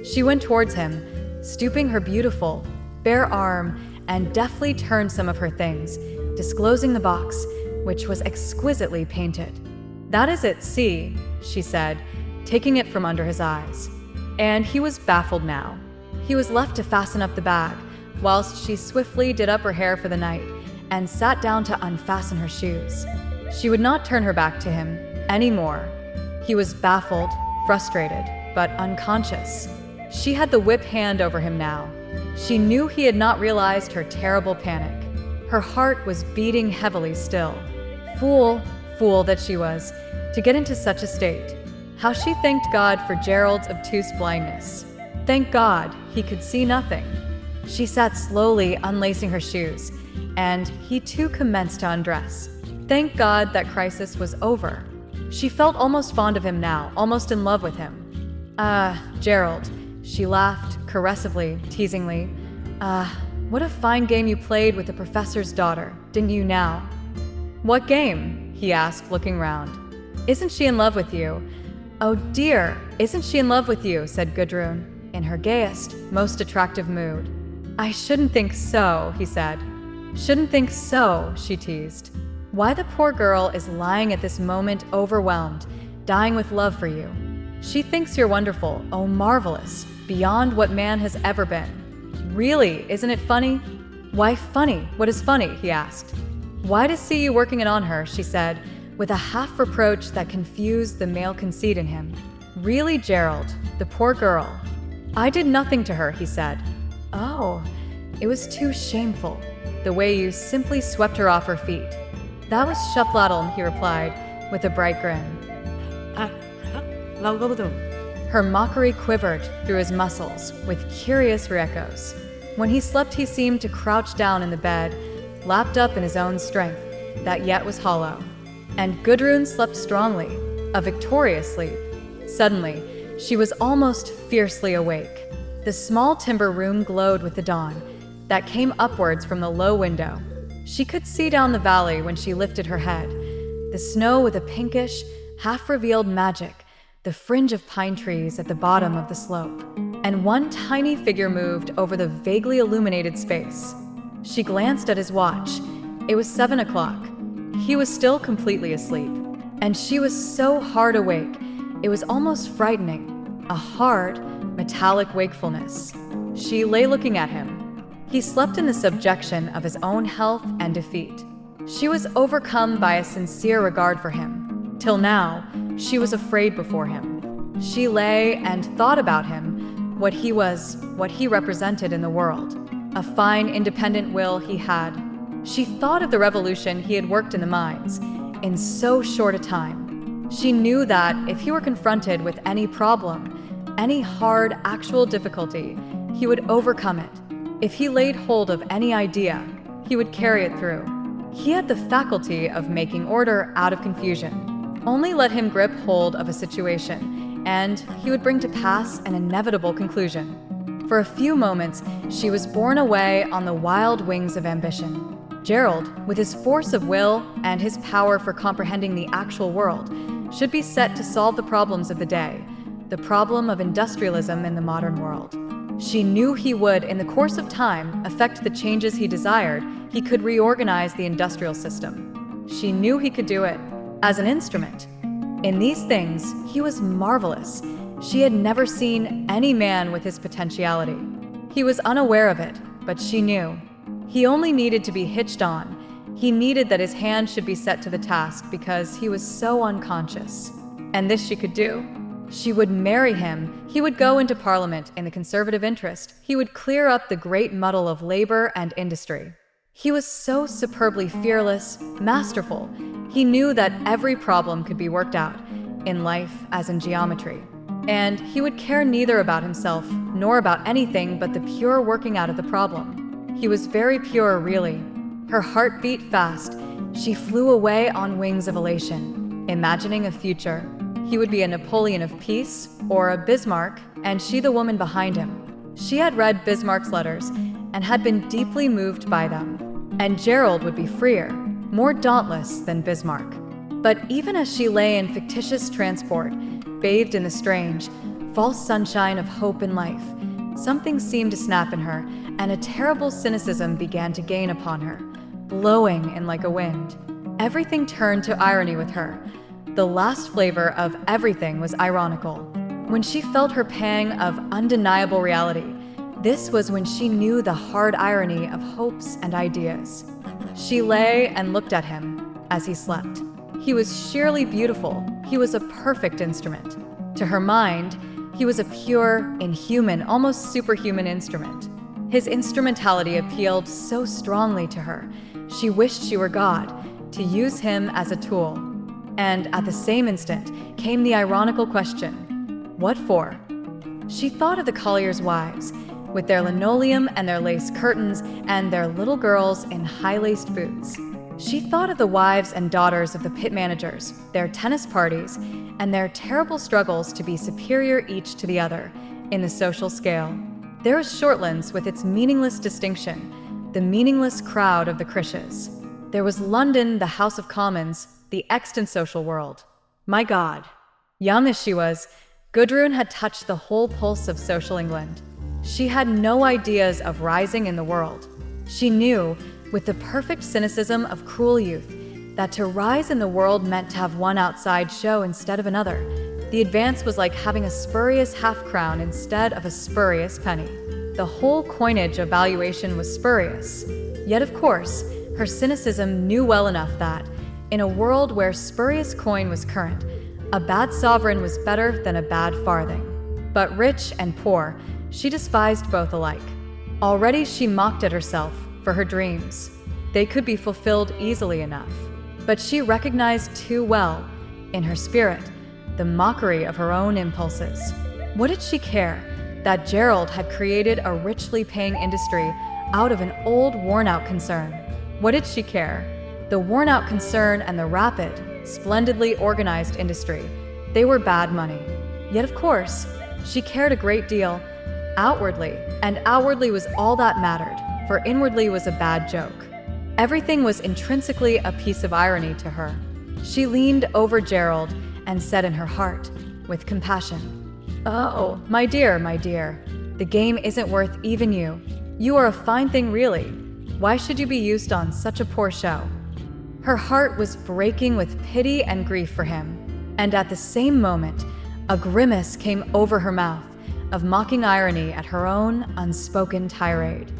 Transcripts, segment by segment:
She went towards him, stooping her beautiful, bare arm, and deftly turned some of her things, disclosing the box, which was exquisitely painted. "That is it, see," she said, taking it from under his eyes. And he was baffled now. He was left to fasten up the bag, whilst she swiftly did up her hair for the night and sat down to unfasten her shoes. She would not turn her back to him anymore. He was baffled, frustrated, but unconscious. She had the whip hand over him now. She knew he had not realized her terrible panic. Her heart was beating heavily still. Fool that she was, to get into such a state. How she thanked God for Gerald's obtuse blindness. Thank God he could see nothing. She sat slowly unlacing her shoes, and he too commenced to undress. Thank God that crisis was over. She felt almost fond of him now, almost in love with him. Gerald, she laughed, caressively, teasingly. What a fine game you played with the professor's daughter, didn't you now? What game? He asked, looking round. Isn't she in love with you? Oh dear, isn't she in love with you? Said Gudrun, in her gayest, most attractive mood. I shouldn't think so, he said. Shouldn't think so, she teased. Why, the poor girl is lying at this moment overwhelmed, dying with love for you. She thinks you're wonderful, oh marvelous, beyond what man has ever been. Really, isn't it funny? Why funny? What is funny? He asked. Why, to see you working it on her, she said, with a half-reproach that confused the male conceit in him. Really, Gerald, the poor girl. I did nothing to her, he said. Oh, it was too shameful, the way you simply swept her off her feet. That was Shuffladdle, he replied, with a bright grin. Her mockery quivered through his muscles with curious re-echoes. When he slept, he seemed to crouch down in the bed, lapped up in his own strength, that yet was hollow. And Gudrun slept strongly, a victorious sleep. Suddenly, she was almost fiercely awake. The small timber room glowed with the dawn that came upwards from the low window. She could see down the valley when she lifted her head, the snow with a pinkish, half-revealed magic, the fringe of pine trees at the bottom of the slope, and one tiny figure moved over the vaguely illuminated space. She glanced at his watch. It was 7 o'clock. He was still completely asleep, and she was so hard awake, it was almost frightening, a hard, metallic wakefulness. She lay looking at him. He slept in the subjection of his own health and defeat. She was overcome by a sincere regard for him. Till now, she was afraid before him. She lay and thought about him, what he was, what he represented in the world. A fine, independent will he had. She thought of the revolution he had worked in the mines, in so short a time. She knew that if he were confronted with any problem, any hard, actual difficulty, he would overcome it. If he laid hold of any idea, he would carry it through. He had the faculty of making order out of confusion. Only let him grip hold of a situation, and he would bring to pass an inevitable conclusion. For a few moments, she was borne away on the wild wings of ambition. Gerald, with his force of will and his power for comprehending the actual world, should be set to solve the problems of the day, the problem of industrialism in the modern world. She knew he would, in the course of time, effect the changes he desired. He could reorganize the industrial system. She knew he could do it, as an instrument. In these things, he was marvelous. She had never seen any man with his potentiality. He was unaware of it, but she knew. He only needed to be hitched on. He needed that his hand should be set to the task because he was so unconscious. And this she could do. She would marry him. He would go into Parliament in the Conservative interest. He would clear up the great muddle of labor and industry. He was so superbly fearless, masterful. He knew that every problem could be worked out, in life as in geometry. And he would care neither about himself nor about anything but the pure working out of the problem. He was very pure, really. Her heart beat fast. She flew away on wings of elation, imagining a future. He would be a Napoleon of peace, or a Bismarck, and she the woman behind him. She had read Bismarck's letters and had been deeply moved by them. And Gerald would be freer, more dauntless than Bismarck. But even as she lay in fictitious transport, bathed in the strange, false sunshine of hope in life. Something seemed to snap in her, and a terrible cynicism began to gain upon her, blowing in like a wind. Everything turned to irony with her. The last flavor of everything was ironical. When she felt her pang of undeniable reality, this was when she knew the hard irony of hopes and ideas. She lay and looked at him as he slept. He was sheerly beautiful. He was a perfect instrument. To her mind, he was a pure, inhuman, almost superhuman instrument. His instrumentality appealed so strongly to her. She wished she were God, to use him as a tool. And at the same instant came the ironical question, what for? She thought of the colliers' wives, with their linoleum and their lace curtains and their little girls in high-laced boots. She thought of the wives and daughters of the pit managers, their tennis parties, and their terrible struggles to be superior each to the other in the social scale. There was Shortlands with its meaningless distinction, the meaningless crowd of the Crishes. There was London, the House of Commons, the extant social world. My God. Young as she was, Gudrun had touched the whole pulse of social England. She had no ideas of rising in the world. She knew, with the perfect cynicism of cruel youth, that to rise in the world meant to have one outside show instead of another. The advance was like having a spurious half-crown instead of a spurious penny. The whole coinage of valuation was spurious. Yet, of course, her cynicism knew well enough that, in a world where spurious coin was current, a bad sovereign was better than a bad farthing. But rich and poor, she despised both alike. Already she mocked at herself for her dreams. They could be fulfilled easily enough. But she recognized too well, in her spirit, the mockery of her own impulses. What did she care that Gerald had created a richly paying industry out of an old, worn-out concern? What did she care? The worn-out concern and the rapid, splendidly organized industry, they were bad money. Yet, of course, she cared a great deal, outwardly, and outwardly was all that mattered, for inwardly was a bad joke. Everything was intrinsically a piece of irony to her. She leaned over Gerald and said in her heart, with compassion, "Oh, my dear, the game isn't worth even you. You are a fine thing, really. Why should you be used on such a poor show?" Her heart was breaking with pity and grief for him, and at the same moment, a grimace came over her mouth of mocking irony at her own unspoken tirade.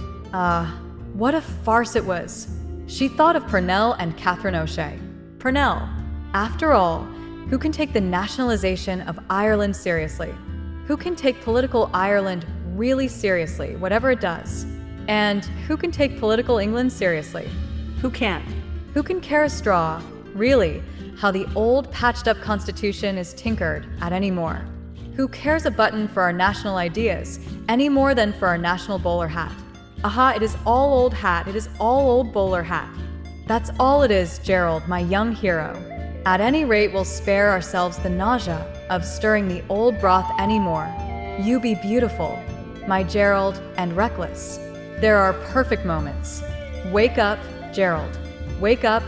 What a farce it was! She thought of Purnell and Catherine O'Shea. Purnell, after all, who can take the nationalization of Ireland seriously? Who can take political Ireland really seriously, whatever it does? And who can take political England seriously? Who can? Who can care a straw, really, how the old patched-up constitution is tinkered at any more? Who cares a button for our national ideas, any more than for our national bowler hat? Aha, it is all old hat, it is all old bowler hat. That's all it is, Gerald, my young hero. At any rate, we'll spare ourselves the nausea of stirring the old broth any more. You be beautiful, my Gerald, and reckless. There are perfect moments. Wake up, Gerald. Wake up,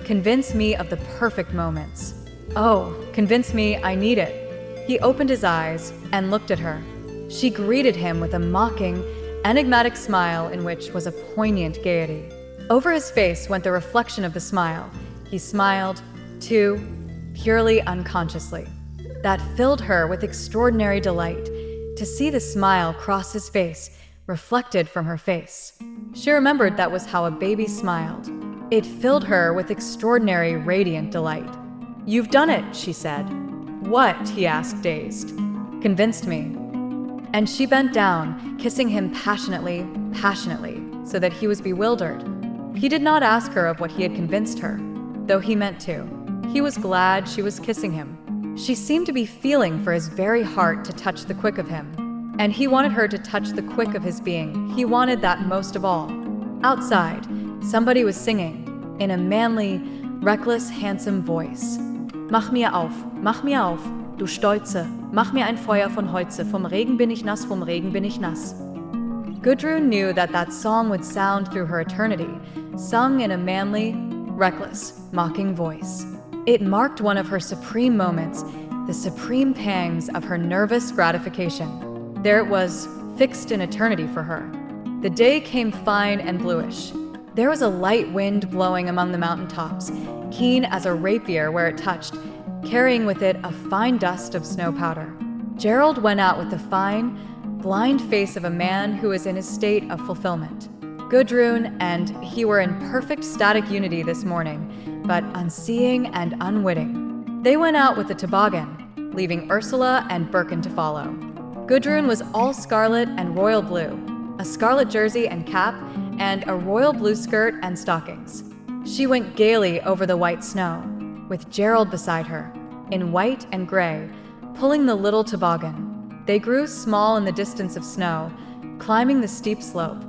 convince me of the perfect moments. Oh, convince me, I need it. He opened his eyes and looked at her. She greeted him with a mocking, enigmatic smile in which was a poignant gaiety. Over his face went the reflection of the smile. He smiled, too, purely unconsciously. That filled her with extraordinary delight, to see the smile cross his face, reflected from her face. She remembered that was how a baby smiled. It filled her with extraordinary, radiant delight. "You've done it," she said. "What?" he asked, dazed. "Convinced me." And she bent down, kissing him passionately, so that he was bewildered. He did not ask her of what he had convinced her, though he meant to. He was glad she was kissing him. She seemed to be feeling for his very heart to touch the quick of him. And he wanted her to touch the quick of his being. He wanted that most of all. Outside, somebody was singing, in a manly, reckless, handsome voice. Mach mir auf, du Stolze, mach mir ein Feuer von Holze, vom Regen bin ich nass, vom Regen bin ich nass. Gudrun knew that that song would sound through her eternity, sung in a manly, reckless, mocking voice. It marked one of her supreme moments, the supreme pangs of her nervous gratification. There it was, fixed in eternity for her. The day came fine and bluish. There was a light wind blowing among the mountaintops, keen as a rapier where it touched, carrying with it a fine dust of snow powder. Gerald went out with the fine, blind face of a man who is in a state of fulfillment. Gudrun and he were in perfect static unity this morning, but unseeing and unwitting. They went out with the toboggan, leaving Ursula and Birkin to follow. Gudrun was all scarlet and royal blue, a scarlet jersey and cap, and a royal blue skirt and stockings. She went gaily over the white snow, with Gerald beside her, in white and gray, pulling the little toboggan. They grew small in the distance of snow, climbing the steep slope.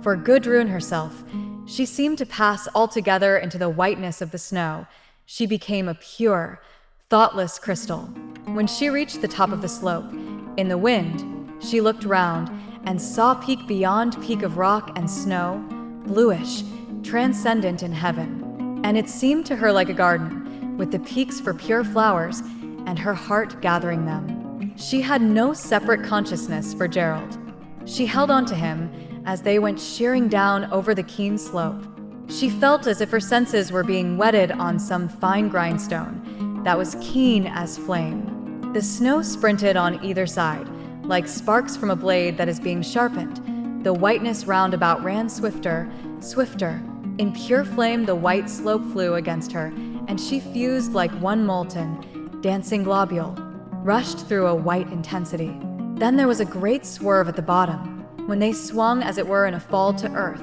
For Gudrun herself, she seemed to pass altogether into the whiteness of the snow. She became a pure, thoughtless crystal. When she reached the top of the slope, in the wind, she looked round and saw peak beyond peak of rock and snow, bluish, transcendent in heaven. And it seemed to her like a garden, with the peaks for pure flowers, and her heart gathering them. She had no separate consciousness for Gerald. She held on to him as they went shearing down over the keen slope. She felt as if her senses were being whetted on some fine grindstone that was keen as flame. The snow sprinted on either side, like sparks from a blade that is being sharpened. The whiteness round about ran swifter, swifter. In pure flame the white slope flew against her, and she fused like one molten, dancing globule, rushed through a white intensity. Then there was a great swerve at the bottom, when they swung as it were in a fall to earth,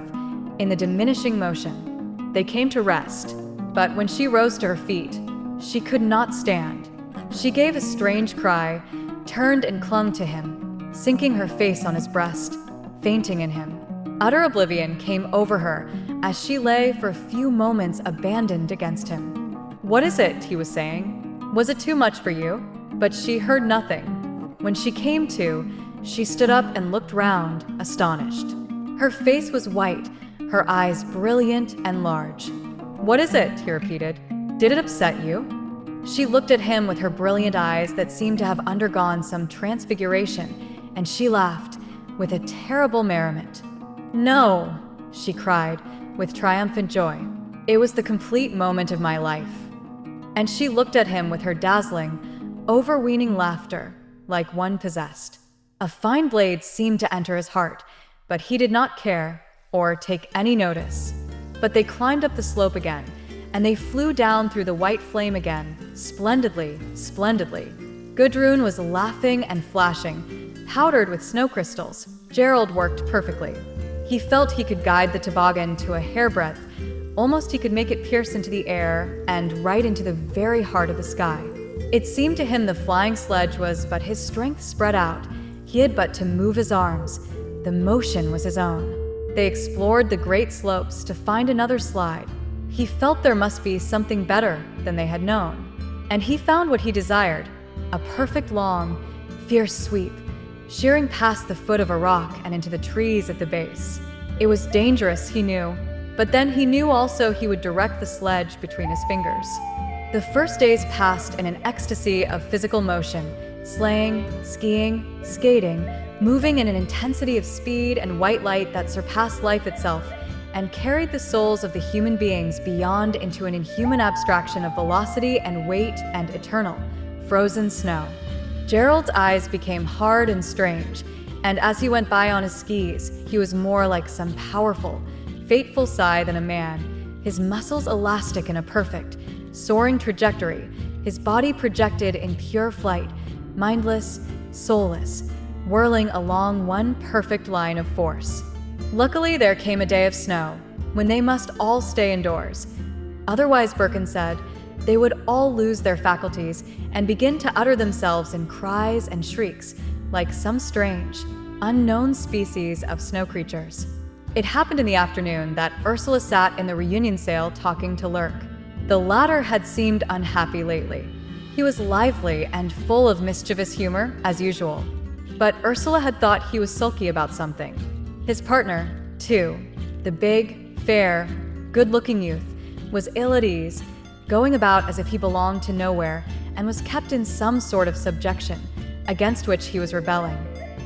in the diminishing motion. They came to rest, but when she rose to her feet, she could not stand. She gave a strange cry, turned and clung to him, sinking her face on his breast, fainting in him. Utter oblivion came over her as she lay for a few moments abandoned against him. "What is it?" he was saying. "Was it too much for you?" But she heard nothing. When she came to, she stood up and looked round, astonished. Her face was white, her eyes brilliant and large. "What is it?" he repeated. "Did it upset you?" She looked at him with her brilliant eyes that seemed to have undergone some transfiguration, and she laughed with a terrible merriment. "No," she cried with triumphant joy. "It was the complete moment of my life." And she looked at him with her dazzling, overweening laughter, like one possessed. A fine blade seemed to enter his heart, but he did not care or take any notice. But they climbed up the slope again, and they flew down through the white flame again, splendidly, splendidly. Gudrun was laughing and flashing, powdered with snow crystals. Gerald worked perfectly. He felt he could guide the toboggan to a hairbreadth. Almost he could make it pierce into the air and right into the very heart of the sky. It seemed to him the flying sledge was but his strength spread out. He had but to move his arms. The motion was his own. They explored the great slopes to find another slide. He felt there must be something better than they had known. And he found what he desired, a perfect long, fierce sweep, shearing past the foot of a rock and into the trees at the base. It was dangerous, he knew, but then he knew also he would direct the sledge between his fingers. The first days passed in an ecstasy of physical motion, sleighing, skiing, skating, moving in an intensity of speed and white light that surpassed life itself and carried the souls of the human beings beyond into an inhuman abstraction of velocity and weight and eternal, frozen snow. Gerald's eyes became hard and strange, and as he went by on his skis, he was more like some powerful, fateful sigh than a man, his muscles elastic in a perfect, soaring trajectory, his body projected in pure flight, mindless, soulless, whirling along one perfect line of force. Luckily, there came a day of snow, when they must all stay indoors. Otherwise, Birkin said, they would all lose their faculties and begin to utter themselves in cries and shrieks, like some strange, unknown species of snow creatures. It happened in the afternoon that Ursula sat in the reunion sail talking to Lurk. The latter had seemed unhappy lately. He was lively and full of mischievous humor, as usual. But Ursula had thought he was sulky about something. His partner, too, the big, fair, good-looking youth, was ill at ease, going about as if he belonged to nowhere and was kept in some sort of subjection, against which he was rebelling.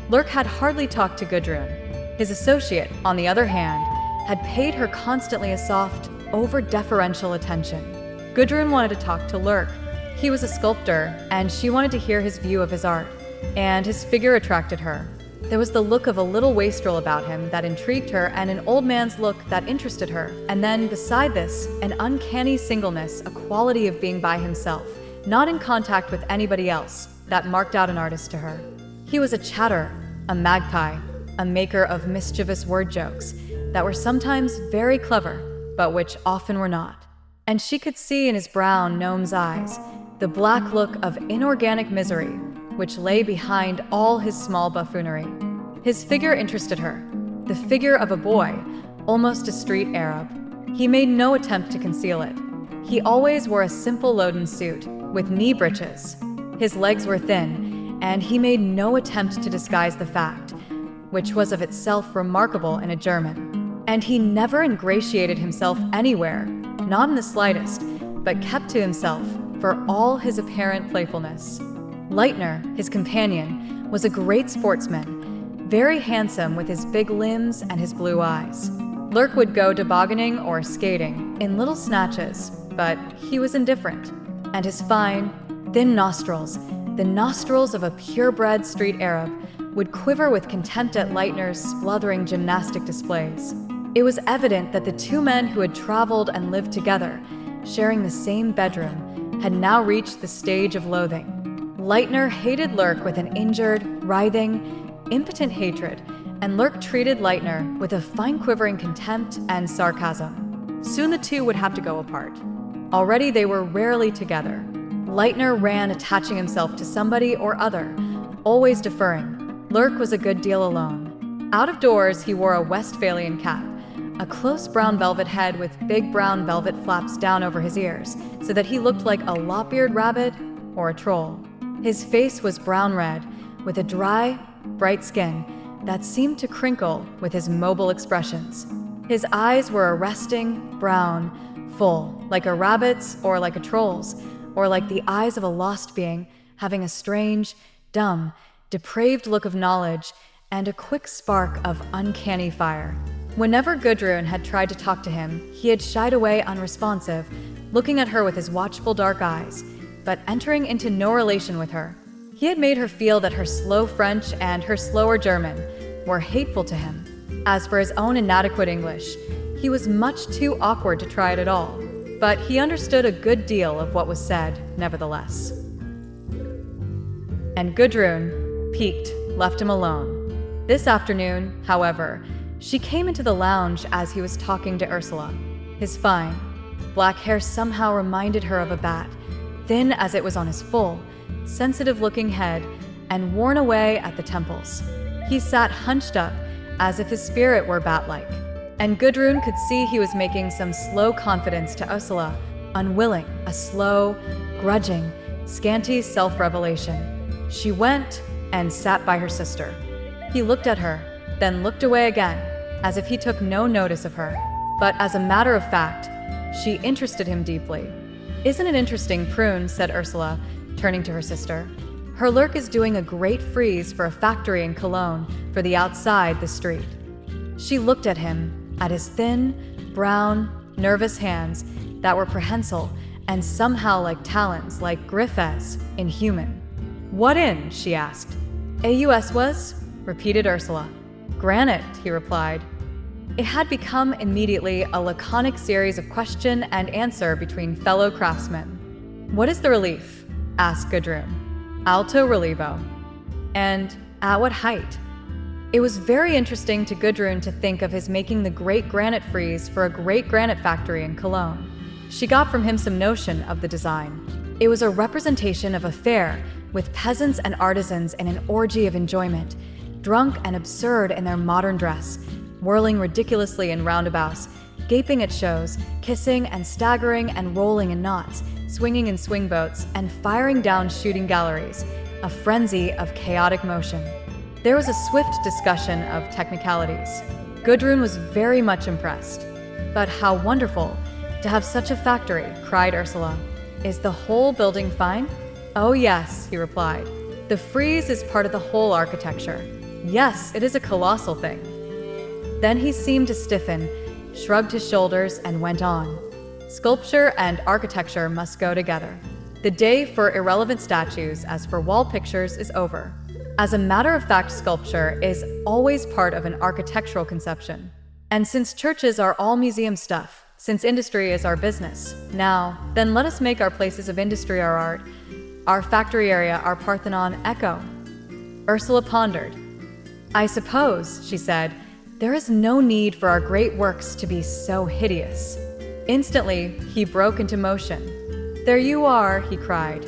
Lurk had hardly talked to Gudrun. His associate, on the other hand, had paid her constantly a soft, over-deferential attention. Gudrun wanted to talk to Lurk. He was a sculptor, and she wanted to hear his view of his art, and his figure attracted her. There was the look of a little wastrel about him that intrigued her, and an old man's look that interested her. And then, beside this, an uncanny singleness, a quality of being by himself, not in contact with anybody else, that marked out an artist to her. He was a chatterer, a magpie, a maker of mischievous word jokes that were sometimes very clever, but which often were not. And she could see in his brown gnome's eyes the black look of inorganic misery which lay behind all his small buffoonery. His figure interested her, the figure of a boy, almost a street Arab. He made no attempt to conceal it. He always wore a simple loden suit, with knee breeches. His legs were thin, and he made no attempt to disguise the fact, which was of itself remarkable in a German. And he never ingratiated himself anywhere, not in the slightest, but kept to himself for all his apparent playfulness. Leitner, his companion, was a great sportsman, very handsome with his big limbs and his blue eyes. Lurk would go tobogganing or skating in little snatches, but he was indifferent. And his fine, thin nostrils, the nostrils of a purebred street Arab, would quiver with contempt at Leitner's spluttering gymnastic displays. It was evident that the two men who had traveled and lived together, sharing the same bedroom, had now reached the stage of loathing. Leitner hated Lurk with an injured, writhing, impotent hatred, and Lurk treated Leitner with a fine quivering contempt and sarcasm. Soon the two would have to go apart. Already they were rarely together. Leitner ran attaching himself to somebody or other, always deferring. Lurk was a good deal alone. Out of doors, he wore a Westphalian cap, a close brown velvet head with big brown velvet flaps down over his ears, so that he looked like a lop-eared rabbit or a troll. His face was brown-red, with a dry, bright skin that seemed to crinkle with his mobile expressions. His eyes were arresting, brown, full, like a rabbit's or like a troll's, or like the eyes of a lost being, having a strange, dumb, depraved look of knowledge and a quick spark of uncanny fire. Whenever Gudrun had tried to talk to him, he had shied away unresponsive, looking at her with his watchful dark eyes, but entering into no relation with her. He had made her feel that her slow French and her slower German were hateful to him. As for his own inadequate English, he was much too awkward to try it at all, but he understood a good deal of what was said, nevertheless. And Gudrun, piqued, left him alone. This afternoon, however, she came into the lounge as he was talking to Ursula. His fine, black hair somehow reminded her of a bat, thin as it was on his full, sensitive-looking head and worn away at the temples. He sat hunched up, as if his spirit were bat-like. And Gudrun could see he was making some slow confidence to Ursula, unwilling, a slow, grudging, scanty self-revelation. She went and sat by her sister. He looked at her, then looked away again, as if he took no notice of her. But as a matter of fact, she interested him deeply. "Isn't it interesting, Prune?" said Ursula, turning to her sister. "Her Lurk is doing a great frieze for a factory in Cologne for the outside the street." She looked at him, at his thin, brown, nervous hands that were prehensile and somehow like talons, like griffes, inhuman. "What in?" she asked. "AUS was?" repeated Ursula. "Granite," he replied. It had become immediately a laconic series of question and answer between fellow craftsmen. "What is the relief?" asked Gudrun. "Alto relievo." "And at what height?" It was very interesting to Gudrun to think of his making the great granite frieze for a great granite factory in Cologne. She got from him some notion of the design. It was a representation of a fair, with peasants and artisans in an orgy of enjoyment, drunk and absurd in their modern dress, whirling ridiculously in roundabouts, gaping at shows, kissing and staggering and rolling in knots, swinging in swing boats, and firing down shooting galleries, a frenzy of chaotic motion. There was a swift discussion of technicalities. Gudrun was very much impressed. "But how wonderful to have such a factory," cried Ursula. "Is the whole building fine?" "Oh yes," he replied. "The frieze is part of the whole architecture. Yes, it is a colossal thing." Then he seemed to stiffen, shrugged his shoulders, and went on. "Sculpture and architecture must go together. The day for irrelevant statues, as for wall pictures, is over. As a matter of fact, sculpture is always part of an architectural conception. And since churches are all museum stuff, since industry is our business, then let us make our places of industry our art, our factory area our Parthenon echo." Ursula pondered. "I suppose," she said, "there is no need for our great works to be so hideous." Instantly, he broke into motion. "There you are," he cried.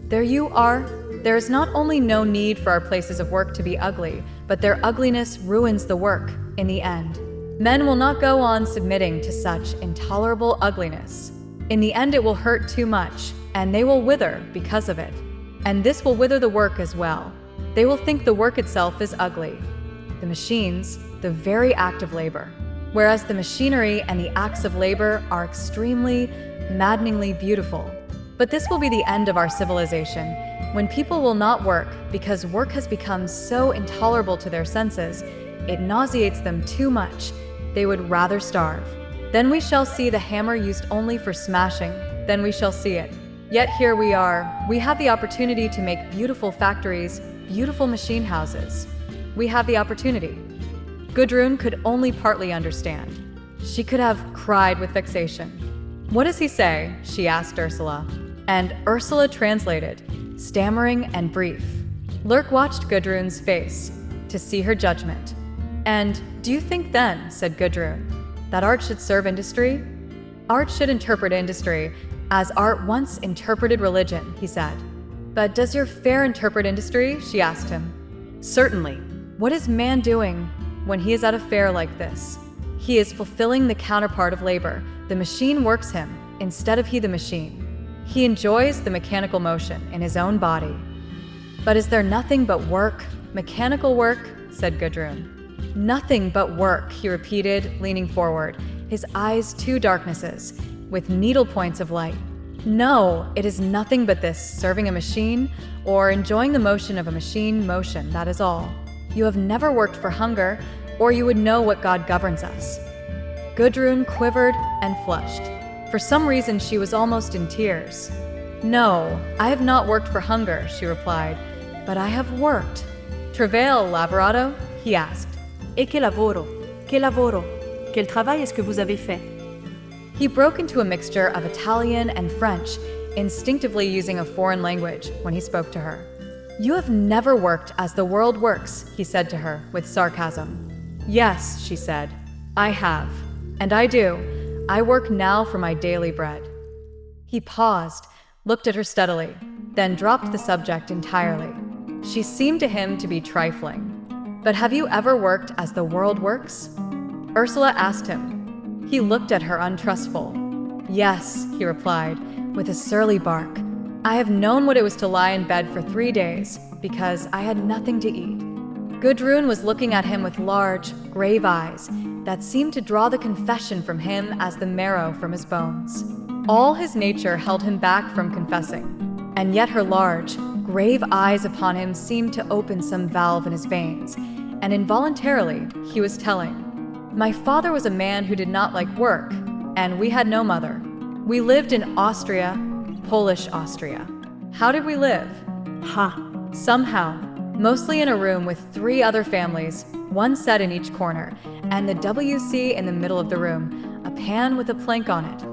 "There you are. There is not only no need for our places of work to be ugly, but their ugliness ruins the work in the end. Men will not go on submitting to such intolerable ugliness. In the end, it will hurt too much, and they will wither because of it. And this will wither the work as well. They will think the work itself is ugly. The machines, the very act of labor. Whereas the machinery and the acts of labor are extremely, maddeningly beautiful. But this will be the end of our civilization, when people will not work because work has become so intolerable to their senses, it nauseates them too much. They would rather starve. Then we shall see the hammer used only for smashing. Then we shall see it. Yet here we are. We have the opportunity to make beautiful factories, beautiful machine houses. We have the opportunity." Gudrun could only partly understand. She could have cried with vexation. "What does he say?" she asked Ursula. And Ursula translated, stammering and brief. Lurk watched Gudrun's face to see her judgment. "And do you think then," said Gudrun, "that art should serve industry?" "Art should interpret industry, as art once interpreted religion," he said. "But does your fair interpret industry?" she asked him. "Certainly. What is man doing when he is at a fair like this? He is fulfilling the counterpart of labor. The machine works him, instead of he the machine. He enjoys the mechanical motion in his own body." "But is there nothing but work, mechanical work?" said Gudrun. "Nothing but work," he repeated, leaning forward, his eyes two darknesses, with needle points of light. "No, it is nothing but this, serving a machine, or enjoying the motion of a machine motion, that is all. You have never worked for hunger, or you would know what God governs us." Gudrun quivered and flushed. For some reason, she was almost in tears. "No, I have not worked for hunger," she replied, "but I have worked." "Travail, lavorato?" he asked. Et che lavoro? Che lavoro? Quel travail est-ce que vous avez fait? He broke into a mixture of Italian and French, instinctively using a foreign language when he spoke to her. "You have never worked as the world works," he said to her with sarcasm. "Yes," she said, "I have. And I do. I work now for my daily bread." He paused, looked at her steadily, then dropped the subject entirely. She seemed to him to be trifling. "But have you ever worked as the world works?" Ursula asked him. He looked at her untrustful. "Yes," he replied, with a surly bark. "I have known what it was to lie in bed for 3 days, because I had nothing to eat." Gudrun was looking at him with large, grave eyes that seemed to draw the confession from him as the marrow from his bones. All his nature held him back from confessing, and yet her large, grave eyes upon him seemed to open some valve in his veins, and involuntarily he was telling. "My father was a man who did not like work, and we had no mother. We lived in Austria, Polish Austria. How did we live? Somehow, mostly in a room with 3 other families, one set in each corner, and the WC in the middle of the room, a pan with a plank on it.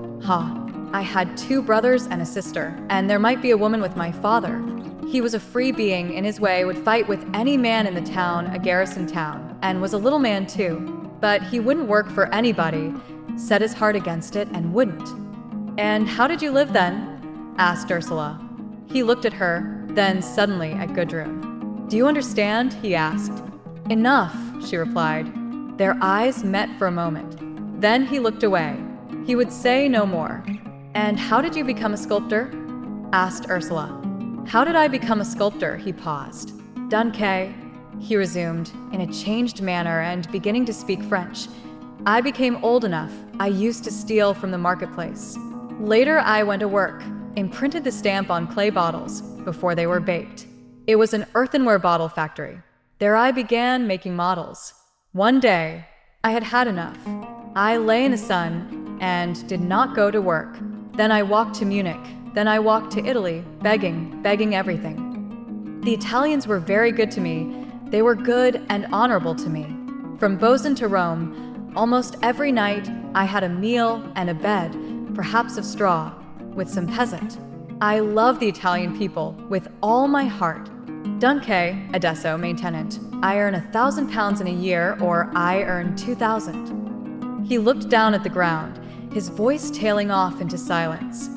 I had 2 brothers and a sister, and there might be a woman with my father. He was a free being in his way, would fight with any man in the town, a garrison town, and was a little man too. But he wouldn't work for anybody, set his heart against it, and wouldn't." "And how did you live then?" asked Ursula. He looked at her, then suddenly at Gudrun. "Do you understand?" he asked. "Enough," she replied. Their eyes met for a moment. Then he looked away. He would say no more. "And how did you become a sculptor?" asked Ursula. "How did I become a sculptor?" He paused. "Dunque," he resumed, in a changed manner and beginning to speak French. "I became old enough. I used to steal from the marketplace. Later I went to work, imprinted the stamp on clay bottles, before they were baked. It was an earthenware bottle factory. There I began making models. One day, I had had enough. I lay in the sun and did not go to work. Then I walked to Munich. Then I walked to Italy, begging everything. The Italians were very good to me. They were good and honorable to me. From Bozen to Rome, almost every night I had a meal and a bed, perhaps of straw, with some peasant. I love the Italian people with all my heart. Dunque, adesso, main tenant, I earn £1,000 in a year, or I earn 2,000. He looked down at the ground, his voice tailing off into silence.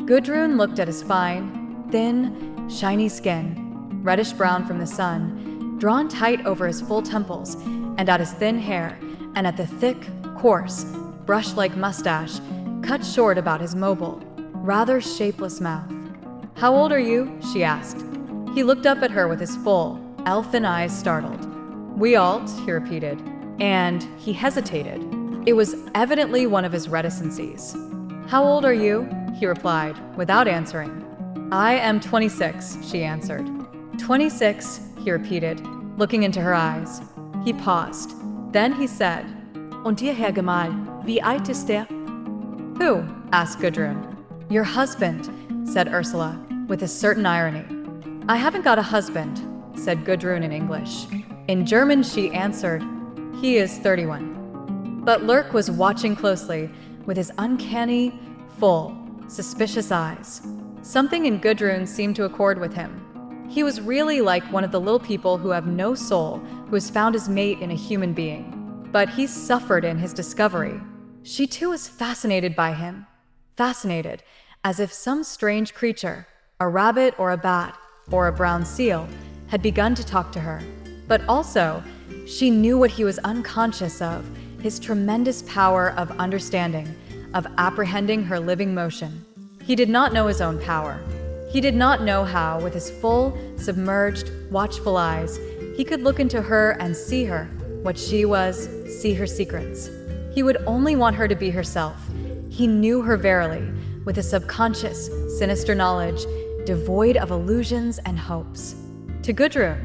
Gudrun looked at his fine, thin, shiny skin, reddish-brown from the sun, drawn tight over his full temples, and at his thin hair, and at the thick, coarse, brush-like mustache, cut short about his mobile, rather shapeless mouth. "How old are you?" she asked. He looked up at her with his full, elfin eyes startled. "We alt," he repeated, and he hesitated. It was evidently one of his reticencies. "How old are you?" he replied, without answering. "I am 26, she answered. 26, he repeated, looking into her eyes. He paused. Then he said, Und Ihr Herr Gemahl, wie alt ist er? "Who?" asked Gudrun. "Your husband," said Ursula, with a certain irony. "I haven't got a husband," said Gudrun in English. In German she answered, "He is 31. But Lurk was watching closely, with his uncanny, full, suspicious eyes. Something in Gudrun seemed to accord with him. He was really like one of the little people who have no soul, who has found his mate in a human being. But he suffered in his discovery. She too was fascinated by him. Fascinated, as if some strange creature, a rabbit or a bat, or a brown seal, had begun to talk to her. But also, she knew what he was unconscious of, his tremendous power of understanding, of apprehending her living motion. He did not know his own power. He did not know how, with his full, submerged, watchful eyes, he could look into her and see her, what she was, see her secrets. He would only want her to be herself. He knew her verily, with a subconscious, sinister knowledge, devoid of illusions and hopes. To Gudrun,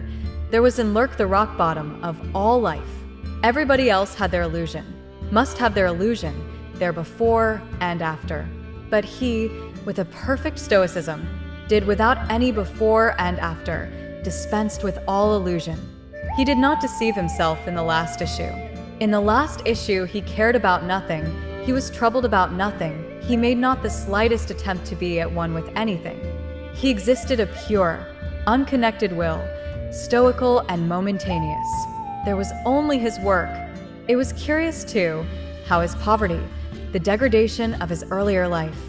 there was in Lurk the rock bottom of all life. Everybody else had their illusion, must have their illusion, their before and after. But he, with a perfect stoicism, did without any before and after, dispensed with all illusion. He did not deceive himself in the last issue. In the last issue, he cared about nothing, he was troubled about nothing, he made not the slightest attempt to be at one with anything. He existed a pure, unconnected will, stoical and momentaneous. There was only his work. It was curious, too, how his poverty, the degradation of his earlier life,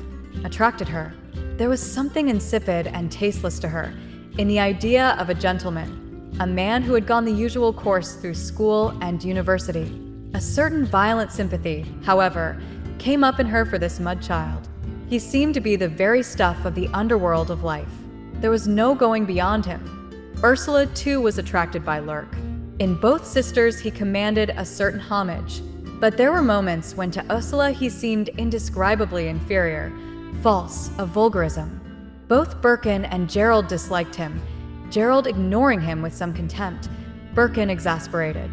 attracted her. There was something insipid and tasteless to her in the idea of a gentleman, a man who had gone the usual course through school and university. A certain violent sympathy, however, came up in her for this mud child. He seemed to be the very stuff of the underworld of life. There was no going beyond him. Ursula, too, was attracted by Lurk. In both sisters, he commanded a certain homage. But there were moments when to Ursula he seemed indescribably inferior, false, a vulgarism. Both Birkin and Gerald disliked him, Gerald ignoring him with some contempt, Birkin exasperated.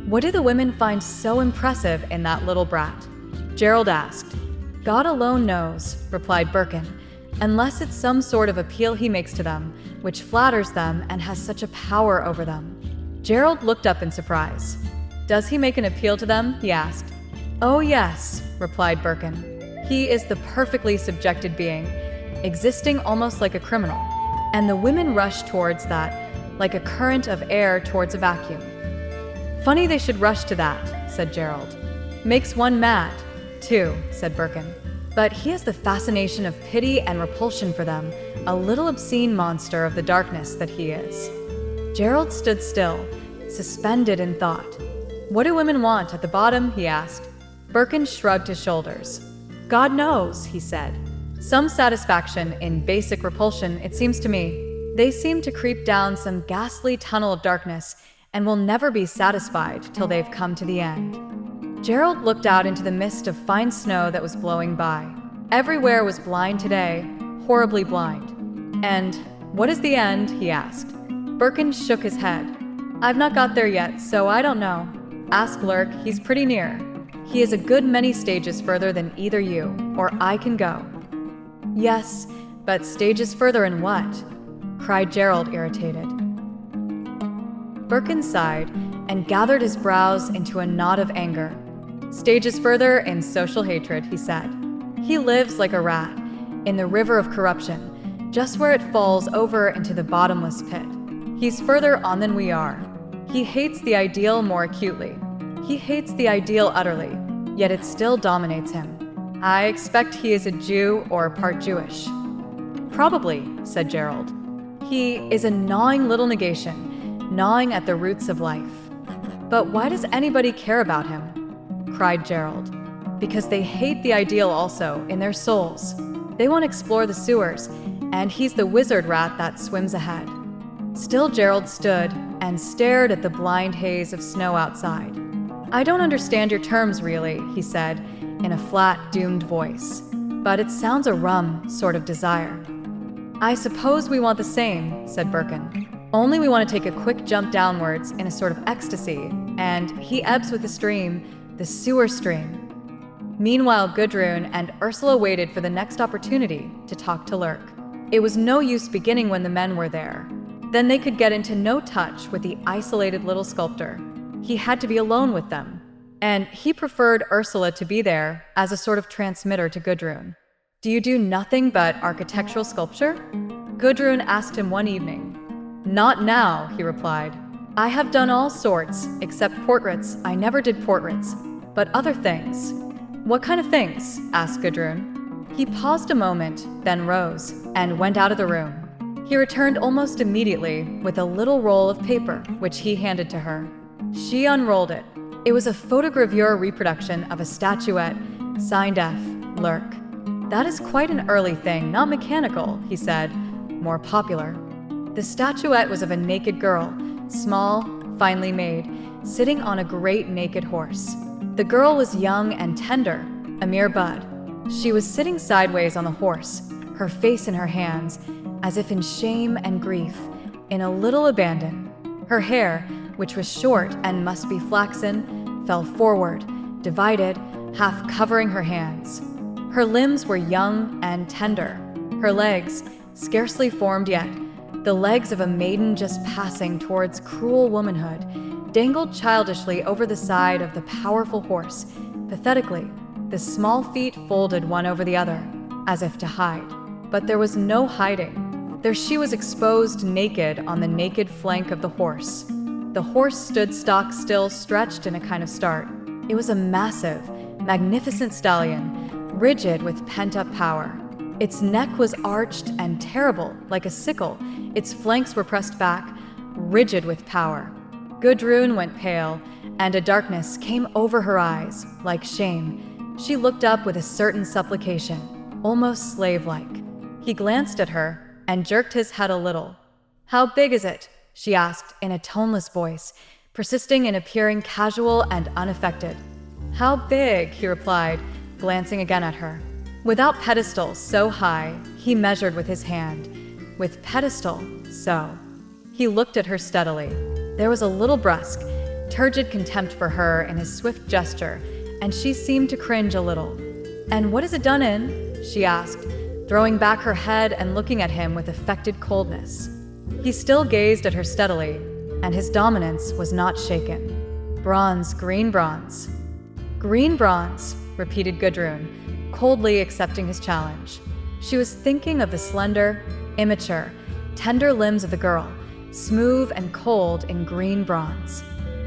What do the women find so impressive in that little brat? Gerald asked. God alone knows, replied Birkin, unless it's some sort of appeal he makes to them, which flatters them and has such a power over them. Gerald looked up in surprise. Does he make an appeal to them? He asked. Oh yes, replied Birkin. He is the perfectly subjected being, existing almost like a criminal, and the women rush towards that, like a current of air towards a vacuum. Funny they should rush to that, said Gerald. Makes one mad, too, said Birkin. But he has the fascination of pity and repulsion for them, a little obscene monster of the darkness that he is. Gerald stood still, suspended in thought. What do women want at the bottom? He asked. Birkin shrugged his shoulders. God knows, he said. Some satisfaction in basic repulsion, it seems to me. They seem to creep down some ghastly tunnel of darkness and will never be satisfied till they've come to the end. Gerald looked out into the mist of fine snow that was blowing by. Everywhere was blind today, horribly blind. And "What is the end?" he asked. Birkin shook his head. "I've not got there yet, so I don't know. Ask Lurk, he's pretty near. He is a good many stages further than either you or I can go." "Yes, but stages further in what?" cried Gerald, irritated. Birkin sighed and gathered his brows into a knot of anger. "Stages further in social hatred," he said. "He lives like a rat in the river of corruption, just where it falls over into the bottomless pit. He's further on than we are. He hates the ideal more acutely. He hates the ideal utterly, yet it still dominates him. I expect he is a Jew or part Jewish." "Probably," said Gerald. "He is a gnawing little negation, gnawing at the roots of life." "But why does anybody care about him?" cried Gerald. "Because they hate the ideal also in their souls. They want to explore the sewers, and he's the wizard rat that swims ahead." Still Gerald stood and stared at the blind haze of snow outside. "I don't understand your terms, really," he said, in a flat, doomed voice. "But it sounds a rum sort of desire." "I suppose we want the same," said Birkin. "Only we want to take a quick jump downwards in a sort of ecstasy, and he ebbs with the stream, the sewer stream." Meanwhile, Gudrun and Ursula waited for the next opportunity to talk to Lurk. It was no use beginning when the men were there. Then they could get into no touch with the isolated little sculptor. He had to be alone with them. And he preferred Ursula to be there as a sort of transmitter to Gudrun. "Do you do nothing but architectural sculpture?" Gudrun asked him one evening. "Not now," he replied. "I have done all sorts, except portraits. I never did portraits, but other things." "What kind of things?" asked Gudrun. He paused a moment, then rose, and went out of the room. He returned almost immediately with a little roll of paper, which he handed to her. She unrolled it. It was a photogravure reproduction of a statuette, signed F. Lurk. "That is quite an early thing, not mechanical," he said, "more popular." The statuette was of a naked girl, small, finely made, sitting on a great naked horse. The girl was young and tender, a mere bud. She was sitting sideways on the horse, her face in her hands, as if in shame and grief, in a little abandon. Her hair, which was short and must be flaxen, fell forward, divided, half covering her hands. Her limbs were young and tender. Her legs, scarcely formed yet, the legs of a maiden just passing towards cruel womanhood, dangled childishly over the side of the powerful horse, pathetically, the small feet folded one over the other, as if to hide. But there was no hiding. There she was exposed naked on the naked flank of the horse. The horse stood stock still, stretched in a kind of start. It was a massive, magnificent stallion, rigid with pent-up power. Its neck was arched and terrible, like a sickle. Its flanks were pressed back, rigid with power. Gudrun went pale, and a darkness came over her eyes, like shame. She looked up with a certain supplication, almost slave-like. He glanced at her and jerked his head a little. "How big is it?" she asked in a toneless voice, persisting in appearing casual and unaffected. "How big?" he replied, glancing again at her. Without pedestal so high, he measured with his hand. With pedestal, so. He looked at her steadily. There was a little brusque, turgid contempt for her in his swift gesture, and she seemed to cringe a little. "And what is it done in?" she asked, throwing back her head and looking at him with affected coldness. He still gazed at her steadily, and his dominance was not shaken. "Bronze, green bronze." "Green bronze," repeated Gudrun, coldly accepting his challenge. She was thinking of the slender, immature, tender limbs of the girl, smooth and cold in green bronze.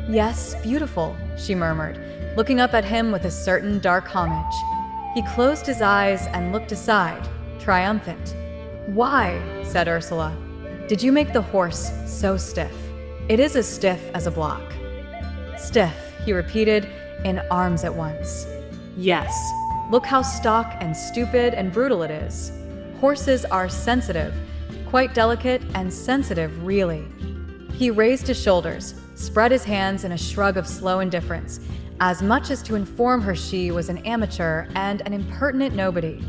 "Yes, beautiful," she murmured, looking up at him with a certain dark homage. He closed his eyes and looked aside, triumphant. "Why?" said Ursula. "Did you make the horse so stiff?" "It is as stiff as a block." "Stiff," he repeated, in arms at once. "Yes. Look how stock and stupid and brutal it is. Horses are sensitive, quite delicate and sensitive, really." He raised his shoulders, spread his hands in a shrug of slow indifference, as much as to inform her she was an amateur and an impertinent nobody.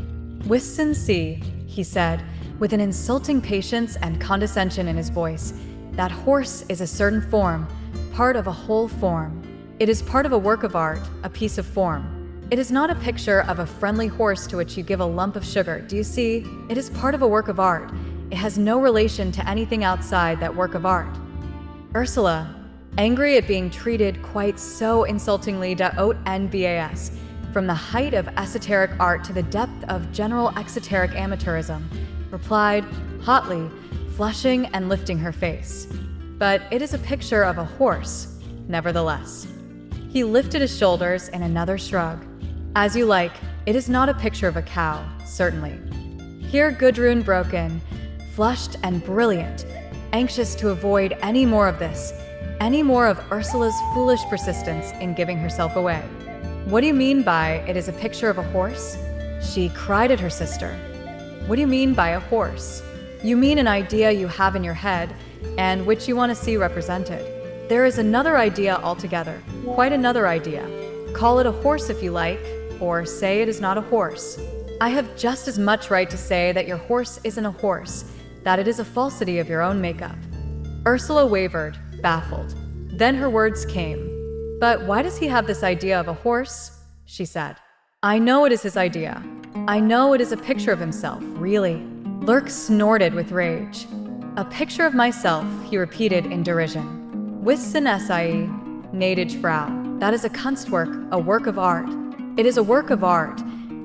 "Whiston see," he said, with an insulting patience and condescension in his voice. That horse is a certain form, part of a whole form. It is part of a work of art, a piece of form. It is not a picture of a friendly horse to which you give a lump of sugar. Do you see? It is part of a work of art. It has no relation to anything outside that work of art. Ursula, angry at being treated quite so insultingly de haute en basse, from the height of esoteric art to the depth of general exoteric amateurism, replied, hotly, flushing and lifting her face. But it is a picture of a horse, nevertheless. He lifted his shoulders in another shrug. As you like, it is not a picture of a cow, certainly. Here Gudrun broke in, flushed and brilliant, anxious to avoid any more of this, any more of Ursula's foolish persistence in giving herself away. What do you mean by it is a picture of a horse? She cried at her sister. What do you mean by a horse? You mean an idea you have in your head and which you want to see represented. There is another idea altogether, quite another idea. Call it a horse if you like, or say it is not a horse. I have just as much right to say that your horse isn't a horse, that it is a falsity of your own makeup. Ursula wavered, baffled. Then her words came. But why does he have this idea of a horse? She said. I know it is his idea. I know it is a picture of himself, really. Lurk snorted with rage. A picture of myself, he repeated in derision. Wissen sie, gnädige Frau. That is a Kunstwerk, a work of art. It is a work of art.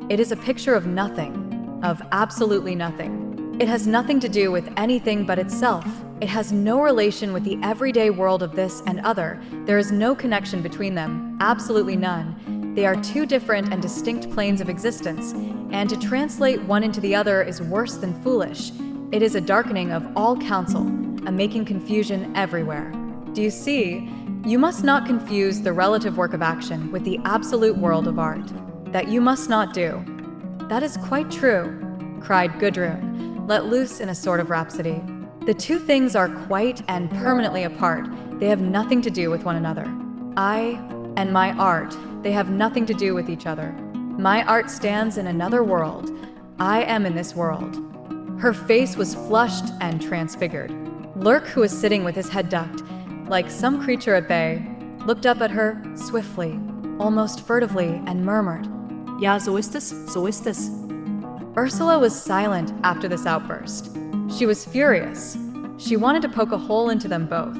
It is a picture of nothing, of absolutely nothing. It has nothing to do with anything but itself. It has no relation with the everyday world of this and other. There is no connection between them, absolutely none. They are two different and distinct planes of existence, and to translate one into the other is worse than foolish. It is a darkening of all counsel, a making confusion everywhere. Do you see? You must not confuse the relative work of action with the absolute world of art. That you must not do. That is quite true, cried Gudrun, let loose in a sort of rhapsody. The two things are quite and permanently apart. They have nothing to do with one another. I and my art, they have nothing to do with each other. My art stands in another world. I am in this world. Her face was flushed and transfigured. Lurk, who was sitting with his head ducked, like some creature at bay, looked up at her swiftly, almost furtively, and murmured, Ja, so ist es, so ist es. Ursula was silent after this outburst. She was furious. She wanted to poke a hole into them both.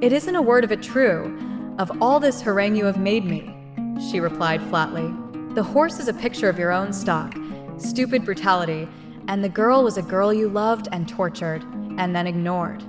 It isn't a word of it true. Of all this harangue you have made me, she replied flatly. The horse is a picture of your own stock, stupid brutality, and the girl was a girl you loved and tortured, and then ignored.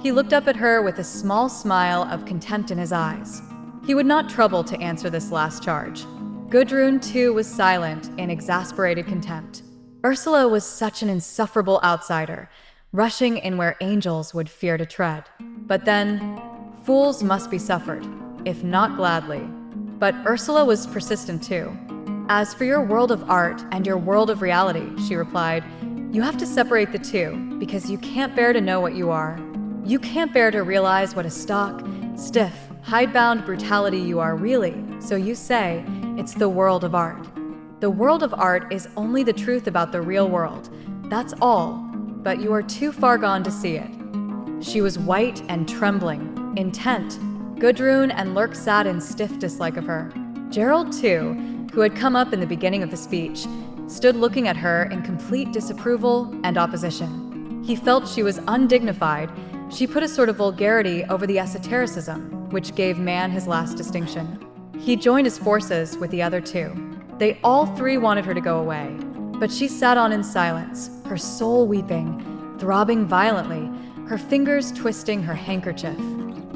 He looked up at her with a small smile of contempt in his eyes. He would not trouble to answer this last charge. Gudrun, too, was silent in exasperated contempt. Ursula was such an insufferable outsider, rushing in where angels would fear to tread. But then, fools must be suffered, if not gladly. But Ursula was persistent too. As for your world of art and your world of reality, she replied, you have to separate the two, because you can't bear to know what you are. You can't bear to realize what a stock, stiff, hidebound brutality you are really, so you say, it's the world of art. The world of art is only the truth about the real world. That's all, but you are too far gone to see it. She was white and trembling, intent. Gudrun and Lurk sat in stiff dislike of her. Gerald, too, who had come up in the beginning of the speech, stood looking at her in complete disapproval and opposition. He felt she was undignified. She put a sort of vulgarity over the esotericism, which gave man his last distinction. He joined his forces with the other two. They all three wanted her to go away, but she sat on in silence, her soul weeping, throbbing violently, her fingers twisting her handkerchief.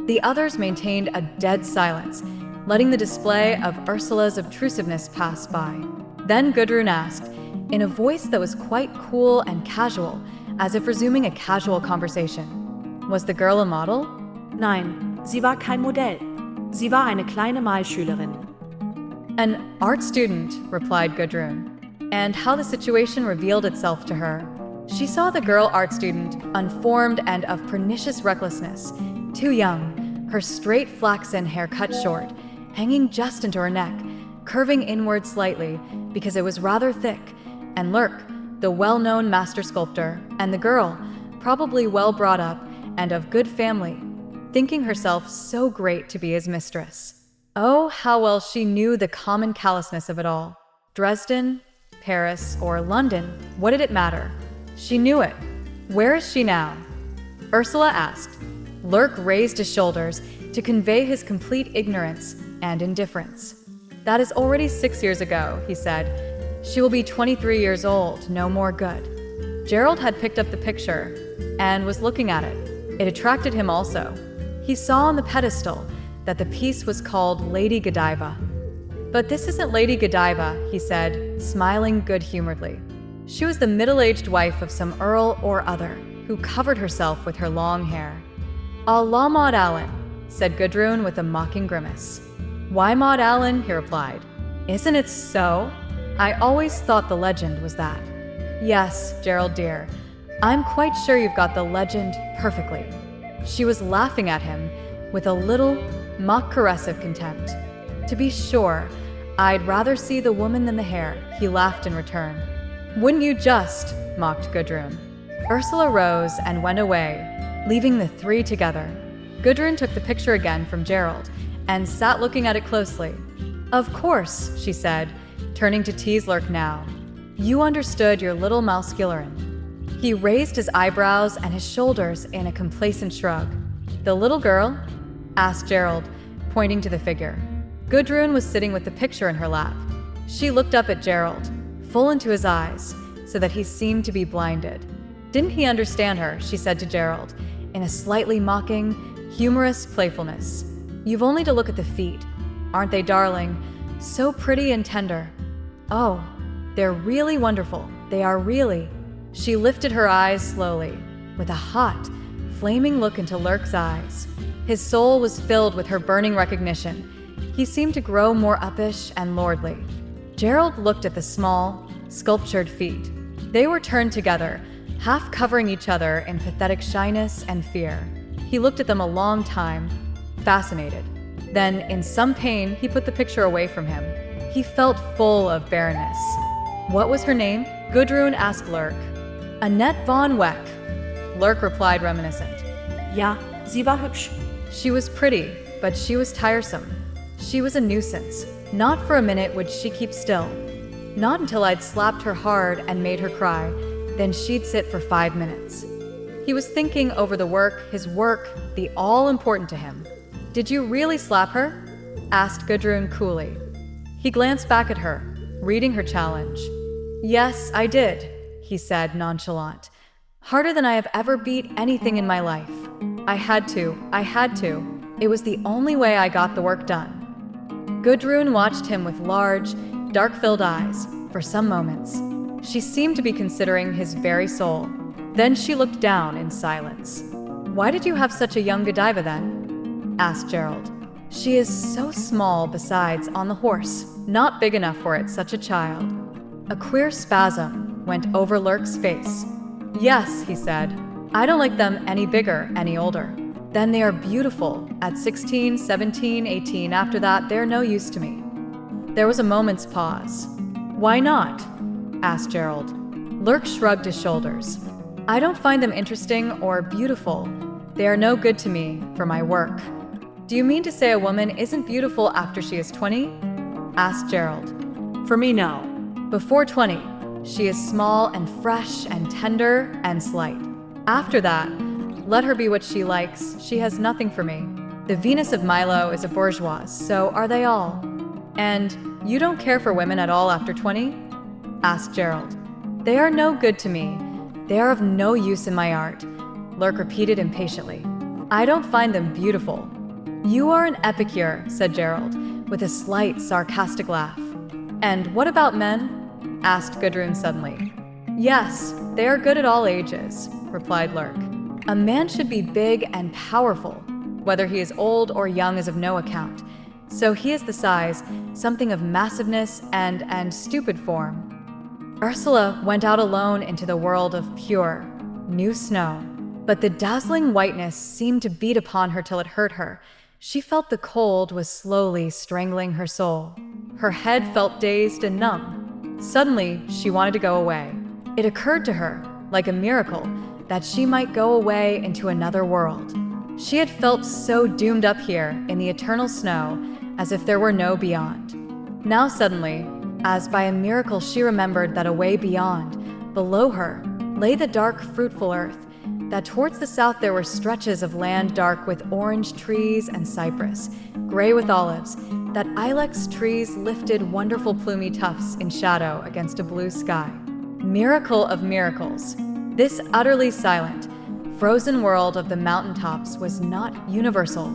The others maintained a dead silence, letting the display of Ursula's obtrusiveness pass by. Then Gudrun asked, in a voice that was quite cool and casual, as if resuming a casual conversation, was the girl a model? Nein, sie war kein Modell. Sie war eine kleine Malschülerin. An art student, replied Gudrun, and how the situation revealed itself to her. She saw the girl art student, unformed and of pernicious recklessness, too young, her straight flaxen hair cut short, hanging just into her neck, curving inward slightly because it was rather thick, and Lurk, the well-known master sculptor, and the girl, probably well brought up and of good family, thinking herself so great to be his mistress. Oh, how well she knew the common callousness of it all. Dresden, Paris, or London, what did it matter? She knew it. Where is she now? Ursula asked. Lurk raised his shoulders to convey his complete ignorance and indifference. That is already 6 years ago, he said. She will be 23 years old, no more good. Gerald had picked up the picture and was looking at it. It attracted him also. He saw on the pedestal that the piece was called Lady Godiva. But this isn't Lady Godiva, he said, smiling good-humoredly. She was the middle-aged wife of some earl or other, who covered herself with her long hair. Allah Maud Allen, said Gudrun with a mocking grimace. Why Maud Allen? He replied. Isn't it so? I always thought the legend was that. Yes, Gerald dear, I'm quite sure you've got the legend perfectly. She was laughing at him with a little mock caress of contempt. To be sure, I'd rather see the woman than the hair, he laughed in return. Wouldn't you just? Mocked Gudrun. Ursula rose and went away, leaving the three together. Gudrun took the picture again from Gerald and sat looking at it closely. Of course, she said, turning to tease Lurk now. You understood your little Malskillerin. He raised his eyebrows and his shoulders in a complacent shrug. The little girl? Asked Gerald, pointing to the figure. Gudrun was sitting with the picture in her lap. She looked up at Gerald, full into his eyes, so that he seemed to be blinded. Didn't he understand her? She said to Gerald, in a slightly mocking, humorous playfulness. You've only to look at the feet. Aren't they darling? So pretty and tender. Oh, they're really wonderful. They are really. She lifted her eyes slowly, with a hot, flaming look into Lurk's eyes. His soul was filled with her burning recognition. He seemed to grow more uppish and lordly. Gerald looked at the small, sculptured feet. They were turned together, half covering each other in pathetic shyness and fear. He looked at them a long time, fascinated. Then, in some pain, he put the picture away from him. He felt full of barrenness. What was her name? Gudrun asked Lurk. Annette von Weck. Lurk replied reminiscent. Ja, sie war hübsch. She was pretty, but she was tiresome. She was a nuisance. Not for a minute would she keep still. Not until I'd slapped her hard and made her cry. Then she'd sit for 5 minutes. He was thinking over the work, his work, the all-important to him. Did you really slap her? Asked Gudrun coolly. He glanced back at her, reading her challenge. Yes, I did, he said, nonchalant. Harder than I have ever beat anything in my life. I had to. It was the only way I got the work done. Gudrun watched him with large, dark-filled eyes for some moments. She seemed to be considering his very soul. Then she looked down in silence. Why did you have such a young Godiva then? Asked Gerald. She is so small besides on the horse, not big enough for it, such a child. A queer spasm went over Lurk's face. Yes, he said. I don't like them any bigger, any older. Then they are beautiful at 16, 17, 18. After that, they're no use to me. There was a moment's pause. Why not? Asked Gerald. Lurk shrugged his shoulders. I don't find them interesting or beautiful. They are no good to me for my work. Do you mean to say a woman isn't beautiful after she is 20? Asked Gerald. For me, no. Before 20, she is small and fresh and tender and slight. After that, let her be what she likes. She has nothing for me. The Venus of Milo is a bourgeoise, so are they all. And you don't care for women at all after 20? Asked Gerald. They are no good to me. They are of no use in my art, Lurk repeated impatiently. I don't find them beautiful. You are an epicure, said Gerald, with a slight sarcastic laugh. And what about men? Asked Gudrun suddenly. Yes, they are good at all ages, replied Lurk. A man should be big and powerful. Whether he is old or young is of no account. So he is the size, something of massiveness and stupid form. Ursula went out alone into the world of pure, new snow. But the dazzling whiteness seemed to beat upon her till it hurt her. She felt the cold was slowly strangling her soul. Her head felt dazed and numb. Suddenly, she wanted to go away. It occurred to her, like a miracle, that she might go away into another world. She had felt so doomed up here in the eternal snow, as if there were no beyond. Now suddenly, as by a miracle, she remembered that away beyond, below her, lay the dark, fruitful earth, that towards the south there were stretches of land dark with orange trees and cypress, gray with olives, that ilex trees lifted wonderful plumy tufts in shadow against a blue sky. Miracle of miracles! This utterly silent, frozen world of the mountaintops was not universal.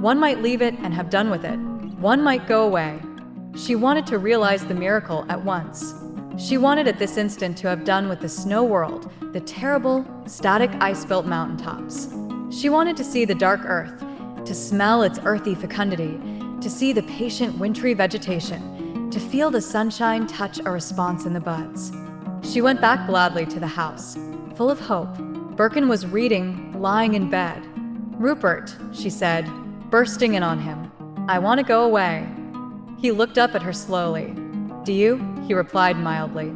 One might leave it and have done with it. One might go away. She wanted to realize the miracle at once. She wanted at this instant to have done with the snow world, the terrible, static ice-built mountaintops. She wanted to see the dark earth, to smell its earthy fecundity, to see the patient wintry vegetation, to feel the sunshine touch a response in the buds. She went back gladly to the house, full of hope. Birkin was reading, lying in bed. "Rupert," she said, bursting in on him, "I want to go away." He looked up at her slowly. "Do you?" he replied mildly.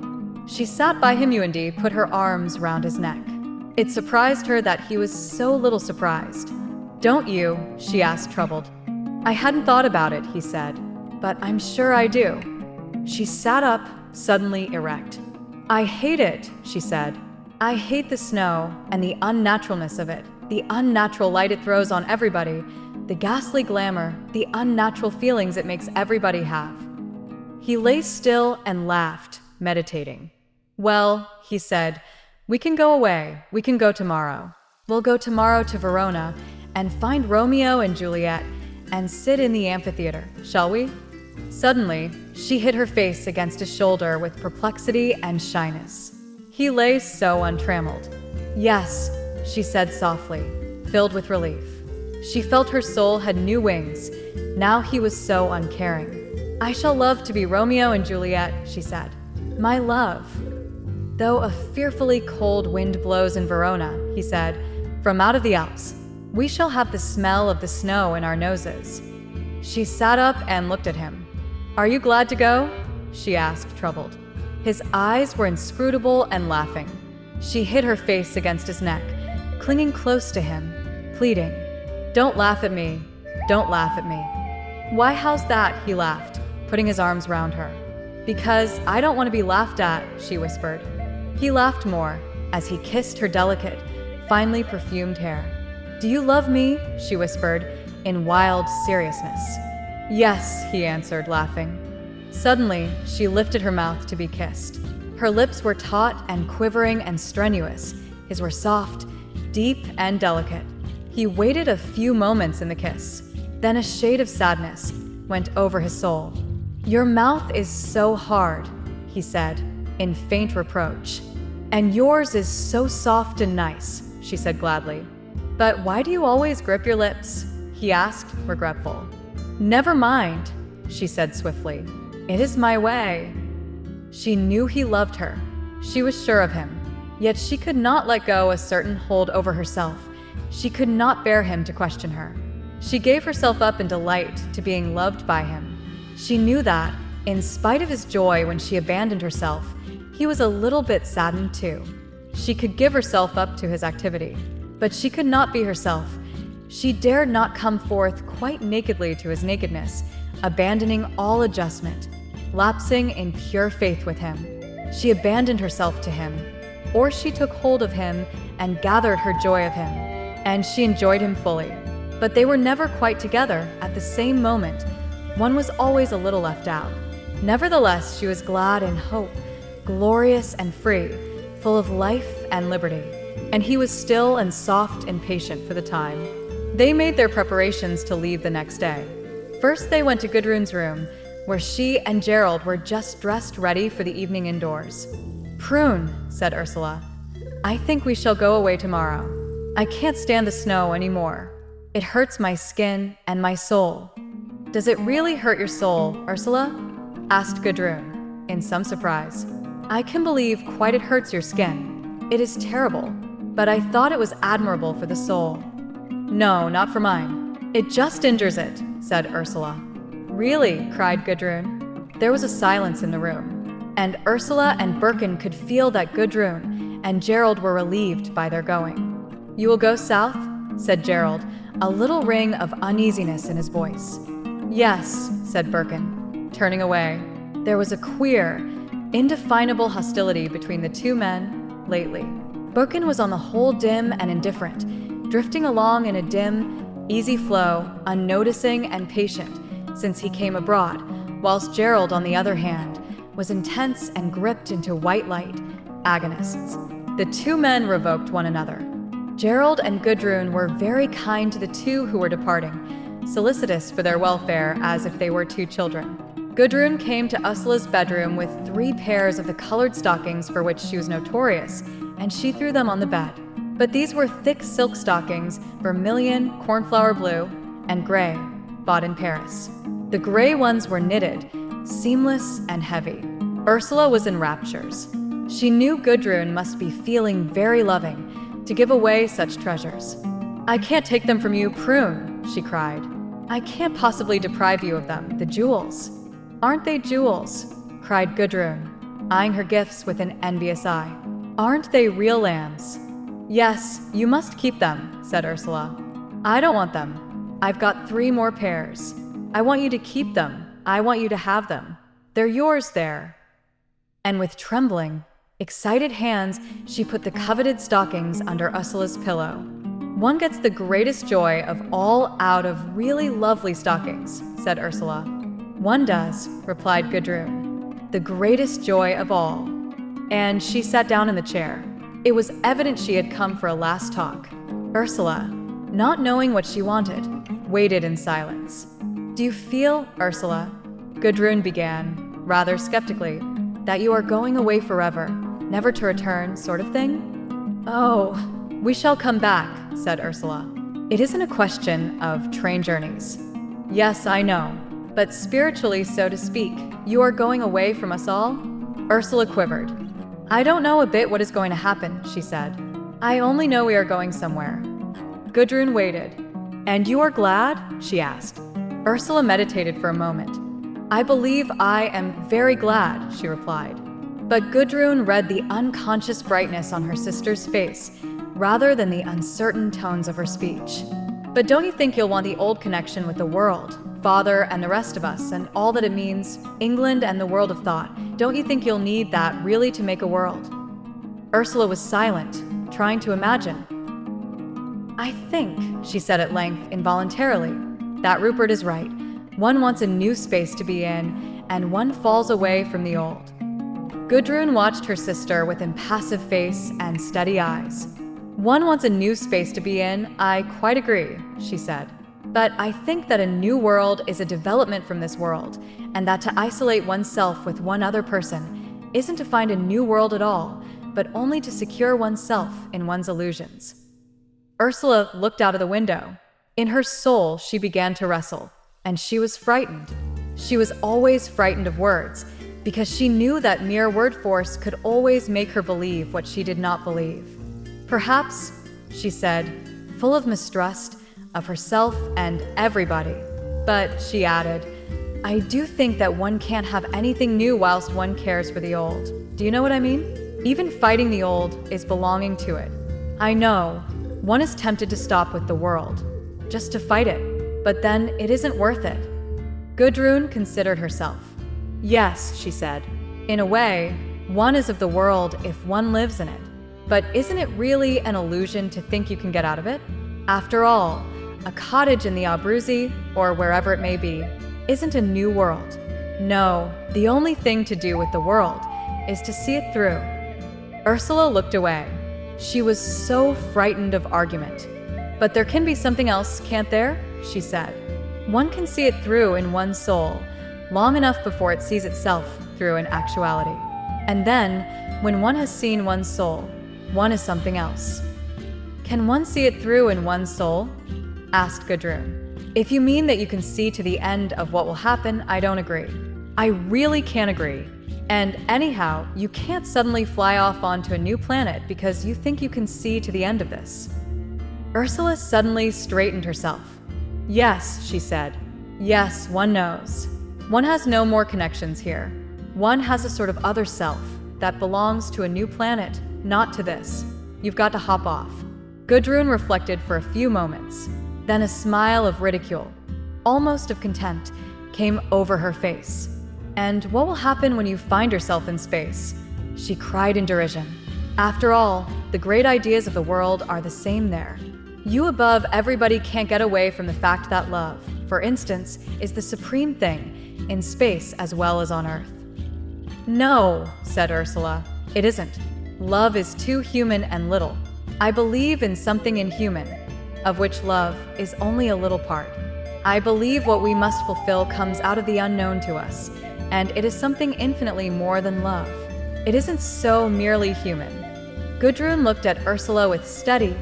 She sat by him and put her arms round his neck. It surprised her that he was so little surprised. "Don't you?" she asked, troubled. "I hadn't thought about it," he said, "but I'm sure I do." She sat up, suddenly erect. "I hate it," she said. "I hate the snow and the unnaturalness of it, the unnatural light it throws on everybody, the ghastly glamour, the unnatural feelings it makes everybody have." He lay still and laughed, meditating. "Well," he said, "we can go away. We can go tomorrow. We'll go tomorrow to Verona and find Romeo and Juliet and sit in the amphitheater, shall we?" Suddenly, she hid her face against his shoulder with perplexity and shyness. He lay so untrammeled. "Yes," she said softly, filled with relief. She felt her soul had new wings. Now he was so uncaring. "I shall love to be Romeo and Juliet," she said. "My love." "Though a fearfully cold wind blows in Verona," he said, "from out of the Alps, we shall have the smell of the snow in our noses." She sat up and looked at him. "Are you glad to go?" she asked, troubled. His eyes were inscrutable and laughing. She hid her face against his neck, clinging close to him, pleading, "Don't laugh at me. Don't laugh at me." "Why, how's that?" he laughed, putting his arms round her. "Because I don't want to be laughed at," she whispered. He laughed more as he kissed her delicate, finely perfumed hair. "Do you love me?" she whispered, in wild seriousness. "Yes," he answered, laughing. Suddenly, she lifted her mouth to be kissed. Her lips were taut and quivering and strenuous. His were soft, deep, and delicate. He waited a few moments in the kiss. Then a shade of sadness went over his soul. "Your mouth is so hard," he said, in faint reproach. "And yours is so soft and nice," she said gladly. "But why do you always grip your lips?" he asked, regretful. "Never mind," she said swiftly. "It is my way." She knew he loved her. She was sure of him. Yet she could not let go a certain hold over herself. She could not bear him to question her. She gave herself up in delight to being loved by him. She knew that, in spite of his joy when she abandoned herself, he was a little bit saddened too. She could give herself up to his activity, but she could not be herself. She dared not come forth quite nakedly to his nakedness, abandoning all adjustment, lapsing in pure faith with him. She abandoned herself to him, or she took hold of him and gathered her joy of him, and she enjoyed him fully. But they were never quite together at the same moment. One was always a little left out. Nevertheless, she was glad in hope, glorious and free, full of life and liberty. And he was still and soft and patient for the time. They made their preparations to leave the next day. First, they went to Gudrun's room, where she and Gerald were just dressed ready for the evening indoors. "Prune," said Ursula, "I think we shall go away tomorrow. I can't stand the snow anymore. It hurts my skin and my soul." "Does it really hurt your soul, Ursula?" asked Gudrun, in some surprise. "I can believe quite it hurts your skin. It is terrible, but I thought it was admirable for the soul." "No, not for mine. It just injures it," said Ursula. "Really?" cried Gudrun. There was a silence in the room. and Ursula and Birkin could feel that Gudrun and Gerald were relieved by their going. "You will go south?" said Gerald, a little ring of uneasiness in his voice. "Yes," said Birkin, turning away. There was a queer, indefinable hostility between the two men lately. Birkin was on the whole dim and indifferent, drifting along in a dim, easy flow, unnoticing and patient since he came abroad, whilst Gerald, on the other hand, was intense and gripped into white light, agonists. The two men revoked one another. Gerald and Gudrun were very kind to the two who were departing, solicitous for their welfare as if they were two children. Gudrun came to Ursula's bedroom with 3 pairs of the colored stockings for which she was notorious, and she threw them on the bed. But these were thick silk stockings, vermilion, cornflower blue, and gray, bought in Paris. The gray ones were knitted, seamless and heavy. Ursula was in raptures. She knew Gudrun must be feeling very loving to give away such treasures. "I can't take them from you, prune," she cried. "I can't possibly deprive you of them, the jewels." "Aren't they jewels?" cried Gudrun, eyeing her gifts with an envious eye. "Aren't they real lambs?" "Yes, you must keep them," said Ursula. "I don't want them. I've got 3 more pairs. I want you to keep them. I want you to have them. They're yours there." And with trembling, excited hands, she put the coveted stockings under Ursula's pillow. "One gets the greatest joy of all out of really lovely stockings," said Ursula. "One does," replied Gudrun. "The greatest joy of all." And she sat down in the chair. It was evident she had come for a last talk. Ursula, not knowing what she wanted, waited in silence. "Do you feel, Ursula," Gudrun began, rather skeptically, "that you are going away forever, never to return, sort of thing?" "Oh, we shall come back," said Ursula. "It isn't a question of train journeys." "Yes, I know, but spiritually, so to speak, you are going away from us all?" Ursula quivered. "I don't know a bit what is going to happen," she said. "I only know we are going somewhere." Gudrun waited. "And you are glad?" she asked. Ursula meditated for a moment. "I believe I am very glad," she replied. But Gudrun read the unconscious brightness on her sister's face, rather than the uncertain tones of her speech. "But don't you think you'll want the old connection with the world, Father and the rest of us, and all that it means, England and the world of thought? Don't you think you'll need that really to make a world?" Ursula was silent, trying to imagine. "I think," she said at length, involuntarily, "that Rupert is right. One wants a new space to be in, and one falls away from the old." Gudrun watched her sister with impassive face and steady eyes. "One wants a new space to be in, I quite agree," she said. "But I think that a new world is a development from this world, and that to isolate oneself with one other person isn't to find a new world at all, but only to secure oneself in one's illusions." Ursula looked out of the window. In her soul, she began to wrestle, and she was frightened. She was always frightened of words, because she knew that mere word force could always make her believe what she did not believe. "Perhaps," she said, full of mistrust of herself and everybody. "But," she added, "I do think that one can't have anything new whilst one cares for the old. Do you know what I mean? Even fighting the old is belonging to it. I know, one is tempted to stop with the world, just to fight it, but then it isn't worth it." Gudrun considered herself. "Yes," she said, "in a way, one is of the world if one lives in it. But isn't it really an illusion to think you can get out of it? After all, a cottage in the Abruzzi, or wherever it may be, isn't a new world. No, the only thing to do with the world is to see it through." Ursula looked away. She was so frightened of argument. "But there can be something else, can't there?" she said. "One can see it through in one's soul, long enough before it sees itself through in actuality. And then, when one has seen one's soul, one is something else." "Can one see it through in one's soul?" asked Gudrun. "If you mean that you can see to the end of what will happen, I don't agree. I really can't agree. And anyhow, you can't suddenly fly off onto a new planet because you think you can see to the end of this." Ursula suddenly straightened herself. "Yes," she said. "Yes, one knows. One has no more connections here. One has a sort of other self that belongs to a new planet, not to this. You've got to hop off. Gudrun reflected for a few moments. Then a smile of ridicule, almost of contempt, came over her face. And what will happen when you find yourself in space? She cried in derision. After all, the great ideas of the world are the same there. You above everybody can't get away from the fact that love, for instance, is the supreme thing, in space as well as on Earth. No, said Ursula, it isn't. Love is too human and little. I believe in something inhuman, of which love is only a little part. I believe what we must fulfill comes out of the unknown to us, and it is something infinitely more than love. It isn't so merely human. Gudrun looked at Ursula with steady,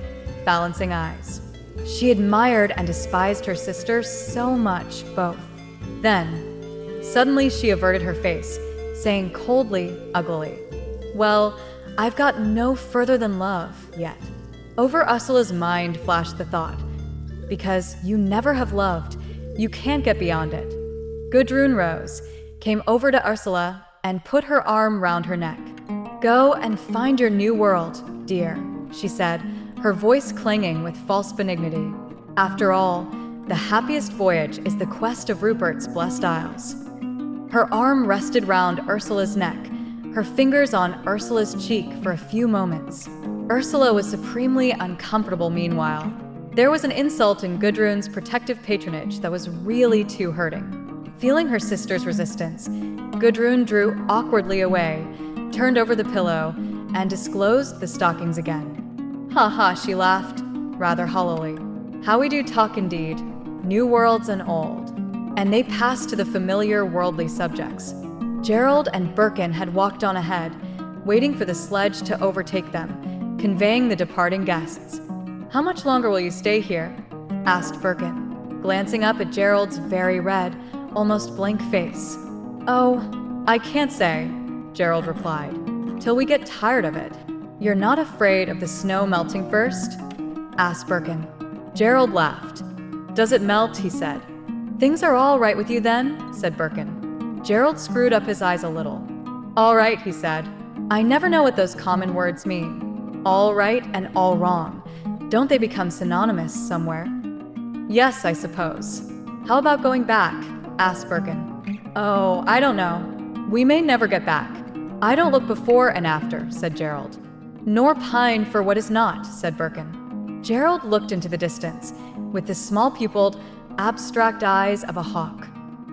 balancing eyes. She admired and despised her sister so much, both. Then, suddenly she averted her face, saying coldly, uglily, "Well, I've got no further than love yet." Over Ursula's mind flashed the thought, because you never have loved, you can't get beyond it. Gudrun rose, came over to Ursula, and put her arm round her neck. "Go and find your new world, dear," she said, her voice clanging with false benignity. "After all, the happiest voyage is the quest of Rupert's blessed isles." Her arm rested round Ursula's neck, her fingers on Ursula's cheek for a few moments. Ursula was supremely uncomfortable meanwhile. There was an insult in Gudrun's protective patronage that was really too hurting. Feeling her sister's resistance, Gudrun drew awkwardly away, turned over the pillow, and disclosed the stockings again. "Ha ha," she laughed, rather hollowly. "How we do talk indeed, new worlds and old." And they passed to the familiar worldly subjects. Gerald and Birkin had walked on ahead, waiting for the sledge to overtake them, conveying the departing guests. "How much longer will you stay here?" asked Birkin, glancing up at Gerald's very red, almost blank face. "Oh, I can't say," Gerald replied, "till we get tired of it." "You're not afraid of the snow melting first?" asked Birkin. Gerald laughed. "Does it melt?" he said. "Things are all right with you then?" said Birkin. Gerald screwed up his eyes a little. "All right," he said. "I never know what those common words mean. All right and all wrong. Don't they become synonymous somewhere?" "Yes, I suppose." "How about going back?" asked Birkin. "Oh, I don't know. We may never get back." "I don't look before and after," said Gerald. "Nor pine for what is not," said Birkin. Gerald looked into the distance, with the small-pupiled, abstract eyes of a hawk.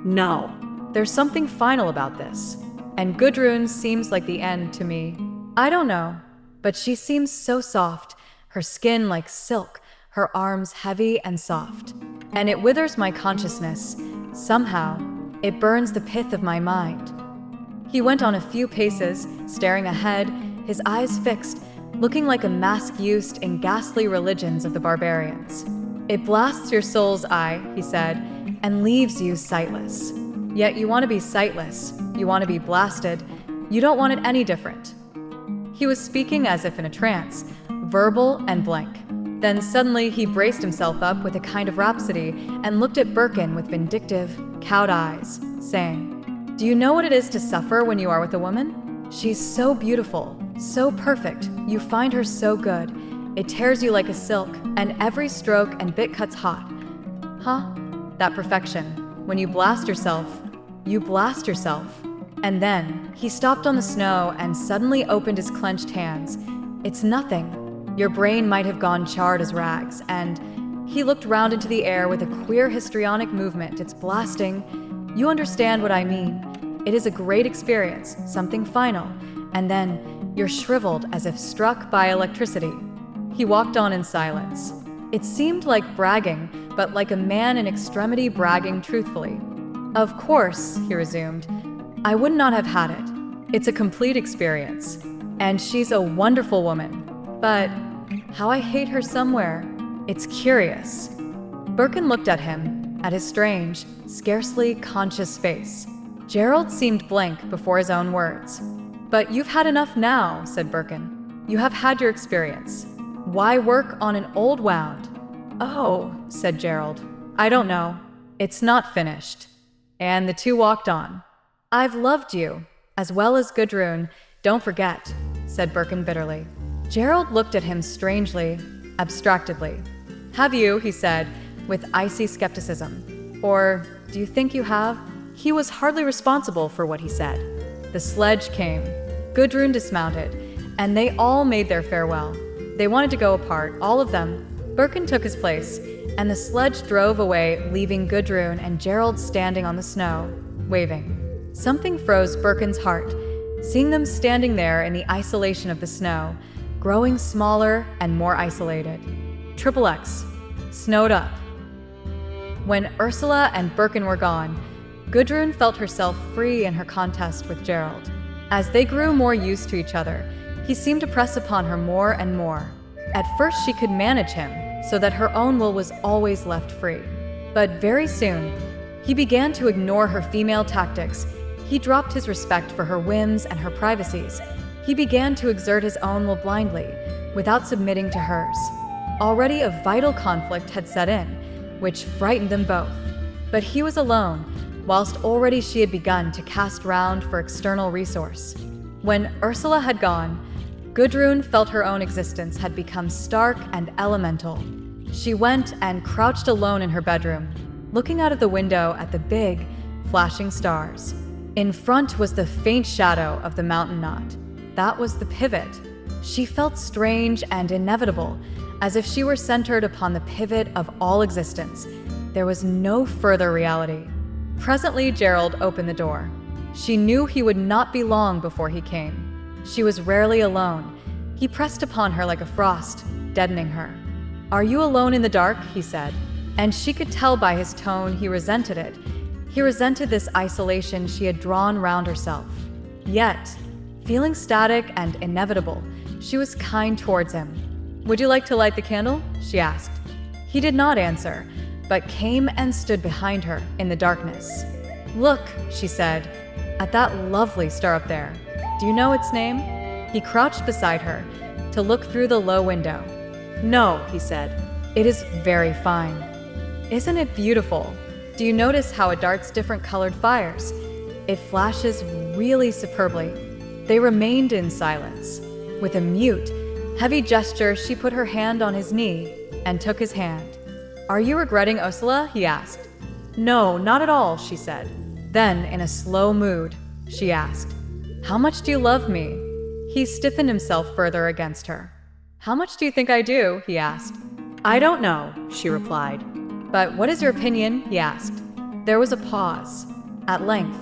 "No, there's something final about this. And Gudrun seems like the end to me. I don't know, but she seems so soft, her skin like silk, her arms heavy and soft. And it withers my consciousness. Somehow, it burns the pith of my mind." He went on a few paces, staring ahead, his eyes fixed, looking like a mask used in ghastly religions of the barbarians. "It blasts your soul's eye," he said, "and leaves you sightless. Yet you want to be sightless, you want to be blasted, you don't want it any different." He was speaking as if in a trance, verbal and blank. Then suddenly he braced himself up with a kind of rhapsody and looked at Birkin with vindictive, cowed eyes, saying, "Do you know what it is to suffer when you are with a woman? She's so beautiful, so perfect, you find her so good. It tears you like a silk, and every stroke and bit cuts hot. Huh? That perfection. When you blast yourself, you blast yourself." And then he stopped on the snow and suddenly opened his clenched hands. "It's nothing. Your brain might have gone charred as rags," and he looked round into the air with a queer histrionic movement. "It's blasting. You understand what I mean. It is a great experience, something final, and then you're shriveled as if struck by electricity." He walked on in silence. It seemed like bragging, but like a man in extremity bragging truthfully. "Of course," he resumed, "I would not have had it. It's a complete experience. And she's a wonderful woman. But how I hate her somewhere. It's curious." Birkin looked at him, at his strange, scarcely conscious face. Gerald seemed blank before his own words. "But you've had enough now," said Birkin. "You have had your experience. Why work on an old wound?" "Oh," said Gerald, "I don't know. It's not finished." And the two walked on. "I've loved you," As well as Gudrun, don't forget, said Birkin bitterly. Gerald looked at him strangely, abstractedly. Have you, he said, with icy skepticism. Or do you think you have? He was hardly responsible for what he said. The sledge came. Gudrun dismounted, and they all made their farewell. They wanted to go apart, all of them. Birkin took his place, and the sledge drove away, leaving Gudrun and Gerald standing on the snow, waving. Something froze Birkin's heart, seeing them standing there in the isolation of the snow, growing smaller and more isolated. X, snowed up. When Ursula and Birkin were gone, Gudrun felt herself free in her contest with Gerald. As they grew more used to each other, he seemed to press upon her more and more. At first she could manage him, so that her own will was always left free. But very soon, he began to ignore her female tactics. He dropped his respect for her whims and her privacies. He began to exert his own will blindly, without submitting to hers. Already a vital conflict had set in, which frightened them both. But he was alone, whilst already she had begun to cast round for external resource. When Ursula had gone, Gudrun felt her own existence had become stark and elemental. She went and crouched alone in her bedroom, looking out of the window at the big, flashing stars. In front was the faint shadow of the mountain knot. That was the pivot. She felt strange and inevitable, as if she were centered upon the pivot of all existence. There was no further reality. Presently, Gerald opened the door. She knew he would not be long before he came. She was rarely alone. He pressed upon her like a frost, deadening her. "Are you alone in the dark?" he said. And she could tell by his tone he resented it. He resented this isolation she had drawn round herself. Yet, feeling static and inevitable, she was kind towards him. "Would you like to light the candle?" she asked. He did not answer, but came and stood behind her in the darkness. "Look," she said, "at that lovely star up there. Do you know its name?" He crouched beside her to look through the low window. "No," he said. "It is very fine." "Isn't it beautiful? Do you notice how it darts different colored fires? It flashes really superbly." They remained in silence. With a mute, heavy gesture, she put her hand on his knee and took his hand. "Are you regretting Ursula?" he asked. "No, not at all," she said. Then, in a slow mood, she asked, "How much do you love me?" He stiffened himself further against her. "How much do you think I do?" he asked. "I don't know," she replied. "But what is your opinion?" he asked. There was a pause. At length,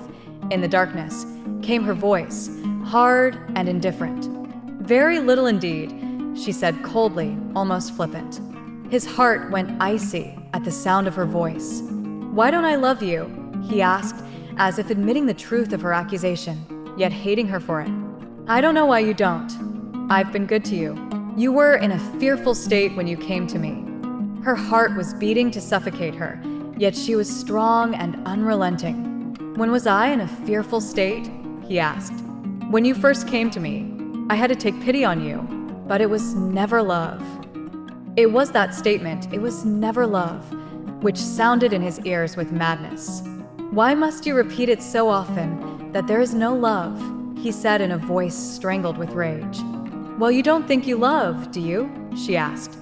in the darkness, came her voice, hard and indifferent. "Very little indeed," she said coldly, almost flippant. His heart went icy at the sound of her voice. "Why don't I love you?" he asked, as if admitting the truth of her accusation, yet hating her for it. "I don't know why you don't. I've been good to you. You were in a fearful state when you came to me." Her heart was beating to suffocate her, yet she was strong and unrelenting. "When was I in a fearful state?" he asked. "When you first came to me. I had to take pity on you, but it was never love." It was that statement, "it was never love," which sounded in his ears with madness. "Why must you repeat it so often, that there is no love?" he said in a voice strangled with rage. "Well, you don't think you love, do you?" she asked.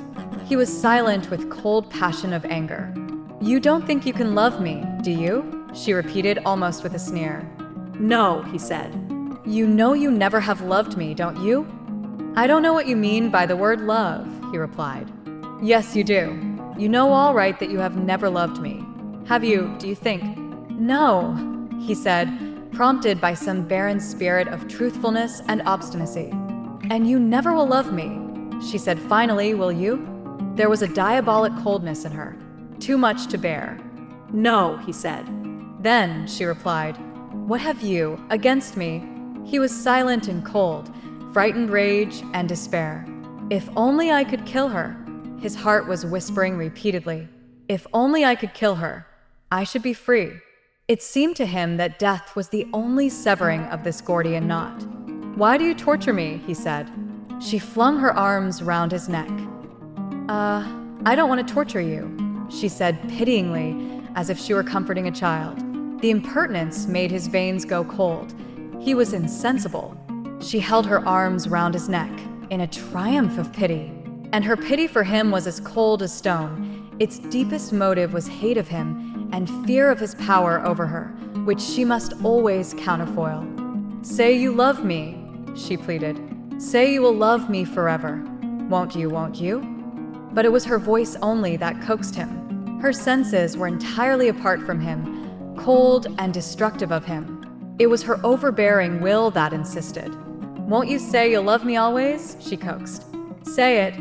He was silent with cold passion of anger. "You don't think you can love me, do you?" she repeated almost with a sneer. "No," he said. "You know you never have loved me, don't you?" "I don't know what you mean by the word love," he replied. "Yes, you do. You know all right that you have never loved me. Have you, do you think?" "No," he said, prompted by some barren spirit of truthfulness and obstinacy. "And you never will love me," she said finally, "will you?" There was a diabolic coldness in her, too much to bear. "No," he said. "Then," she replied, "what have you against me?" He was silent and cold, frightened rage and despair. "If only I could kill her," his heart was whispering repeatedly. "If only I could kill her, I should be free." It seemed to him that death was the only severing of this Gordian knot. "Why do you torture me?" he said. She flung her arms round his neck. I don't want to torture you," she said pityingly, as if she were comforting a child. The impertinence made his veins go cold. He was insensible. She held her arms round his neck in a triumph of pity, and her pity for him was as cold as stone. Its deepest motive was hate of him and fear of his power over her, which she must always counterfoil. "Say you love me," she pleaded. "Say you will love me forever. Won't you, won't you?" But it was her voice only that coaxed him. Her senses were entirely apart from him, cold and destructive of him. It was her overbearing will that insisted. "Won't you say you'll love me always?" she coaxed. "Say it,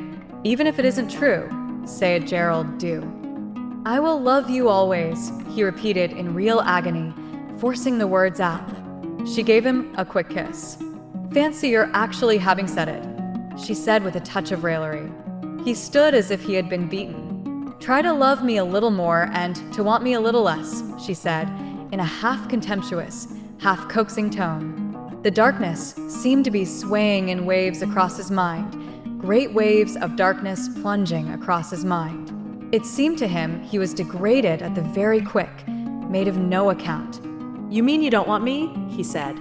even if it isn't true. Say it, Gerald, do." "I will love you always," he repeated in real agony, forcing the words out. She gave him a quick kiss. "Fancy your actually having said it," she said with a touch of raillery. He stood as if he had been beaten. "Try to love me a little more and to want me a little less," she said, in a half-contemptuous, half-coaxing tone. The darkness seemed to be swaying in waves across his mind, great waves of darkness plunging across his mind. It seemed to him he was degraded at the very quick, made of no account. "You mean you don't want me?" he said.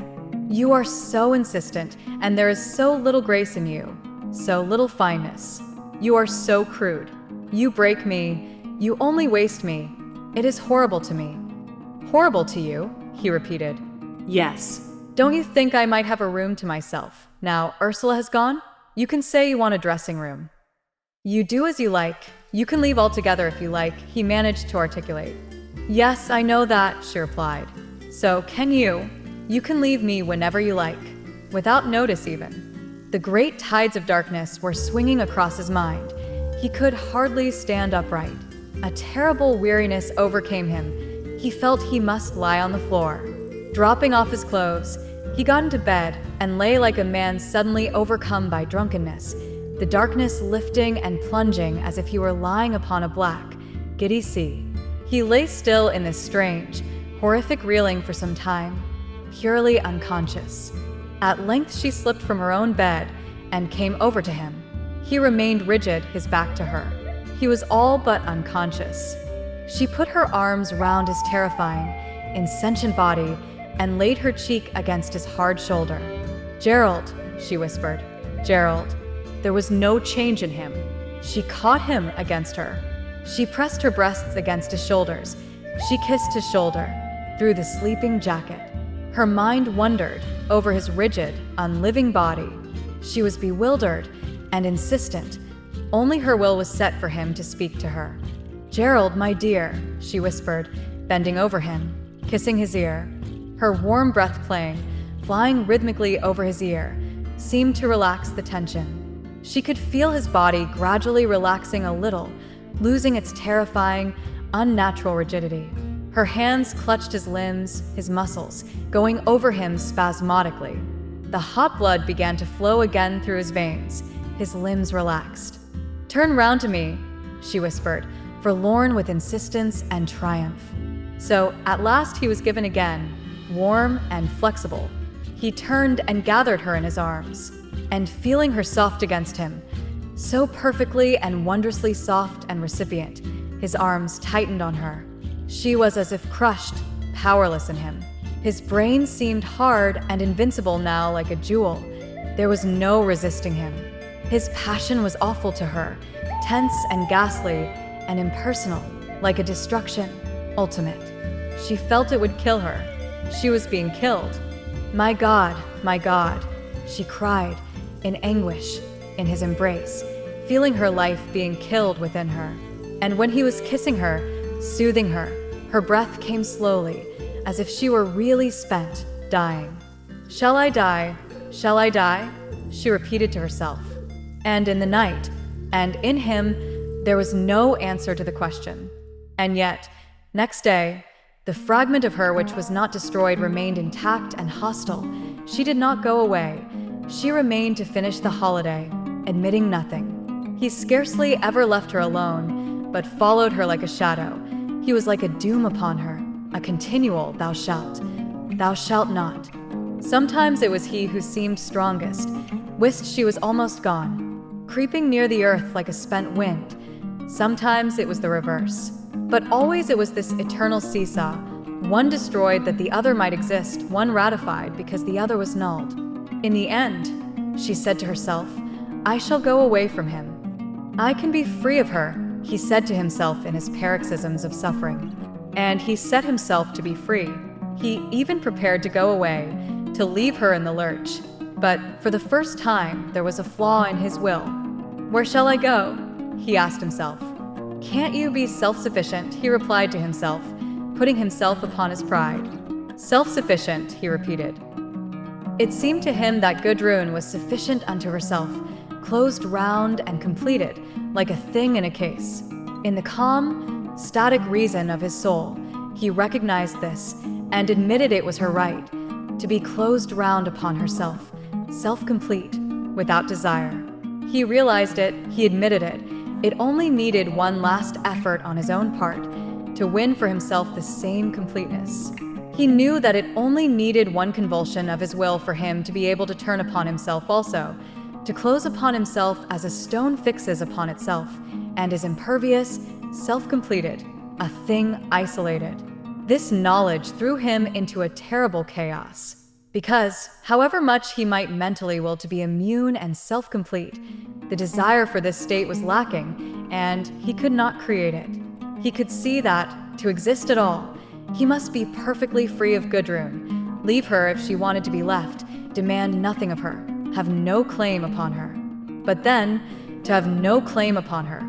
"You are so insistent, and there is so little grace in you, so little fineness. You are so crude. You break me. You only waste me. It is horrible to me." "Horrible to you?" he repeated. "Yes." "Don't you think I might have a room to myself? Now Ursula has gone? You can say you want a dressing room." "You do as you like. You can leave altogether if you like," he managed to articulate. "Yes, I know that," she replied. "So can you. You can leave me whenever you like, without notice even." The great tides of darkness were swinging across his mind. He could hardly stand upright. A terrible weariness overcame him. He felt he must lie on the floor. Dropping off his clothes, he got into bed and lay like a man suddenly overcome by drunkenness, the darkness lifting and plunging as if he were lying upon a black, giddy sea. He lay still in this strange, horrific reeling for some time, purely unconscious. At length she slipped from her own bed and came over to him. He remained rigid, his back to her. He was all but unconscious. She put her arms round his terrifying, insentient body and laid her cheek against his hard shoulder. "Gerald," she whispered. "Gerald." There was no change in him. She caught him against her. She pressed her breasts against his shoulders. She kissed his shoulder, through the sleeping jacket. Her mind wandered over his rigid, unliving body. She was bewildered and insistent. Only her will was set for him to speak to her. "Gerald, my dear," she whispered, bending over him, kissing his ear. Her warm breath playing, flying rhythmically over his ear, seemed to relax the tension. She could feel his body gradually relaxing a little, losing its terrifying, unnatural rigidity. Her hands clutched his limbs, his muscles, going over him spasmodically. The hot blood began to flow again through his veins. His limbs relaxed. "Turn round to me," she whispered, forlorn with insistence and triumph. So, at last he was given again, warm and flexible. He turned and gathered her in his arms, and feeling her soft against him, so perfectly and wondrously soft and recipient, his arms tightened on her. She was as if crushed, powerless in him. His brain seemed hard and invincible now like a jewel. There was no resisting him. His passion was awful to her, tense and ghastly and impersonal, like a destruction, ultimate. She felt it would kill her. She was being killed. My God," she cried, in anguish, in his embrace, feeling her life being killed within her. And when he was kissing her, soothing her, her breath came slowly, as if she were really spent, dying. "Shall I die? Shall I die?" she repeated to herself. And in the night, and in him, there was no answer to the question. And yet, next day, the fragment of her which was not destroyed remained intact and hostile. She did not go away. She remained to finish the holiday, admitting nothing. He scarcely ever left her alone, but followed her like a shadow. He was like a doom upon her, a continual "thou shalt not." Sometimes it was he who seemed strongest, whilst she was almost gone, creeping near the earth like a spent wind. Sometimes it was the reverse. But always it was this eternal seesaw, One destroyed that the other might exist, one ratified because the other was nulled. In the end, she said to herself, I shall go away from him. I can be free of her, he said to himself in his paroxysms of suffering. And he set himself to be free. He even prepared to go away, to leave her in the lurch. But for the first time, there was a flaw in his will. Where shall I go? He asked himself. Can't you be self-sufficient? He replied to himself, putting himself upon his pride. Self-sufficient, he repeated. It seemed to him that Gudrun was sufficient unto herself, closed round and completed, like a thing in a case. In the calm, static reason of his soul, he recognized this and admitted it was her right, to be closed round upon herself, self-complete, without desire. He realized it, he admitted it. It only needed one last effort on his own part to win for himself the same completeness. He knew that it only needed one convulsion of his will for him to be able to turn upon himself also, to close upon himself as a stone fixes upon itself, and is impervious, self-completed, a thing isolated. This knowledge threw him into a terrible chaos, because, however much he might mentally will to be immune and self-complete, the desire for this state was lacking, and he could not create it. He could see that, to exist at all, he must be perfectly free of Gudrun, leave her if she wanted to be left, demand nothing of her, have no claim upon her. But then, to have no claim upon her,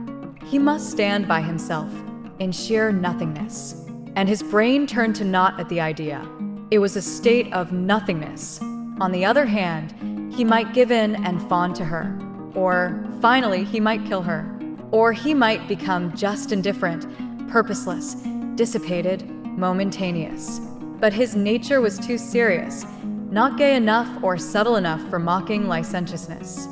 he must stand by himself, in sheer nothingness. And his brain turned to naught at the idea. It was a state of nothingness. On the other hand, he might give in and fawn to her. Or, finally, he might kill her. Or he might become just indifferent, purposeless, dissipated, momentaneous. But his nature was too serious, not gay enough or subtle enough for mocking licentiousness.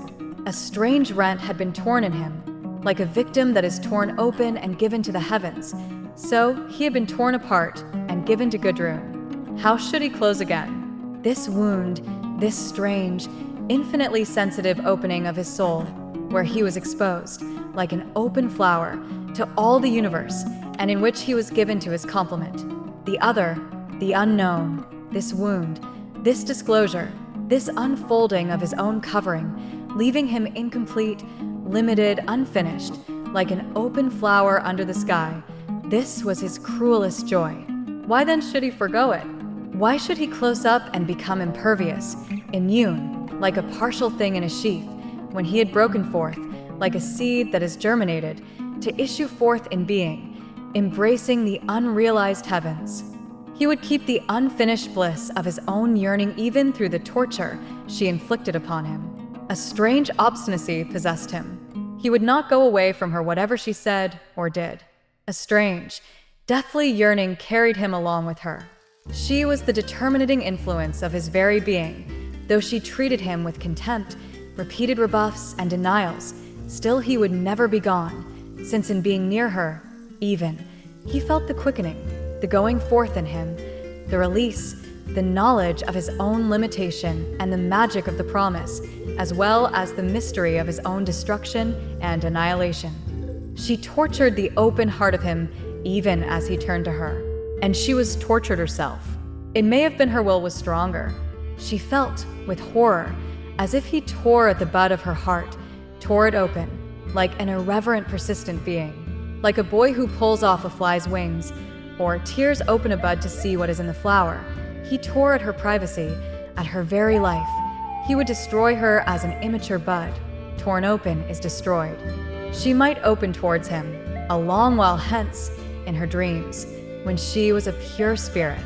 A strange rent had been torn in him, like a victim that is torn open and given to the heavens. So he had been torn apart and given to Gudrun. How should he close again? This wound, this strange, infinitely sensitive opening of his soul, where he was exposed, like an open flower, to all the universe, and in which he was given to his complement. The other, the unknown, this wound, this disclosure, this unfolding of his own covering, leaving him incomplete, limited, unfinished, like an open flower under the sky. This was his cruelest joy. Why then should he forgo it? Why should he close up and become impervious, immune, like a partial thing in a sheath, when he had broken forth, like a seed that is germinated, to issue forth in being, embracing the unrealized heavens? He would keep the unfinished bliss of his own yearning even through the torture she inflicted upon him. A strange obstinacy possessed him. He would not go away from her whatever she said or did. A strange, deathly yearning carried him along with her. She was the determinating influence of his very being. Though she treated him with contempt, repeated rebuffs, and denials, still he would never be gone, since in being near her, even, he felt the quickening, the going forth in him, the release, the knowledge of his own limitation and the magic of the promise, as well as the mystery of his own destruction and annihilation. She tortured the open heart of him even as he turned to her, and she was tortured herself. It may have been her will was stronger. She felt, with horror, as if he tore at the bud of her heart, tore it open, like an irreverent, persistent being, like a boy who pulls off a fly's wings, or tears open a bud to see what is in the flower. He tore at her privacy, at her very life. He would destroy her as an immature bud. Torn open is destroyed. She might open towards him, a long while hence, in her dreams, when she was a pure spirit.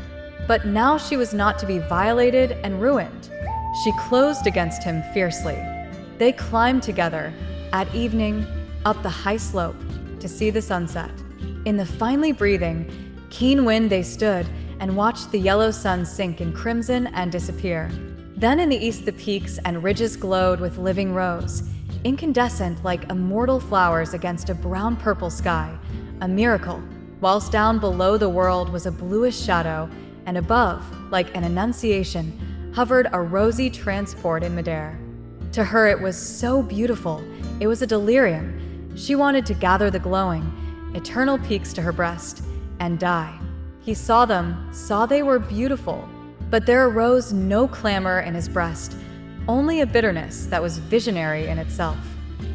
But now she was not to be violated and ruined. She closed against him fiercely. They climbed together, at evening, up the high slope, to see the sunset. In the finely breathing, keen wind they stood and watched the yellow sun sink in crimson and disappear. Then in the east the peaks and ridges glowed with living rose, incandescent like immortal flowers against a brown-purple sky, a miracle, whilst down below the world was a bluish shadow, and above, like an annunciation, hovered a rosy transport in midair. To her it was so beautiful, it was a delirium. She wanted to gather the glowing, eternal peaks to her breast, and die. He saw them, saw they were beautiful, but there arose no clamor in his breast, only a bitterness that was visionary in itself.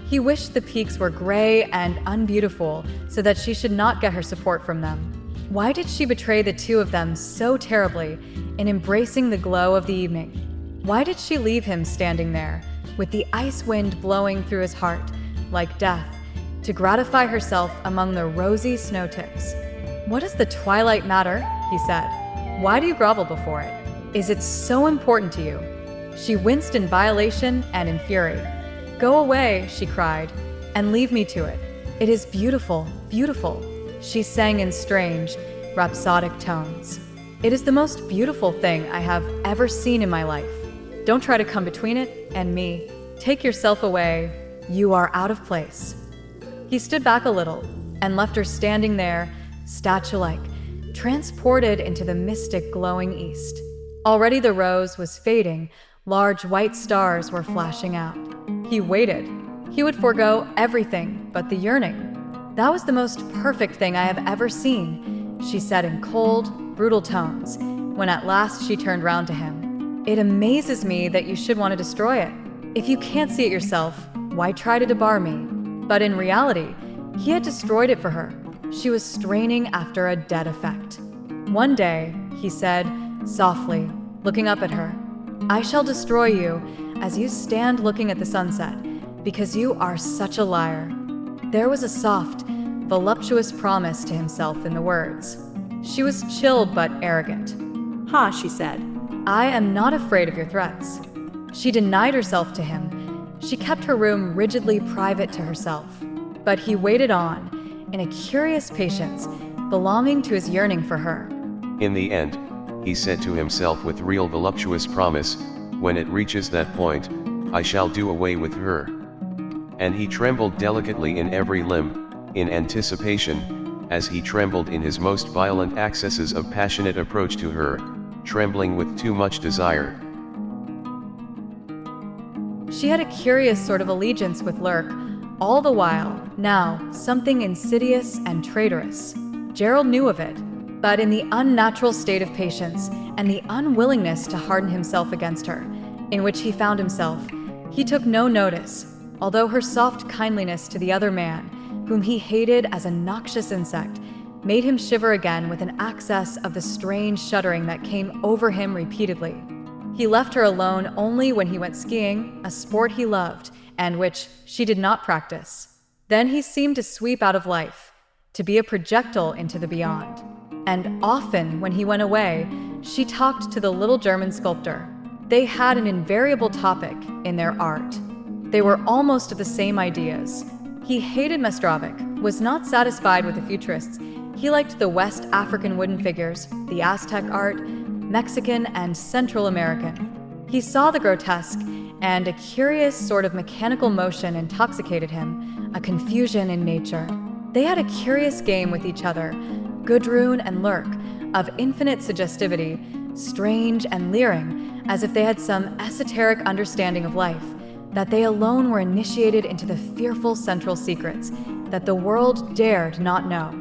He wished the peaks were gray and unbeautiful so that she should not get her support from them. Why did she betray the two of them so terribly in embracing the glow of the evening? Why did she leave him standing there, with the ice wind blowing through his heart, like death, to gratify herself among the rosy snow tips? "What does the twilight matter?" he said. "Why do you grovel before it? Is it so important to you?" She winced in violation and in fury. "Go away," she cried, "and leave me to it. It is beautiful, beautiful," she sang in strange, rhapsodic tones. "It is the most beautiful thing I have ever seen in my life. Don't try to come between it and me. Take yourself away. You are out of place." He stood back a little and left her standing there, statue-like, transported into the mystic glowing east. Already the rose was fading, large white stars were flashing out. He waited. He would forego everything but the yearning. "That was the most perfect thing I have ever seen," she said in cold, brutal tones, when at last she turned round to him. "It amazes me that you should want to destroy it. If you can't see it yourself, why try to debar me?" But in reality, he had destroyed it for her. She was straining after a dead effect. "One day," he said, softly, looking up at her, "I shall destroy you as you stand looking at the sunset, because you are such a liar." There was a soft, voluptuous promise to himself in the words. She was chilled but arrogant. "Ha," she said. "I am not afraid of your threats." She denied herself to him. She kept her room rigidly private to herself. But he waited on, in a curious patience, belonging to his yearning for her. In the end, he said to himself with real voluptuous promise, "When it reaches that point, I shall do away with her." And he trembled delicately in every limb, in anticipation, as he trembled in his most violent accesses of passionate approach to her, trembling with too much desire. She had a curious sort of allegiance with Lurk, all the while, now, something insidious and traitorous. Gerald knew of it, but in the unnatural state of patience and the unwillingness to harden himself against her, in which he found himself, he took no notice, although her soft kindliness to the other man, whom he hated as a noxious insect, made him shiver again with an access of the strange shuddering that came over him repeatedly. He left her alone only when he went skiing, a sport he loved, and which she did not practice. Then he seemed to sweep out of life, to be a projectile into the beyond. And often, when he went away, she talked to the little German sculptor. They had an invariable topic in their art. They were almost of the same ideas. He hated Mestrovic, was not satisfied with the futurists. He liked the West African wooden figures, the Aztec art, Mexican and Central American. He saw the grotesque, and a curious sort of mechanical motion intoxicated him, a confusion in nature. They had a curious game with each other, Gudrun and Lurk, of infinite suggestivity, strange and leering, as if they had some esoteric understanding of life, that they alone were initiated into the fearful central secrets that the world dared not know.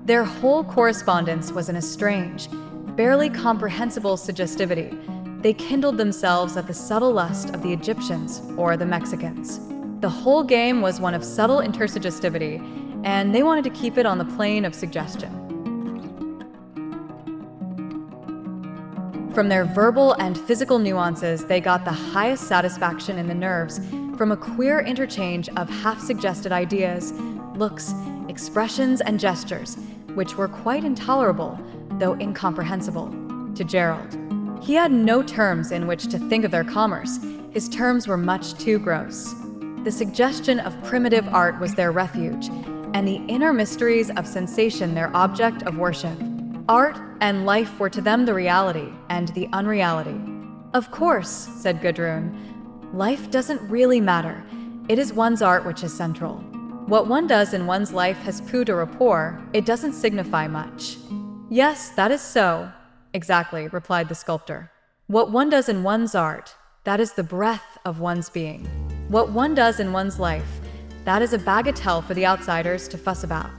Their whole correspondence was in a strange, barely comprehensible suggestivity. They kindled themselves at the subtle lust of the Egyptians or the Mexicans. The whole game was one of subtle intersuggestivity, and they wanted to keep it on the plane of suggestion. From their verbal and physical nuances, they got the highest satisfaction in the nerves from a queer interchange of half-suggested ideas, looks, expressions, and gestures, which were quite intolerable, though incomprehensible, to Gerald. He had no terms in which to think of their commerce. His terms were much too gross. The suggestion of primitive art was their refuge, and the inner mysteries of sensation their object of worship. Art and life were to them the reality and the unreality. "Of course," said Gudrun, "life doesn't really matter. It is one's art which is central. What one does in one's life has peu de rapport, it doesn't signify much." "Yes, that is so." "Exactly," replied the sculptor. "What one does in one's art, that is the breath of one's being. What one does in one's life, that is a bagatelle for the outsiders to fuss about."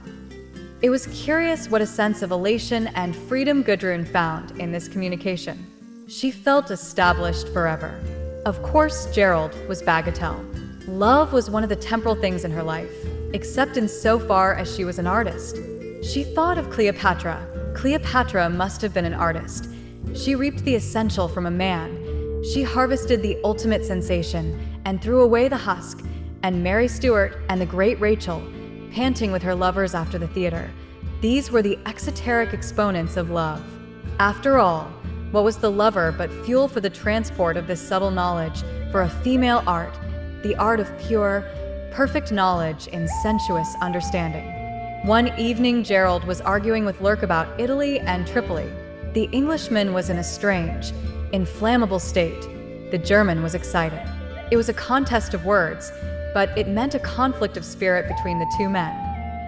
It was curious what a sense of elation and freedom Gudrun found in this communication. She felt established forever. Of course, Gerald was bagatelle. Love was one of the temporal things in her life, except insofar as she was an artist. She thought of Cleopatra. Cleopatra must have been an artist. She reaped the essential from a man. She harvested the ultimate sensation and threw away the husk. And Mary Stuart and the great Rachel, panting with her lovers after the theater. These were the exoteric exponents of love. After all, what was the lover but fuel for the transport of this subtle knowledge for a female art, the art of pure, perfect knowledge in sensuous understanding? One evening, Gerald was arguing with Lurk about Italy and Tripoli. The Englishman was in a strange, inflammable state. The German was excited. It was a contest of words, but it meant a conflict of spirit between the two men.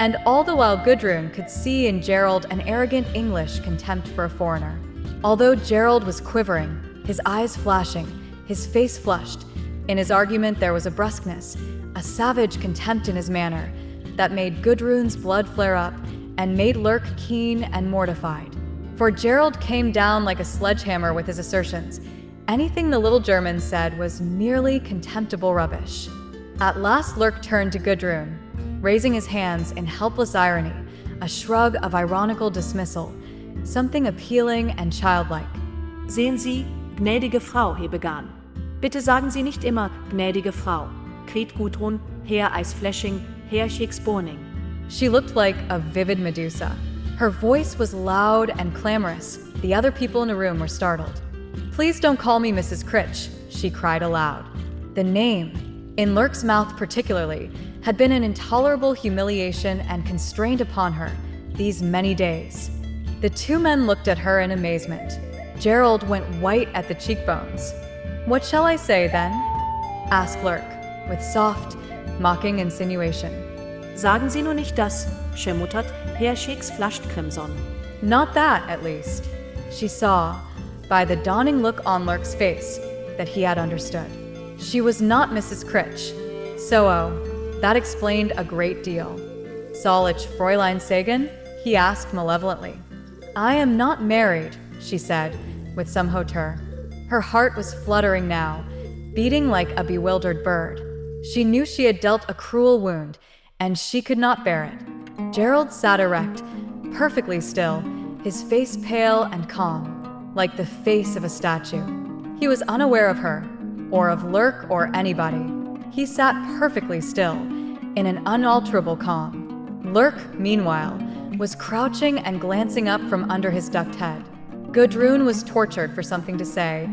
And all the while Gudrun could see in Gerald an arrogant English contempt for a foreigner. Although Gerald was quivering, his eyes flashing, his face flushed, in his argument there was a brusqueness, a savage contempt in his manner, that made Gudrun's blood flare up and made Lurk keen and mortified. For Gerald came down like a sledgehammer with his assertions. Anything the little German said was merely contemptible rubbish. At last Lurk turned to Gudrun, raising his hands in helpless irony, a shrug of ironical dismissal, something appealing and childlike. Sehen Sie, gnädige Frau, he begann. Bitte sagen Sie nicht immer gnädige Frau. Kret Gudrun, Herr Eisflashing, Herr Shakespearing. She looked like a vivid Medusa. Her voice was loud and clamorous. The other people in the room were startled. Please don't call me Mrs. Critch, she cried aloud. The name, in Lurk's mouth particularly, had been an intolerable humiliation and constraint upon her these many days. The two men looked at her in amazement. Gerald went white at the cheekbones. What shall I say, then? asked Lurk, with soft, mocking insinuation. Sagen Sie nur nicht das, schemuttert Herr Shakes flushed crimson. Not that, at least. She saw, by the dawning look on Lurk's face, that he had understood. She was not Mrs. Critch. That explained a great deal. Soll ich Fräulein Sagan? He asked malevolently. I am not married, she said, with some hauteur. Her heart was fluttering now, beating like a bewildered bird. She knew she had dealt a cruel wound, and she could not bear it. Gerald sat erect, perfectly still, his face pale and calm, like the face of a statue. He was unaware of her, or of Lurk or anybody. He sat perfectly still, in an unalterable calm. Lurk, meanwhile, was crouching and glancing up from under his ducked head. Gudrun was tortured for something to say,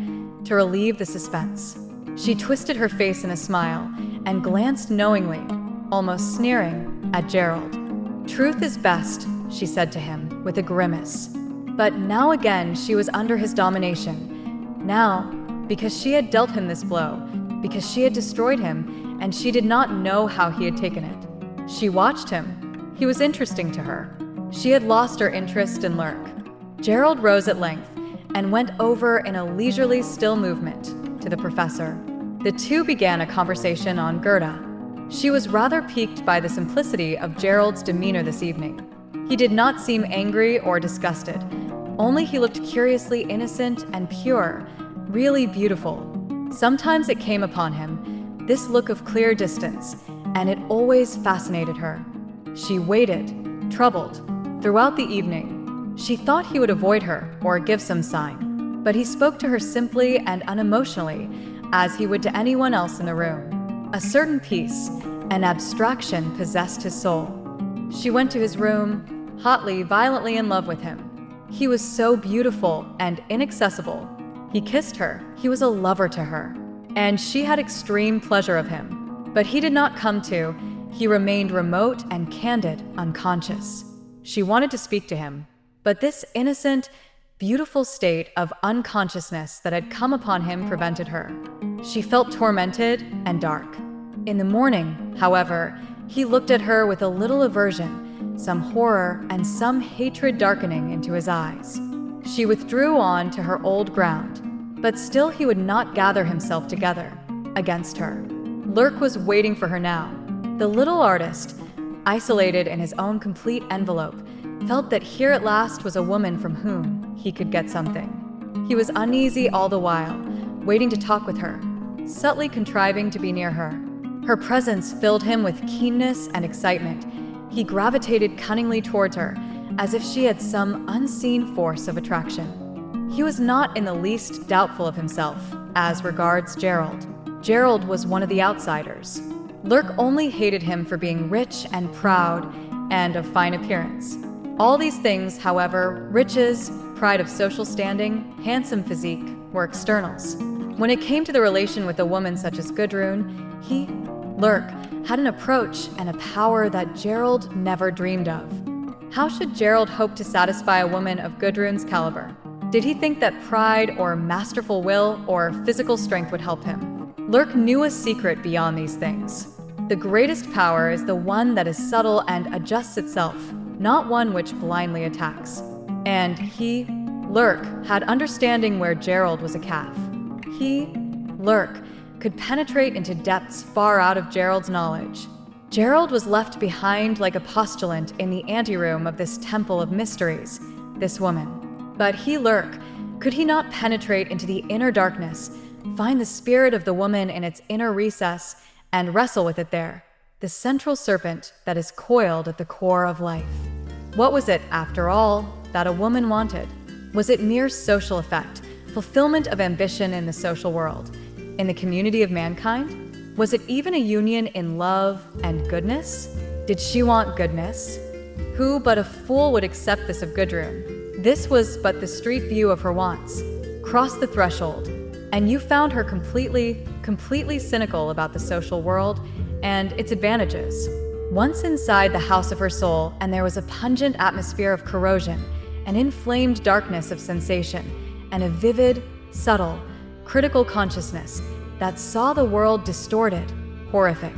to relieve the suspense. She twisted her face in a smile and glanced knowingly, almost sneering, at Gerald. Truth is best, she said to him, with a grimace. But now again she was under his domination. Now, because she had dealt him this blow, because she had destroyed him, and she did not know how he had taken it. She watched him. He was interesting to her. She had lost her interest in Lurk. Gerald rose at length and went over in a leisurely, still movement to the professor. The two began a conversation on Gerda. She was rather piqued by the simplicity of Gerald's demeanor this evening. He did not seem angry or disgusted. Only he looked curiously innocent and pure, really beautiful. Sometimes it came upon him, this look of clear distance, and it always fascinated her. She waited, troubled, throughout the evening. She thought he would avoid her or give some sign, but he spoke to her simply and unemotionally, as he would to anyone else in the room. A certain peace, an abstraction possessed his soul. She went to his room, hotly, violently in love with him. He was so beautiful and inaccessible. He kissed her. He was a lover to her. And she had extreme pleasure of him. But he did not come to. He remained remote and candid, unconscious. She wanted to speak to him. But this innocent, beautiful state of unconsciousness that had come upon him prevented her. She felt tormented and dark. In the morning, however, he looked at her with a little aversion, some horror and some hatred darkening into his eyes. She withdrew on to her old ground, but still he would not gather himself together against her. Lurk was waiting for her now. The little artist, isolated in his own complete envelope, felt that here at last was a woman from whom he could get something. He was uneasy all the while, waiting to talk with her, subtly contriving to be near her. Her presence filled him with keenness and excitement. He gravitated cunningly towards her, as if she had some unseen force of attraction. He was not in the least doubtful of himself, as regards Gerald. Gerald was one of the outsiders. Lurk only hated him for being rich and proud and of fine appearance. All these things, however, riches, pride of social standing, handsome physique, were externals. When it came to the relation with a woman such as Gudrun, he, Lurk, had an approach and a power that Gerald never dreamed of. How should Gerald hope to satisfy a woman of Gudrun's caliber? Did he think that pride or masterful will or physical strength would help him? Lurk knew a secret beyond these things. The greatest power is the one that is subtle and adjusts itself, not one which blindly attacks. And he, Lurk, had understanding where Gerald was a calf. He, Lurk, could penetrate into depths far out of Gerald's knowledge. Gerald was left behind like a postulant in the anteroom of this temple of mysteries, this woman. But he, Lurk, could he not penetrate into the inner darkness, find the spirit of the woman in its inner recess, and wrestle with it there, the central serpent that is coiled at the core of life? What was it, after all, that a woman wanted? Was it mere social effect, fulfillment of ambition in the social world, in the community of mankind? Was it even a union in love and goodness? Did she want goodness? Who but a fool would accept this of Gudrun? This was but the street view of her wants. Cross the threshold, and you found her completely cynical about the social world and its advantages. Once inside the house of her soul, and there was a pungent atmosphere of corrosion, an inflamed darkness of sensation, and a vivid, subtle, critical consciousness that saw the world distorted, horrific.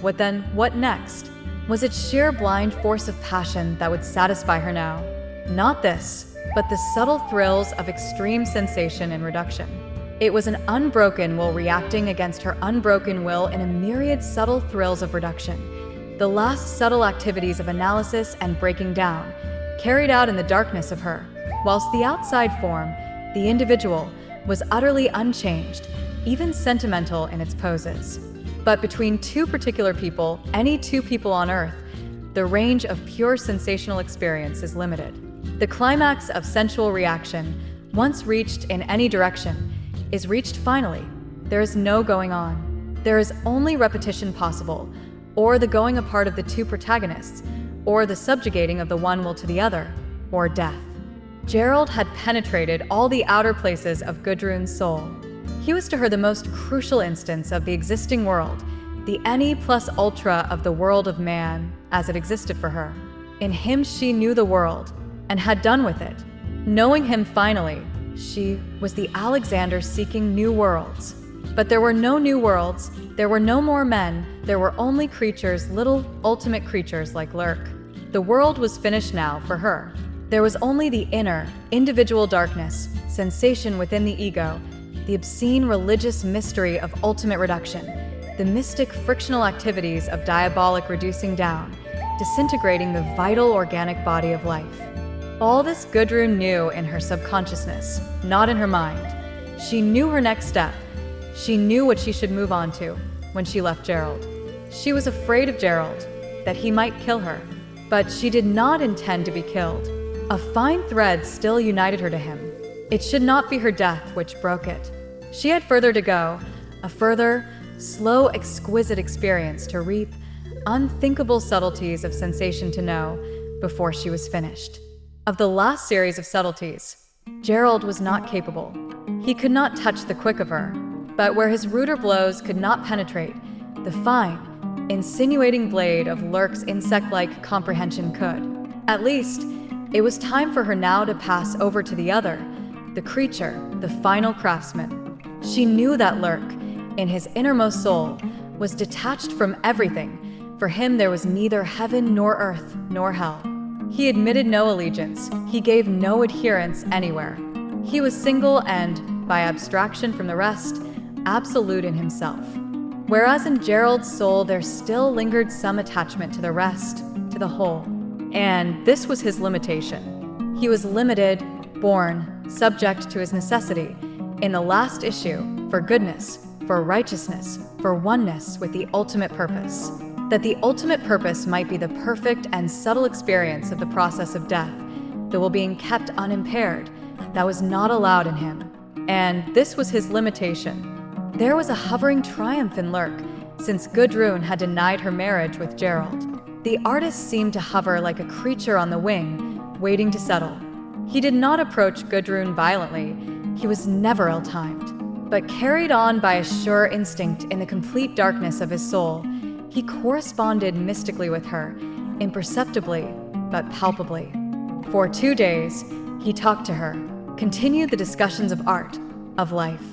What then? What next? Was it sheer blind force of passion that would satisfy her now? Not this, but the subtle thrills of extreme sensation and reduction. It was an unbroken will reacting against her unbroken will in a myriad subtle thrills of reduction. The last subtle activities of analysis and breaking down, carried out in the darkness of her, whilst the outside form, the individual, was utterly unchanged, even sentimental in its poses. But between two particular people, any two people on earth, the range of pure sensational experience is limited. The climax of sensual reaction, once reached in any direction, is reached finally. There is no going on. There is only repetition possible, or the going apart of the two protagonists, or the subjugating of the one will to the other, or death. Gerald had penetrated all the outer places of Gudrun's soul. He was to her the most crucial instance of the existing world, the any plus ultra of the world of man as it existed for her. In him she knew the world, and had done with it. Knowing him finally, she was the Alexander seeking new worlds. But there were no new worlds, there were no more men, there were only creatures, little ultimate creatures like Lurk. The world was finished now for her. There was only the inner, individual darkness, sensation within the ego, the obscene religious mystery of ultimate reduction, the mystic frictional activities of diabolic reducing down, disintegrating the vital organic body of life. All this Gudrun knew in her subconsciousness, not in her mind. She knew her next step. She knew what she should move on to when she left Gerald. She was afraid of Gerald, that he might kill her, but she did not intend to be killed. A fine thread still united her to him. It should not be her death which broke it. She had further to go, a further, slow, exquisite experience to reap, unthinkable subtleties of sensation to know, before she was finished. Of the last series of subtleties, Gerald was not capable. He could not touch the quick of her, but where his ruder blows could not penetrate, the fine, insinuating blade of Lurk's insect-like comprehension could. At least, it was time for her now to pass over to the other, the creature, the final craftsman. She knew that Lurk, in his innermost soul, was detached from everything. For him there was neither heaven nor earth nor hell. He admitted no allegiance, he gave no adherence anywhere. He was single and, by abstraction from the rest, absolute in himself. whereas in Gerald's soul there still lingered some attachment to the rest, to the whole. And this was his limitation. He was limited, born, subject to his necessity, in the last issue, for goodness, for righteousness, for oneness with the ultimate purpose. That the ultimate purpose might be the perfect and subtle experience of the process of death, that while being kept unimpaired, that was not allowed in him. And this was his limitation. There was a hovering triumph in Lurk, since Gudrun had denied her marriage with Gerald. The artist seemed to hover like a creature on the wing, waiting to settle. He did not approach Gudrun violently. He was never ill-timed. But carried on by a sure instinct in the complete darkness of his soul, he corresponded mystically with her, imperceptibly, but palpably. For 2 days, he talked to her, continued the discussions of art, of life,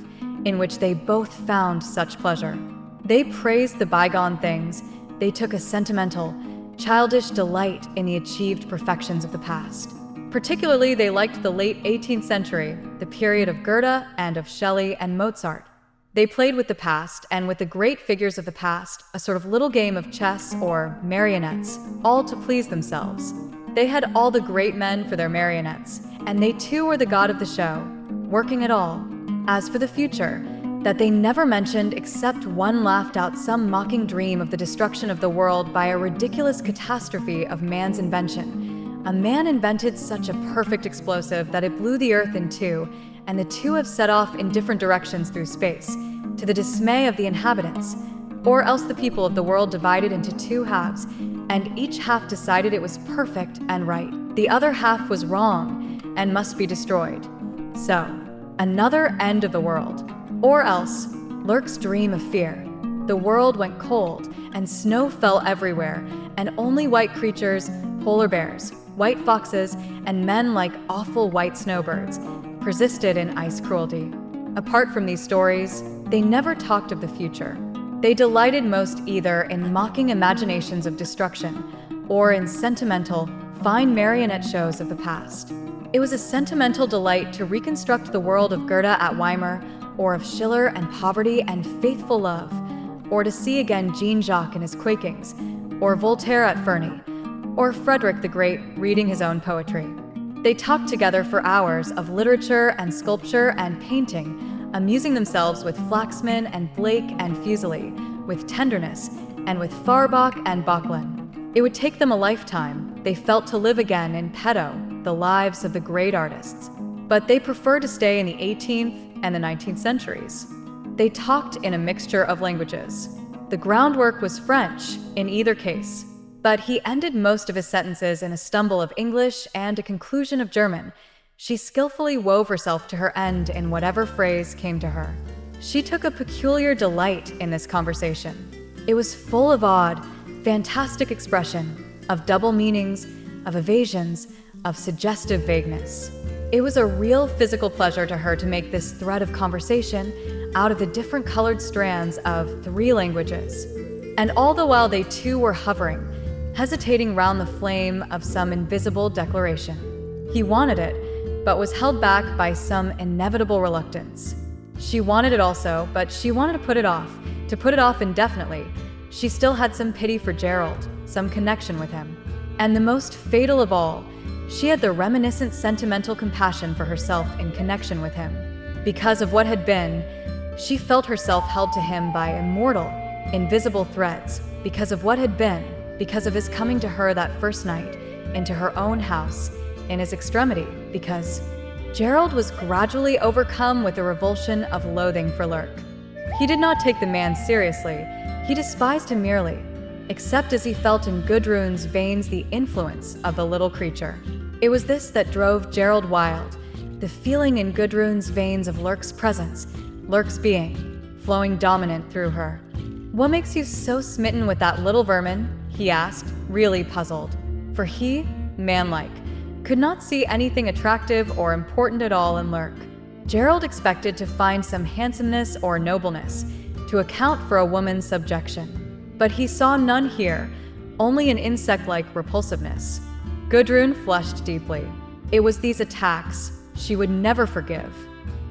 in which they both found such pleasure. They praised the bygone things. They took a sentimental, childish delight in the achieved perfections of the past. Particularly, they liked the late 18th century, the period of Goethe and of Shelley and Mozart. They played with the past and with the great figures of the past, a sort of little game of chess or marionettes, all to please themselves. They had all the great men for their marionettes, and they too were the god of the show, working it all. As for the future, that they never mentioned except one laughed out some mocking dream of the destruction of the world by a ridiculous catastrophe of man's invention. A man invented such a perfect explosive that it blew the earth in two, and the two have set off in different directions through space, to the dismay of the inhabitants. Or else the people of the world divided into 2 halves, and each half decided it was perfect and right. The other half was wrong and must be destroyed. So, another end of the world. Or else, Lurk's dream of fear. The world went cold, and snow fell everywhere, and only white creatures, polar bears, white foxes, and men like awful white snowbirds, persisted in ice cruelty. Apart from these stories, they never talked of the future. They delighted most either in mocking imaginations of destruction or in sentimental, fine marionette shows of the past. It was a sentimental delight to reconstruct the world of Goethe at Weimar, or of Schiller and poverty and faithful love, or to see again Jean-Jacques in his Quakings, or Voltaire at Ferney, or Frederick the Great reading his own poetry. They talked together for hours of literature and sculpture and painting, amusing themselves with Flaxman and Blake and Fuseli, with tenderness, and with Farbach and Böcklin. It would take them a lifetime, they felt, to live again in petto the lives of the great artists. But they preferred to stay in the 18th and the 19th centuries. They talked in a mixture of languages. The groundwork was French in either case, but he ended most of his sentences in a stumble of English and a conclusion of German. She skillfully wove herself to her end in whatever phrase came to her. She took a peculiar delight in this conversation. It was full of odd, fantastic expression, of double meanings, of evasions, of suggestive vagueness. It was a real physical pleasure to her to make this thread of conversation out of the different colored strands of 3 languages. And all the while they too were hovering, hesitating round the flame of some invisible declaration. He wanted it, but was held back by some inevitable reluctance. She wanted it also, but she wanted to put it off indefinitely. She still had some pity for Gerald, some connection with him. And the most fatal of all, she had the reminiscent sentimental compassion for herself in connection with him. Because of what had been, she felt herself held to him by immortal, invisible threads. Because of what had been, because of his coming to her that first night, into her own house, in his extremity, because Gerald was gradually overcome with a revulsion of loathing for Lurk. He did not take the man seriously, he despised him merely, except as he felt in Gudrun's veins the influence of the little creature. It was this that drove Gerald wild, the feeling in Gudrun's veins of Lurk's presence, Lurk's being, flowing dominant through her. "What makes you so smitten with that little vermin?" he asked, really puzzled. For he, manlike, could not see anything attractive or important at all in Lurk. Gerald expected to find some handsomeness or nobleness to account for a woman's subjection. But he saw none here, only an insect-like repulsiveness. Gudrun flushed deeply. It was these attacks she would never forgive.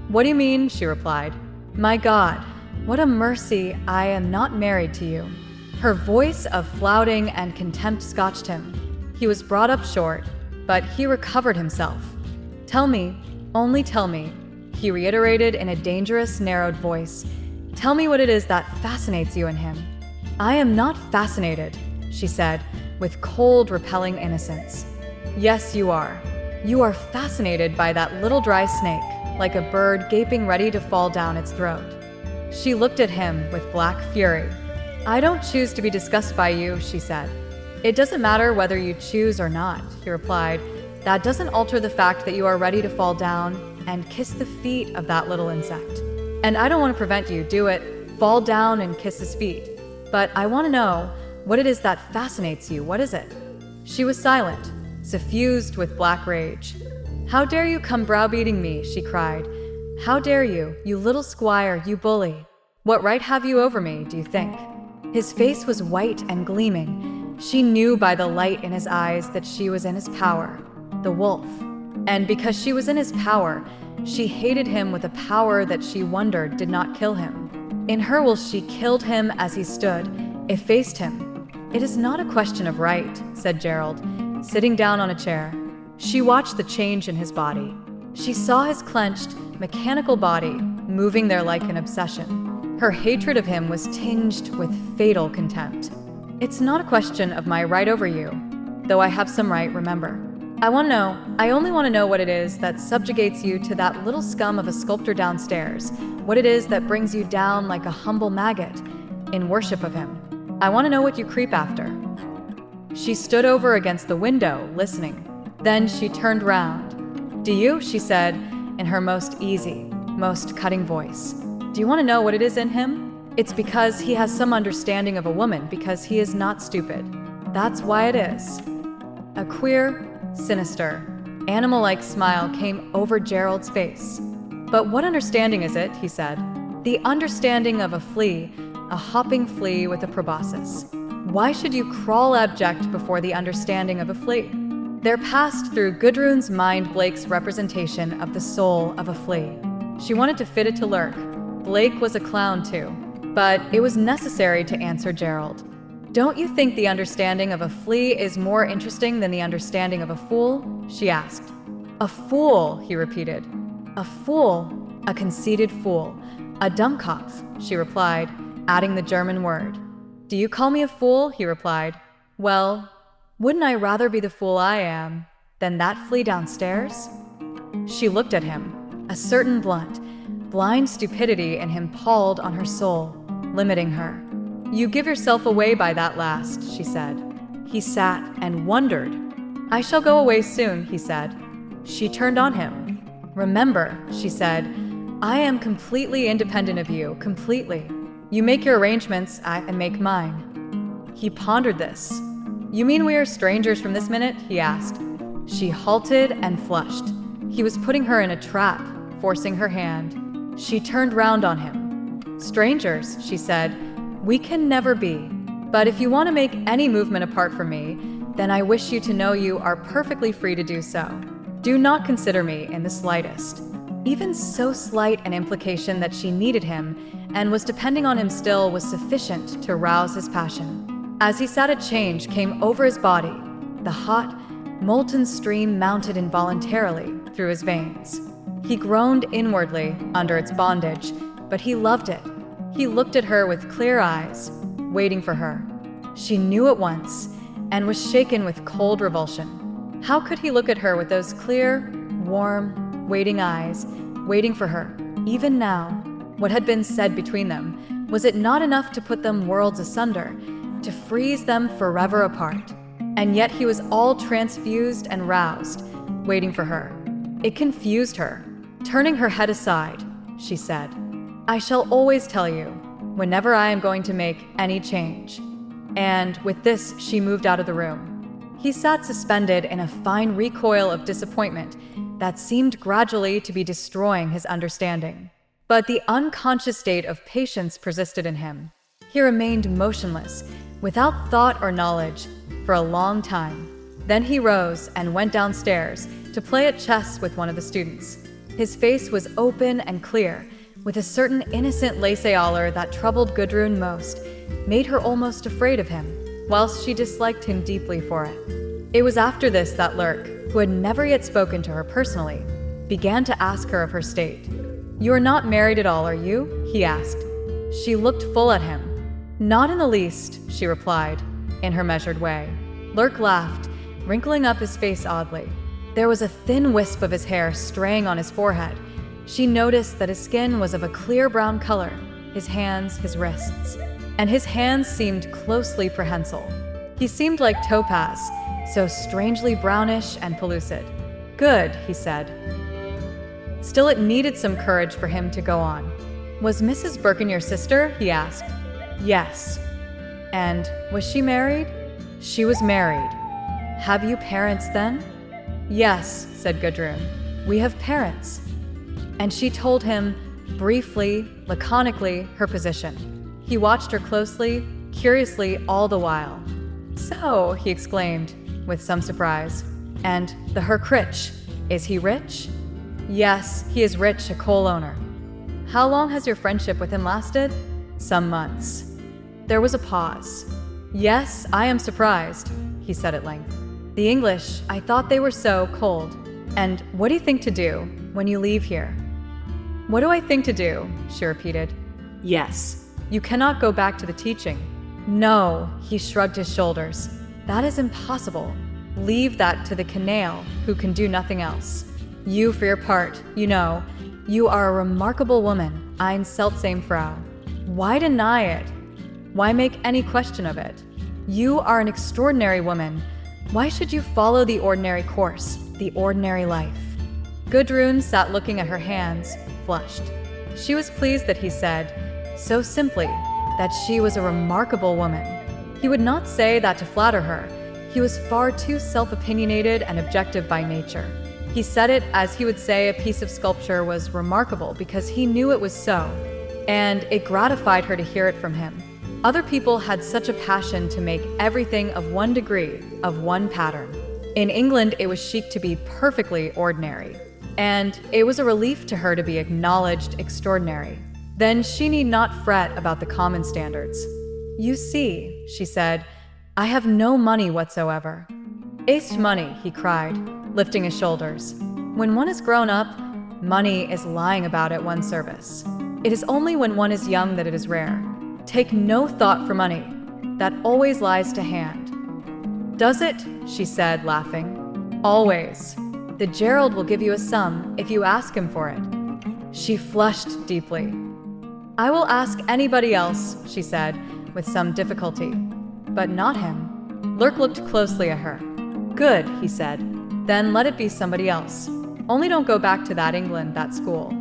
"What do you mean?" she replied. "My God, What a mercy I am not married to you." Her voice of flouting and contempt scotched him. He was brought up short, but he recovered himself. "Tell me, only tell me," he reiterated in a dangerous, narrowed voice. "Tell me what it is that fascinates you in him." "I am not fascinated," she said, with cold, repelling innocence. "Yes, you are. You are fascinated by that little dry snake, like a bird gaping ready to fall down its throat." She looked at him with black fury. "I don't choose to be discussed by you," she said. "It doesn't matter whether you choose or not," he replied. "That doesn't alter the fact that you are ready to fall down and kiss the feet of that little insect. And I don't want to prevent you. Do it. Fall down and kiss his feet. But I want to know what it is that fascinates you. What is it?" She was silent, suffused with black rage. "How dare you come browbeating me?" she cried. "How dare you, you little squire, you bully? What right have you over me, do you think?" His face was white and gleaming. She knew by the light in his eyes that she was in his power, the wolf. And because she was in his power, she hated him with a power that she wondered did not kill him. In her will she killed him as he stood, effaced him. "It is not a question of right," said Gerald, sitting down on a chair. She watched the change in his body. She saw his clenched, mechanical body moving there like an obsession. Her hatred of him was tinged with fatal contempt. "It's not a question of my right over you, though I have some right, remember. I only want to know what it is that subjugates you to that little scum of a sculptor downstairs, what it is that brings you down like a humble maggot in worship of him. I want to know what you creep after." She stood over against the window, listening. Then she turned round. "Do you?" she said, in her most easy, most cutting voice. "Do you want to know what it is in him? It's because he has some understanding of a woman, because he is not stupid. That's why it is." A queer, sinister, animal-like smile came over Gerald's face. "But what understanding is it?" he said. "The understanding of a flea, a hopping flea with a proboscis. Why should you crawl abject before the understanding of a flea?" There passed through Gudrun's mind Blake's representation of the soul of a flea. She wanted to fit it to Lurk. Blake was a clown too. But it was necessary to answer Gerald. "Don't you think the understanding of a flea is more interesting than the understanding of a fool?" she asked. "A fool," he repeated. "A fool, a conceited fool, a Dummkopf," she replied, adding the German word. "Do you call me a fool?" he replied. "Well, wouldn't I rather be the fool I am than that flea downstairs?" She looked at him. A certain blunt, blind stupidity in him palled on her soul, limiting her. "You give yourself away by that last," she said. He sat and wondered. "I shall go away soon," he said. She turned on him. "Remember," she said, "I am completely independent of you, completely. You make your arrangements, I make mine." He pondered this. "You mean we are strangers from this minute?" he asked. She halted and flushed. He was putting her in a trap, forcing her hand. She turned round on him. "Strangers," she said, "we can never be. But if you want to make any movement apart from me, then I wish you to know you are perfectly free to do so. Do not consider me in the slightest." Even so slight an implication that she needed him and was depending on him still was sufficient to rouse his passion. As he sat, a change came over his body. The hot, molten stream mounted involuntarily through his veins. He groaned inwardly under its bondage, but he loved it. He looked at her with clear eyes, waiting for her. She knew at once and was shaken with cold revulsion. How could he look at her with those clear, warm, waiting eyes, waiting for her, even now? What had been said between them, was it not enough to put them worlds asunder, to freeze them forever apart? And yet he was all transfused and roused, waiting for her. It confused her. Turning her head aside, she said, "I shall always tell you, whenever I am going to make any change." And with this, she moved out of the room. He sat suspended in a fine recoil of disappointment that seemed gradually to be destroying his understanding. But the unconscious state of patience persisted in him. He remained motionless, without thought or knowledge, for a long time. Then he rose and went downstairs to play at chess with one of the students. His face was open and clear, with a certain innocent laissez-aller that troubled Gudrun most, made her almost afraid of him, whilst she disliked him deeply for it. It was after this that Lurk, who had never yet spoken to her personally, began to ask her of her state. "You are not married at all, are you?" he asked. She looked full at him. "Not in the least," she replied, in her measured way. Lurk laughed, wrinkling up his face oddly. There was a thin wisp of his hair straying on his forehead. She noticed that his skin was of a clear brown color, his hands, his wrists, and his hands seemed closely prehensile. He seemed like topaz, so strangely brownish and pellucid. "Good," he said. Still, it needed some courage for him to go on. "Was Mrs. Birkin your sister?" he asked. "Yes." "And was she married?" "She was married." "Have you parents then?" "Yes," said Gudrun. "We have parents." And she told him, briefly, laconically, her position. He watched her closely, curiously all the while. "So," he exclaimed, with some surprise. "And the Herr Critch, is he rich?" "Yes, he is rich, a coal owner." "How long has your friendship with him lasted?" "Some months." There was a pause. "Yes, I am surprised," he said at length. "The English, I thought they were so cold. And what do you think to do when you leave here?" "What do I think to do?" she repeated. "Yes. You cannot go back to the teaching." "No," he shrugged his shoulders. "That is impossible. Leave that to the canaille, who can do nothing else. You, for your part, you know, you are a remarkable woman, eine seltsame Frau. Why deny it? Why make any question of it? You are an extraordinary woman. Why should you follow the ordinary course, the ordinary life?" Gudrun sat looking at her hands, flushed. She was pleased that he said, so simply, that she was a remarkable woman. He would not say that to flatter her. He was far too self-opinionated and objective by nature. He said it as he would say a piece of sculpture was remarkable because he knew it was so, and it gratified her to hear it from him. Other people had such a passion to make everything of one degree, of one pattern. In England, it was chic to be perfectly ordinary, and it was a relief to her to be acknowledged extraordinary. Then she need not fret about the common standards. "You see," she said, "I have no money whatsoever." "Ist money," he cried, lifting his shoulders. "When one is grown up, money is lying about at one's service. It is only when one is young that it is rare. Take no thought for money. That always lies to hand." "Does it?" she said, laughing. "Always. The Gerald will give you a sum if you ask him for it." She flushed deeply. "I will ask anybody else," she said, with some difficulty. "But not him." Lurk looked closely at her. "Good," he said. "Then let it be somebody else. Only don't go back to that England, that school."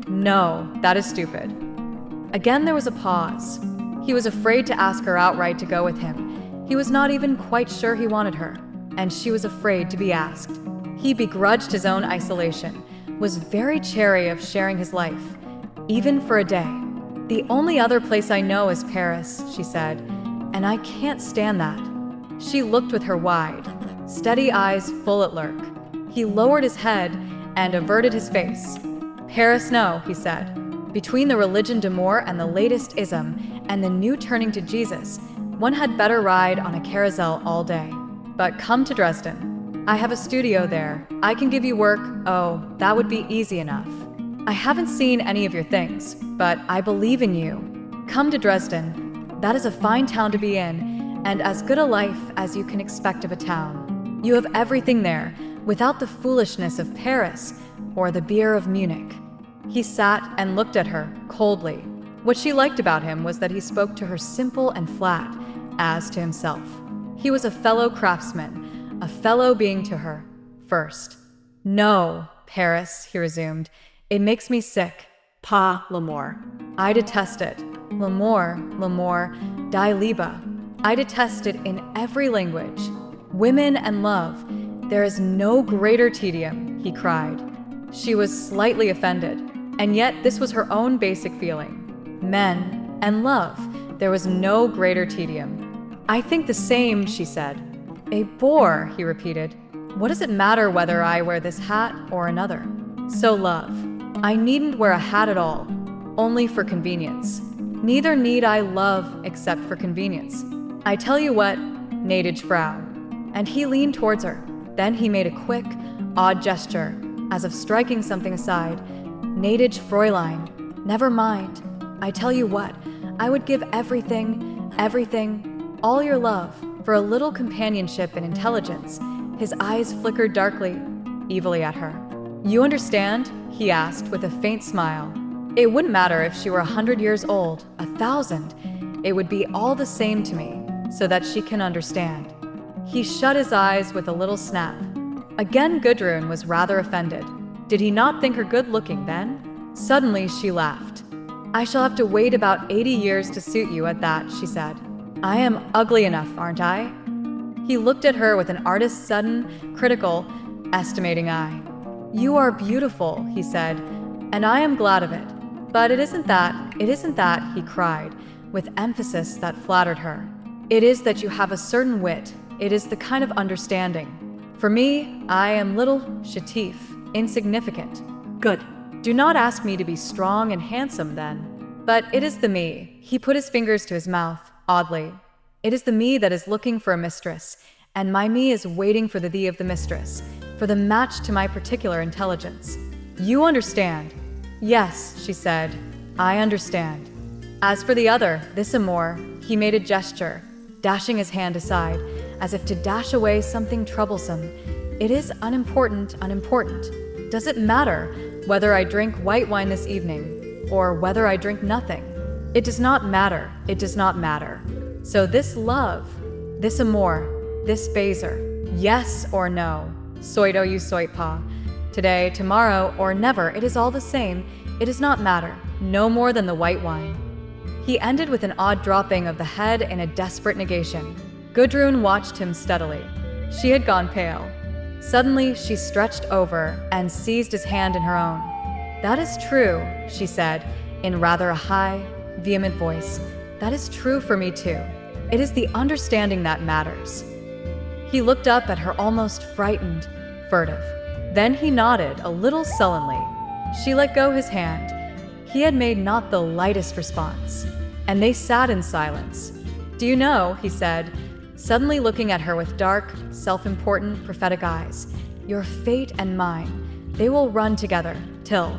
"No, that is stupid." Again there was a pause. He was afraid to ask her outright to go with him. He was not even quite sure he wanted her, and she was afraid to be asked. He begrudged his own isolation, was very chary of sharing his life, even for a day. "The only other place I know is Paris," she said, "and I can't stand that." She looked with her wide, steady eyes full at Lurk. He lowered his head and averted his face. "Paris, no," he said. "Between the religion d'amour and the latest ism and the new turning to Jesus, one had better ride on a carousel all day. But come to Dresden. I have a studio there. I can give you work. Oh, that would be easy enough. I haven't seen any of your things, but I believe in you. Come to Dresden. That is a fine town to be in, and as good a life as you can expect of a town. You have everything there, without the foolishness of Paris or the beer of Munich." He sat and looked at her coldly. What she liked about him was that he spoke to her simple and flat, as to himself. He was a fellow craftsman, a fellow being to her, first. "No, Paris," he resumed. "It makes me sick. Pas l'amour. I detest it. L'amour, die Liebe. I detest it in every language. Women and love. There is no greater tedium," he cried. She was slightly offended, and yet this was her own basic feeling. Men and love. There was no greater tedium. "I think the same," she said. "A bore," he repeated. "What does it matter whether I wear this hat or another? So love. I needn't wear a hat at all. only for convenience. Neither need I love except for convenience. I tell you what, gnädige Frau. And he leaned towards her. Then he made a quick, odd gesture, as of striking something aside. Gnädige Fräulein, never mind. I tell you what, I would give everything, all your love, for a little companionship and intelligence. His eyes flickered darkly, evilly at her. You understand? He asked with a faint smile. It wouldn't matter if she were 100 years old, 1,000. It would be all the same to me, so that she can understand. He shut his eyes with a little snap. Again, Gudrun was rather offended. Did he not think her good-looking then? Suddenly, she laughed. I shall have to wait about 80 years to suit you at that, she said. I am ugly enough, aren't I? He looked at her with an artist's sudden, critical, estimating eye. You are beautiful, he said, and I am glad of it. But it isn't that, he cried, with emphasis that flattered her. It is that you have a certain wit. It is the kind of understanding. For me, I am little, chétif, insignificant. Good. Do not ask me to be strong and handsome, then. But it is the me. He put his fingers to his mouth, oddly. It is the me that is looking for a mistress, and my me is waiting for the thee of the mistress, for the match to my particular intelligence. You understand? Yes, she said. I understand. As for the other, this amour, he made a gesture, dashing his hand aside, as if to dash away something troublesome. It is unimportant. Does it matter whether I drink white wine this evening, or whether I drink nothing? It does not matter. So this love, this amour, this phaser, yes or no, soit ou soit pas, today, tomorrow, or never, it is all the same. It does not matter, no more than the white wine. He ended with an odd dropping of the head in a desperate negation. Gudrun watched him steadily. She had gone pale. Suddenly, she stretched over and seized his hand in her own. That is true, she said, in rather a high, vehement voice. That is true for me too. It is the understanding that matters. He looked up at her almost frightened, furtive. Then he nodded a little sullenly. She let go his hand. He had made not the lightest response, and they sat in silence. Do you know, he said, suddenly looking at her with dark, self-important, prophetic eyes, your fate and mine, they will run together, till...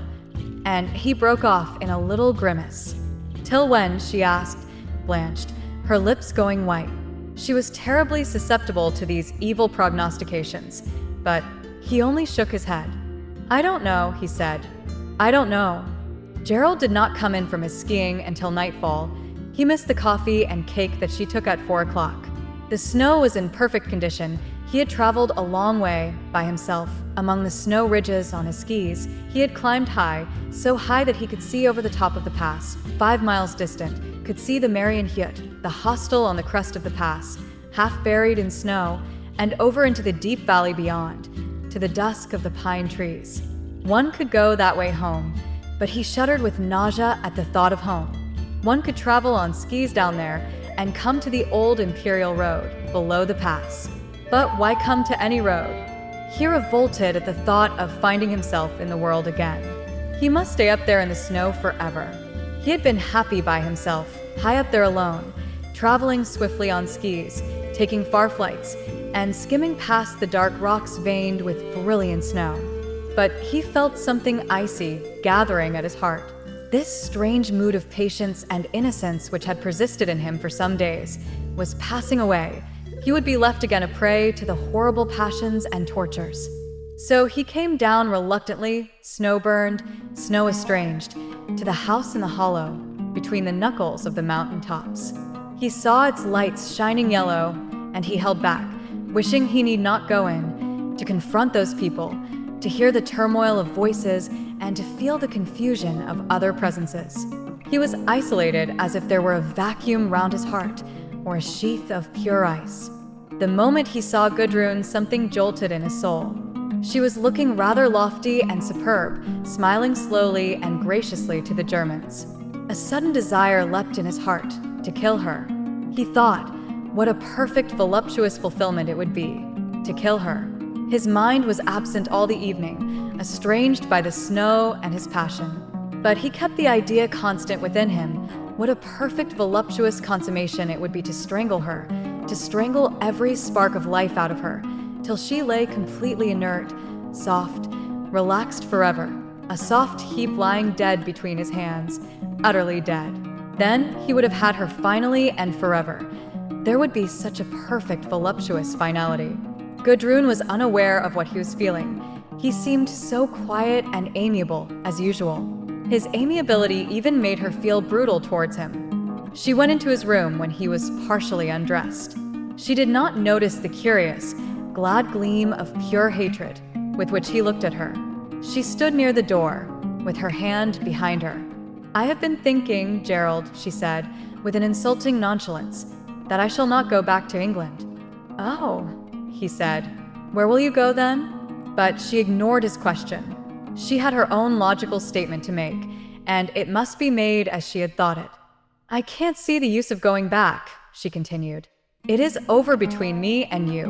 And he broke off in a little grimace. Till when, she asked, blanched, her lips going white. She was terribly susceptible to these evil prognostications, but he only shook his head. I don't know, he said. I don't know. Gerald did not come in from his skiing until nightfall. He missed the coffee and cake that she took at 4 o'clock. The snow was in perfect condition. He had traveled a long way by himself among the snow ridges on his skis. He had climbed high, so high that he could see over the top of the pass, 5 miles distant, could see the Marienhütte, the hostel on the crest of the pass, half buried in snow, and over into the deep valley beyond, to the dusk of the pine trees. One could go that way home, but he shuddered with nausea at the thought of home. One could travel on skis down there and come to the old imperial road below the pass. But why come to any road? He revolted at the thought of finding himself in the world again. He must stay up there in the snow forever. He had been happy by himself, high up there alone, traveling swiftly on skis, taking far flights, and skimming past the dark rocks veined with brilliant snow. But he felt something icy gathering at his heart. This strange mood of patience and innocence which had persisted in him for some days was passing away. He would be left again a prey to the horrible passions and tortures. So he came down reluctantly, snow-burned, snow-estranged, to the house in the hollow, between the knuckles of the mountain tops. He saw its lights shining yellow, and he held back, wishing he need not go in, to confront those people, to hear the turmoil of voices, and to feel the confusion of other presences. He was isolated as if there were a vacuum round his heart, or a sheath of pure ice. The moment he saw Gudrun, something jolted in his soul. She was looking rather lofty and superb, smiling slowly and graciously to the Germans. A sudden desire leapt in his heart, to kill her. He thought, what a perfect, voluptuous fulfillment it would be, to kill her. His mind was absent all the evening, estranged by the snow and his passion. But he kept the idea constant within him. What a perfect, voluptuous consummation it would be to strangle her, to strangle every spark of life out of her, till she lay completely inert, soft, relaxed forever, a soft heap lying dead between his hands, utterly dead. Then he would have had her finally and forever. There would be such a perfect, voluptuous finality. Gudrun was unaware of what he was feeling. He seemed so quiet and amiable, as usual. His amiability even made her feel brutal towards him. She went into his room when he was partially undressed. She did not notice the curious, glad gleam of pure hatred with which he looked at her. She stood near the door, with her hand behind her. "I have been thinking, Gerald," she said, with an insulting nonchalance, "that I shall not go back to England." "Oh," he said. "Where will you go then?" But she ignored his question. She had her own logical statement to make, and it must be made as she had thought it. "I can't see the use of going back," she continued. "It is over between me and you."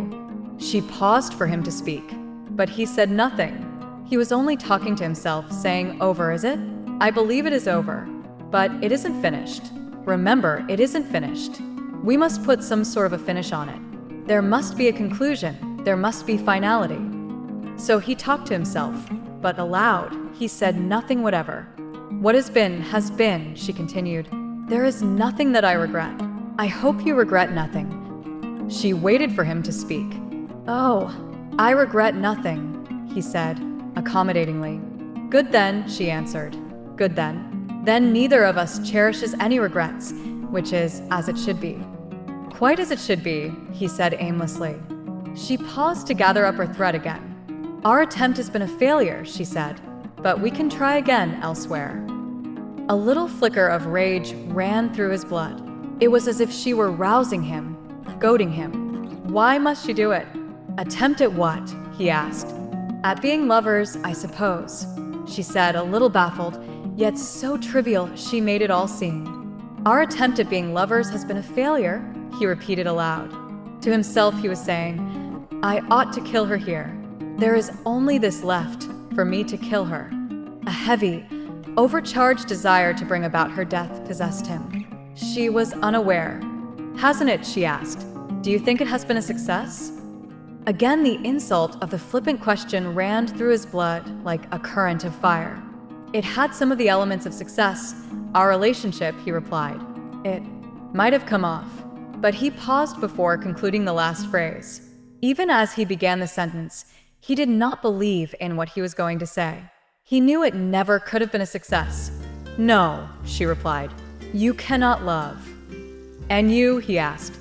She paused for him to speak, but he said nothing. He was only talking to himself, saying, "Over, is it? I believe it is over. But it isn't finished. Remember, it isn't finished. We must put some sort of a finish on it. There must be a conclusion. There must be finality." So he talked to himself, but aloud, he said nothing whatever. "What has been, she continued. "There is nothing that I regret. I hope you regret nothing." She waited for him to speak. "Oh, I regret nothing," he said, accommodatingly. "Good then," she answered. "Good then. Then neither of us cherishes any regrets, which is as it should be." "Quite as it should be," he said aimlessly. She paused to gather up her thread again. "Our attempt has been a failure," she said, "but we can try again elsewhere." A little flicker of rage ran through his blood. It was as if she were rousing him, goading him. Why must she do it? "Attempt at what?" he asked. "At being lovers, I suppose," she said, a little baffled, yet so trivial she made it all seem. "Our attempt at being lovers has been a failure," he repeated aloud. To himself he was saying, "I ought to kill her here. There is only this left, for me to kill her." A heavy, overcharged desire to bring about her death possessed him. She was unaware. "Hasn't it?" she asked. "Do you think it has been a success?" Again the insult of the flippant question ran through his blood like a current of fire. "It had some of the elements of success, our relationship," he replied. "It might have come off." But he paused before concluding the last phrase. Even as he began the sentence, he did not believe in what he was going to say. He knew it never could have been a success. "No," she replied. "You cannot love." "And you?" he asked.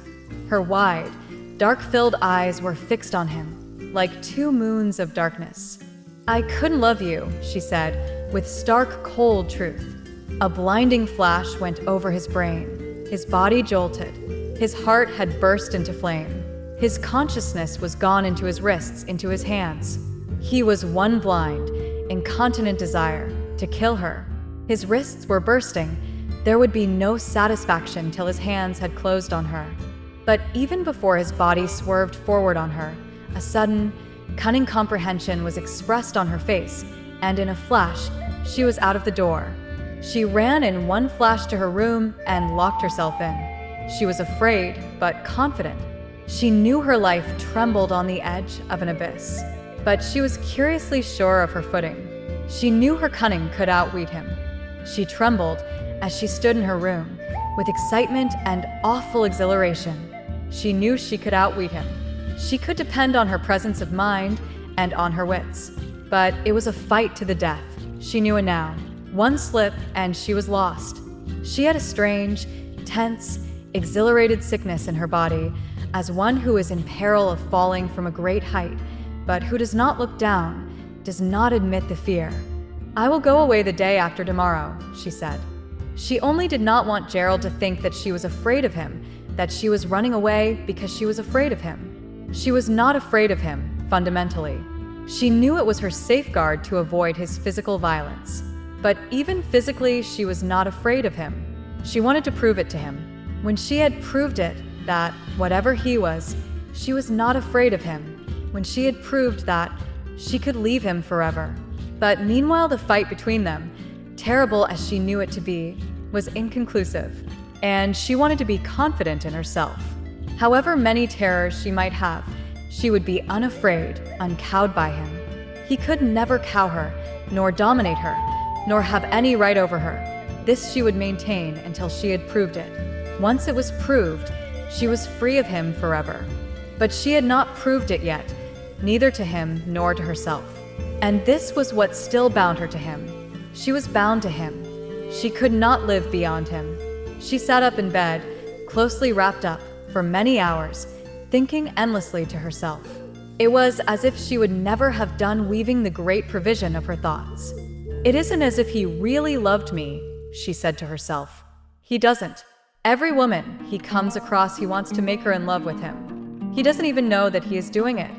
Her wide, dark-filled eyes were fixed on him, like two moons of darkness. "I couldn't love you," she said, with stark, cold truth. A blinding flash went over his brain. His body jolted. His heart had burst into flame. His consciousness was gone into his wrists, into his hands. He was one blind, incontinent desire to kill her. His wrists were bursting. There would be no satisfaction till his hands had closed on her. But even before his body swerved forward on her, a sudden, cunning comprehension was expressed on her face, and in a flash, she was out of the door. She ran in one flash to her room and locked herself in. She was afraid, but confident. She knew her life trembled on the edge of an abyss, but she was curiously sure of her footing. She knew her cunning could outwit him. She trembled as she stood in her room, with excitement and awful exhilaration. She knew she could outwit him. She could depend on her presence of mind and on her wits. But it was a fight to the death. She knew it now. One slip and she was lost. She had a strange, tense, exhilarated sickness in her body, as one who is in peril of falling from a great height, but who does not look down, does not admit the fear. "I will go away the day after tomorrow," she said. She only did not want Gerald to think that she was afraid of him, that she was running away because she was afraid of him. She was not afraid of him, fundamentally. She knew it was her safeguard to avoid his physical violence. But even physically, she was not afraid of him. She wanted to prove it to him. When she had proved it, that, whatever he was, she was not afraid of him. When she had proved that, she could leave him forever. But meanwhile the fight between them, terrible as she knew it to be, was inconclusive, and she wanted to be confident in herself. However many terrors she might have, she would be unafraid, uncowed by him. He could never cow her, nor dominate her, nor have any right over her. This she would maintain until she had proved it. Once it was proved, she was free of him forever. But she had not proved it yet, neither to him nor to herself. And this was what still bound her to him. She was bound to him. She could not live beyond him. She sat up in bed, closely wrapped up, for many hours, thinking endlessly to herself. It was as if she would never have done weaving the great provision of her thoughts. It isn't as if he really loved me, she said to herself. He doesn't. Every woman he comes across, he wants to make her in love with him. He doesn't even know that he is doing it.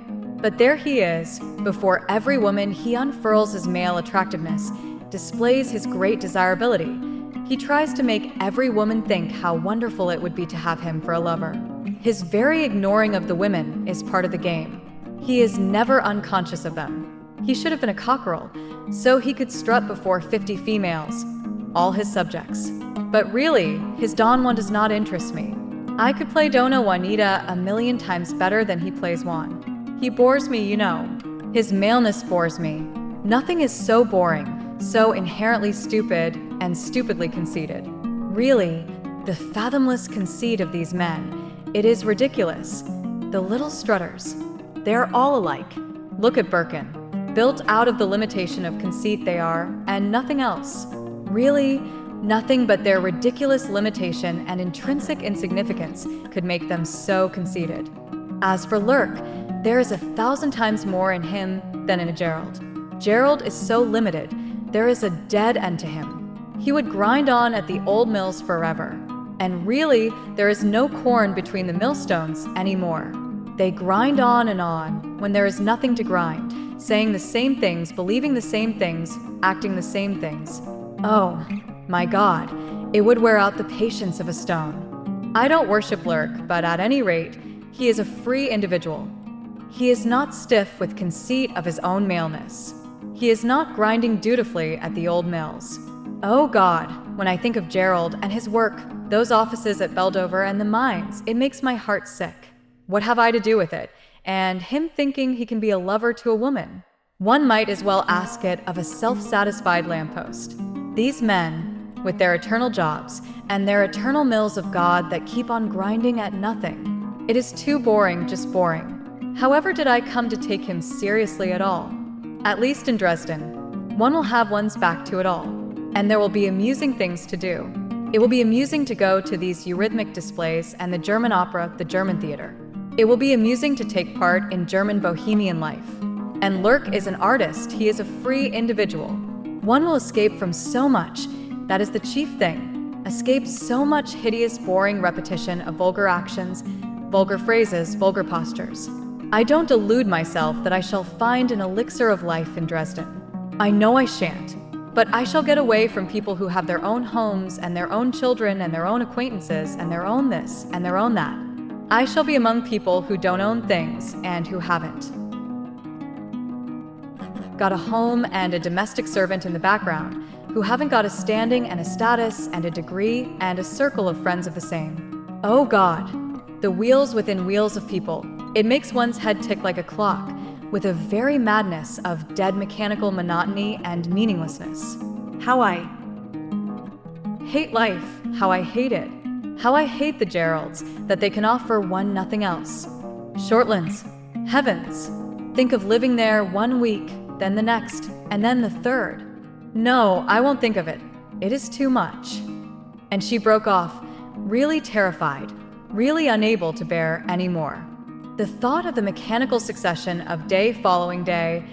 But there he is, before every woman he unfurls his male attractiveness, displays his great desirability. He tries to make every woman think how wonderful it would be to have him for a lover. His very ignoring of the women is part of the game. He is never unconscious of them. He should have been a cockerel, so he could strut before 50 females, all his subjects. But really, his Don Juan does not interest me. I could play Dona Juanita 1,000,000 times better than he plays Juan. He bores me, you know. His maleness bores me. Nothing is so boring, so inherently stupid and stupidly conceited. Really, the fathomless conceit of these men, it is ridiculous. The little strutters, they're all alike. Look at Birkin. Built out of the limitation of conceit they are, and nothing else. Really, nothing but their ridiculous limitation and intrinsic insignificance could make them so conceited. As for Lurk, there is 1,000 times more in him than in a Gerald. Gerald is so limited, there is a dead end to him. He would grind on at the old mills forever. And really, there is no corn between the millstones anymore. They grind on when there is nothing to grind, saying the same things, believing the same things, acting the same things. Oh, my God, it would wear out the patience of a stone. I don't worship Lurk, but at any rate, he is a free individual. He is not stiff with conceit of his own maleness. He is not grinding dutifully at the old mills. Oh God, when I think of Gerald and his work, those offices at Beldover and the mines, it makes my heart sick. What have I to do with it? And him thinking he can be a lover to a woman. One might as well ask it of a self-satisfied lamppost. These men, with their eternal jobs and their eternal mills of God that keep on grinding at nothing. It is too boring, just boring. However did I come to take him seriously at all? At least in Dresden, one will have one's back to it all. And there will be amusing things to do. It will be amusing to go to these eurythmic displays and the German opera, the German theater. It will be amusing to take part in German bohemian life. And Lurk is an artist, he is a free individual. One will escape from so much, that is the chief thing. Escape so much hideous, boring repetition of vulgar actions, vulgar phrases, vulgar postures. I don't delude myself that I shall find an elixir of life in Dresden. I know I shan't. But I shall get away from people who have their own homes and their own children and their own acquaintances and their own this and their own that. I shall be among people who don't own things and who haven't got a home and a domestic servant in the background, who haven't got a standing and a status and a degree and a circle of friends of the same. Oh God, the wheels within wheels of people. It makes one's head tick like a clock, with a very madness of dead mechanical monotony and meaninglessness. How I hate life, how I hate it. How I hate the Geralds, that they can offer one nothing else. Shortlands, heavens, think of living there 1 week, then the next, and then the third. No, I won't think of it. It is too much. And she broke off, really terrified, really unable to bear any more. The thought of the mechanical succession of day following day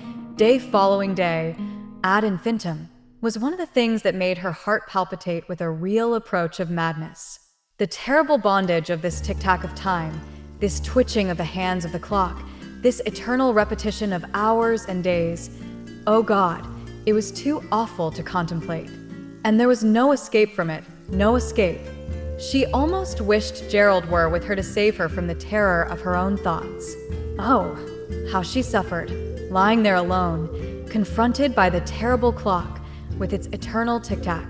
ad infinitum, was one of the things that made her heart palpitate with a real approach of madness. The terrible bondage of this tic-tac of time, this twitching of the hands of the clock, this eternal repetition of hours and days. Oh God, it was too awful to contemplate. And there was no escape from it, no escape. She almost wished Gerald were with her to save her from the terror of her own thoughts. Oh, how she suffered, lying there alone, confronted by the terrible clock, with its eternal tic-tac.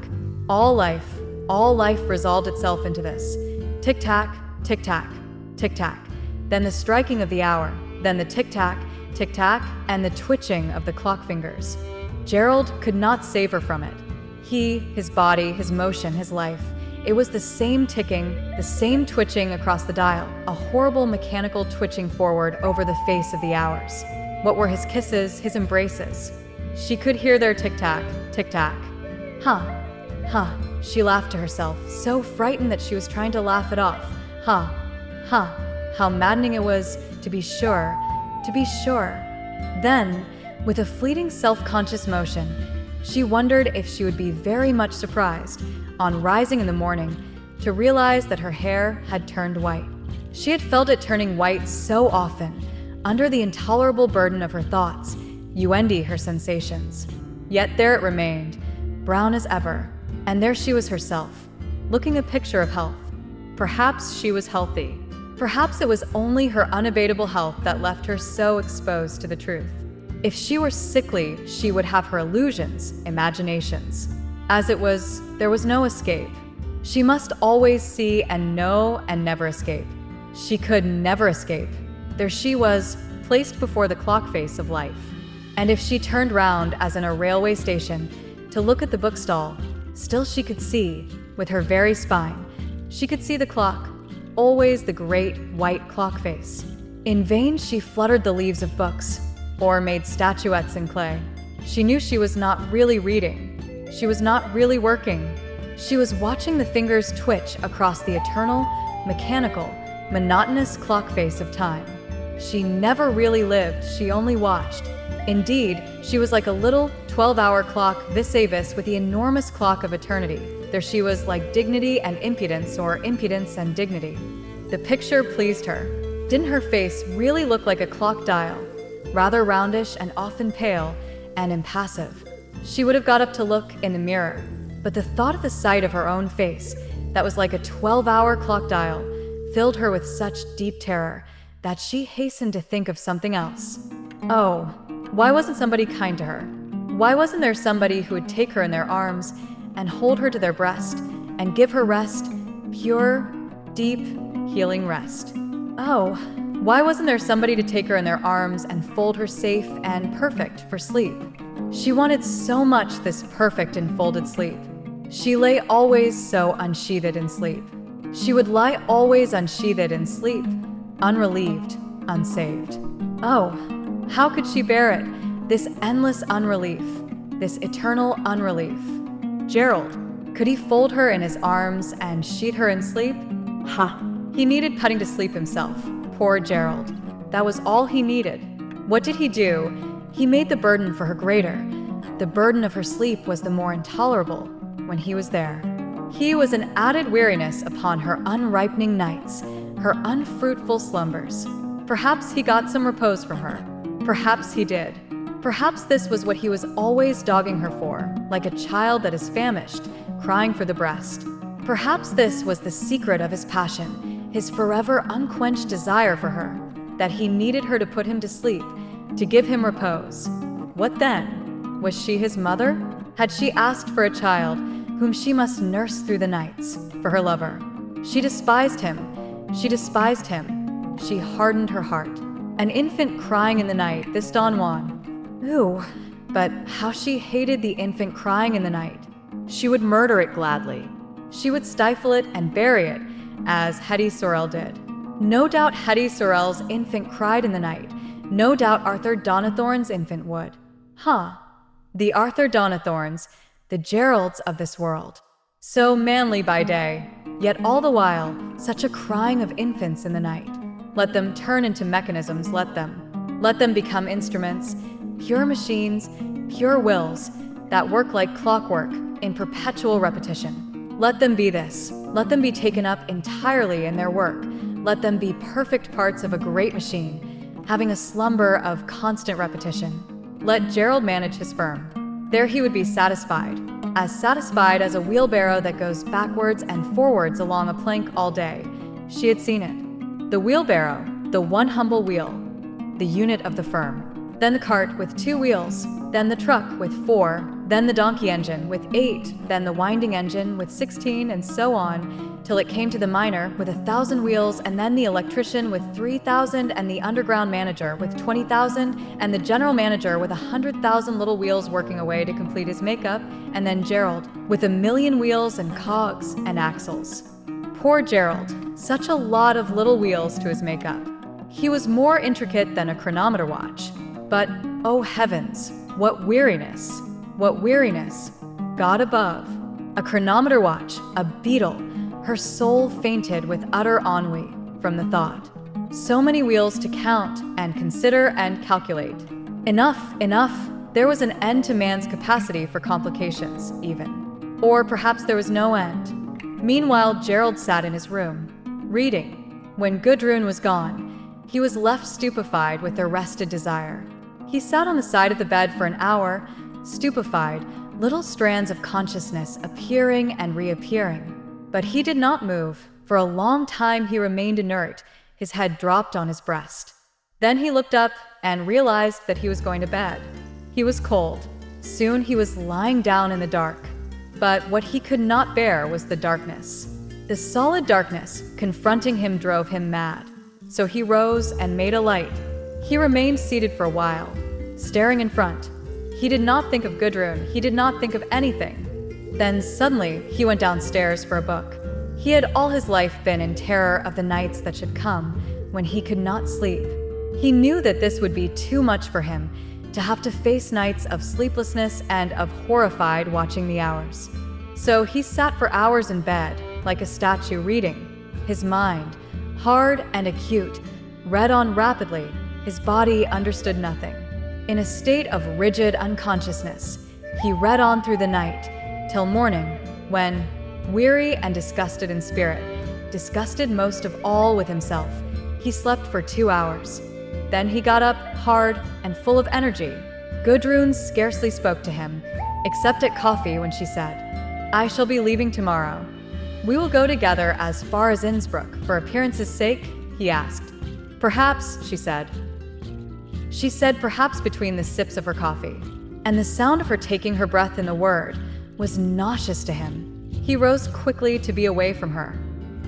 All life resolved itself into this. Tic-tac, tic-tac, tic-tac. Then the striking of the hour, then the tic-tac, tic-tac, and the twitching of the clock fingers. Gerald could not save her from it. He, his body, his motion, his life. It was the same ticking, the same twitching across the dial, a horrible mechanical twitching forward over the face of the hours. What were his kisses, his embraces? She could hear their tic-tac, tic-tac. Huh, she laughed to herself, so frightened that she was trying to laugh it off. How maddening it was, to be sure. Then, with a fleeting self-conscious motion, she wondered if she would be very much surprised, on rising in the morning, to realize that her hair had turned white. She had felt it turning white so often, under the intolerable burden of her thoughts, her sensations. Yet there it remained, brown as ever, and there she was herself, looking a picture of health. Perhaps she was healthy. Perhaps it was only her unabatable health that left her so exposed to the truth. If she were sickly, she would have her illusions, imaginations. As it was, there was no escape. She must always see and know and never escape. She could never escape. There she was, placed before the clock face of life. And if she turned round, as in a railway station, to look at the bookstall, still she could see, with her very spine, she could see the clock, always the great white clock face. In vain she fluttered the leaves of books, or made statuettes in clay. She knew she was not really reading. She was not really working. She was watching the fingers twitch across the eternal, mechanical, monotonous clock face of time. She never really lived, she only watched. Indeed, she was like a little 12-hour clock vis-a-vis with the enormous clock of eternity. There she was like dignity and impudence, or impudence and dignity. The picture pleased her. Didn't her face really look like a clock dial? Rather roundish and often pale and impassive. She would have got up to look in the mirror, but the thought of the sight of her own face, that was like a 12-hour clock dial, filled her with such deep terror that she hastened to think of something else. Oh, why wasn't somebody kind to her? Why wasn't there somebody who would take her in their arms and hold her to their breast and give her rest, pure, deep, healing rest? Oh, why wasn't there somebody to take her in their arms and fold her safe and perfect for sleep? She wanted so much this perfect enfolded sleep. She lay always so unsheathed in sleep. She would lie always unsheathed in sleep, unrelieved, unsaved. Oh, how could she bear it, this endless unrelief, this eternal unrelief? Gerald, could he fold her in his arms and sheet her in sleep? He needed putting to sleep himself. Poor Gerald. That was all he needed. What did he do? He made the burden for her greater. The burden of her sleep was the more intolerable when he was there. He was an added weariness upon her unripening nights, her unfruitful slumbers. Perhaps he got some repose from her. Perhaps he did. Perhaps this was what he was always dogging her for, like a child that is famished, crying for the breast. Perhaps this was the secret of his passion, his forever unquenched desire for her, that he needed her to put him to sleep, to give him repose. What then? Was she his mother? Had she asked for a child whom she must nurse through the nights, for her lover? She despised him. She despised him. She hardened her heart. An infant crying in the night, this Don Juan. Ooh, but how she hated the infant crying in the night. She would murder it gladly. She would stifle it and bury it, as Hetty Sorrel did. No doubt Hetty Sorrel's infant cried in the night. No doubt Arthur Donnithorne's infant would. The Arthur Donnithornes, the Geralds of this world. So manly by day, yet all the while, such a crying of infants in the night. Let them turn into mechanisms, let them. Let them become instruments, pure machines, pure wills, that work like clockwork, in perpetual repetition. Let them be this. Let them be taken up entirely in their work. Let them be perfect parts of a great machine, having a slumber of constant repetition. Let Gerald manage his firm. There he would be satisfied as a wheelbarrow that goes backwards and forwards along a plank all day. She had seen it. The wheelbarrow, the one humble wheel, the unit of the firm. Then the cart with 2 wheels, then the truck with 4, then the donkey engine with 8, then the winding engine with 16, and so on, till it came to the miner with 1,000 wheels, and then the electrician with 3,000, and the underground manager with 20,000, and the general manager with 100,000 little wheels working away to complete his makeup, and then Gerald with 1,000,000 wheels and cogs and axles. Poor Gerald, such a lot of little wheels to his makeup. He was more intricate than a chronometer watch. But, oh heavens, what weariness! What weariness! God above. A chronometer watch, a beetle. Her soul fainted with utter ennui from the thought. So many wheels to count and consider and calculate. Enough, enough. There was an end to man's capacity for complications, even. Or perhaps there was no end. Meanwhile, Gerald sat in his room, reading. When Gudrun was gone, he was left stupefied with arrested desire. He sat on the side of the bed for an hour, stupefied, little strands of consciousness appearing and reappearing. But he did not move. For a long time he remained inert, his head dropped on his breast. Then he looked up and realized that he was going to bed. He was cold. Soon he was lying down in the dark. But what he could not bear was the darkness. The solid darkness confronting him drove him mad. So he rose and made a light. He remained seated for a while, staring in front. He did not think of Gudrun. He did not think of anything. Then suddenly he went downstairs for a book. He had all his life been in terror of the nights that should come when he could not sleep. He knew that this would be too much for him, to have to face nights of sleeplessness and of horrified watching the hours. So he sat for hours in bed, like a statue reading. His mind, hard and acute, read on rapidly. His body understood nothing. In a state of rigid unconsciousness, he read on through the night, till morning, when, weary and disgusted in spirit, disgusted most of all with himself, he slept for 2 hours. Then he got up, hard and full of energy. Gudrun scarcely spoke to him, except at coffee when she said, "I shall be leaving tomorrow." "We will go together as far as Innsbruck, for appearance's sake?" he asked. "Perhaps," she said. She said perhaps between the sips of her coffee, and the sound of her taking her breath in the word was nauseous to him. He rose quickly to be away from her.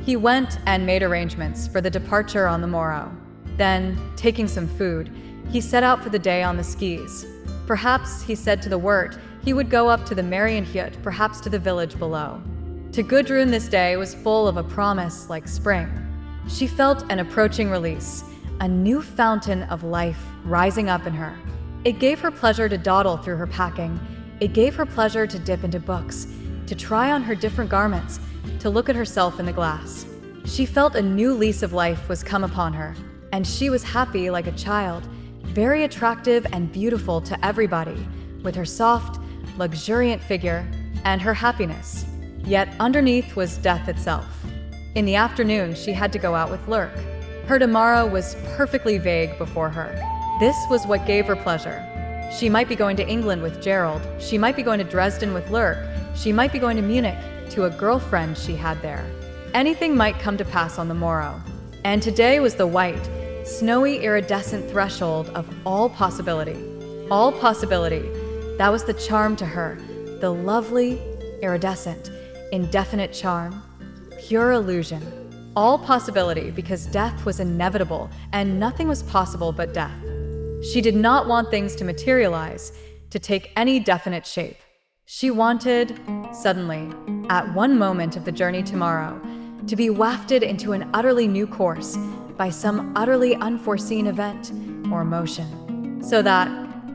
He went and made arrangements for the departure on the morrow. Then, taking some food, he set out for the day on the skis. Perhaps, he said to the Wirt, he would go up to the Marienhütte, perhaps to the village below. To Gudrun this day was full of a promise like spring. She felt an approaching release, a new fountain of life rising up in her. It gave her pleasure to dawdle through her packing. It gave her pleasure to dip into books, to try on her different garments, to look at herself in the glass. She felt a new lease of life was come upon her, and she was happy like a child, very attractive and beautiful to everybody, with her soft, luxuriant figure and her happiness. Yet underneath was death itself. In the afternoon, she had to go out with Lurk. Her tomorrow was perfectly vague before her. This was what gave her pleasure. She might be going to England with Gerald. She might be going to Dresden with Lurk. She might be going to Munich, to a girlfriend she had there. Anything might come to pass on the morrow. And today was the white, snowy, iridescent threshold of all possibility. All possibility. That was the charm to her. The lovely, iridescent, indefinite charm. Pure illusion. All possibility, because death was inevitable and nothing was possible but death. She did not want things to materialize, to take any definite shape. She wanted, suddenly, at one moment of the journey tomorrow, to be wafted into an utterly new course by some utterly unforeseen event or motion. So that,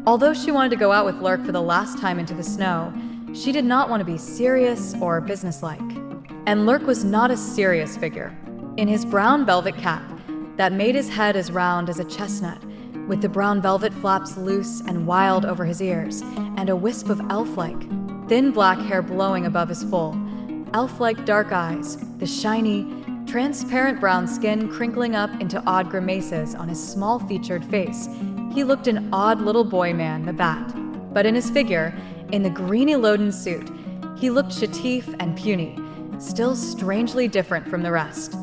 although she wanted to go out with Lurk for the last time into the snow, she did not want to be serious or businesslike. And Lurk was not a serious figure. In his brown velvet cap, that made his head as round as a chestnut, with the brown velvet flaps loose and wild over his ears, and a wisp of elf-like, thin black hair blowing above his full, elf-like dark eyes, the shiny, transparent brown skin crinkling up into odd grimaces on his small-featured face. He looked an odd little boy-man, the bat. But in his figure, in the greeny loden suit, he looked chétif and puny, still strangely different from the rest.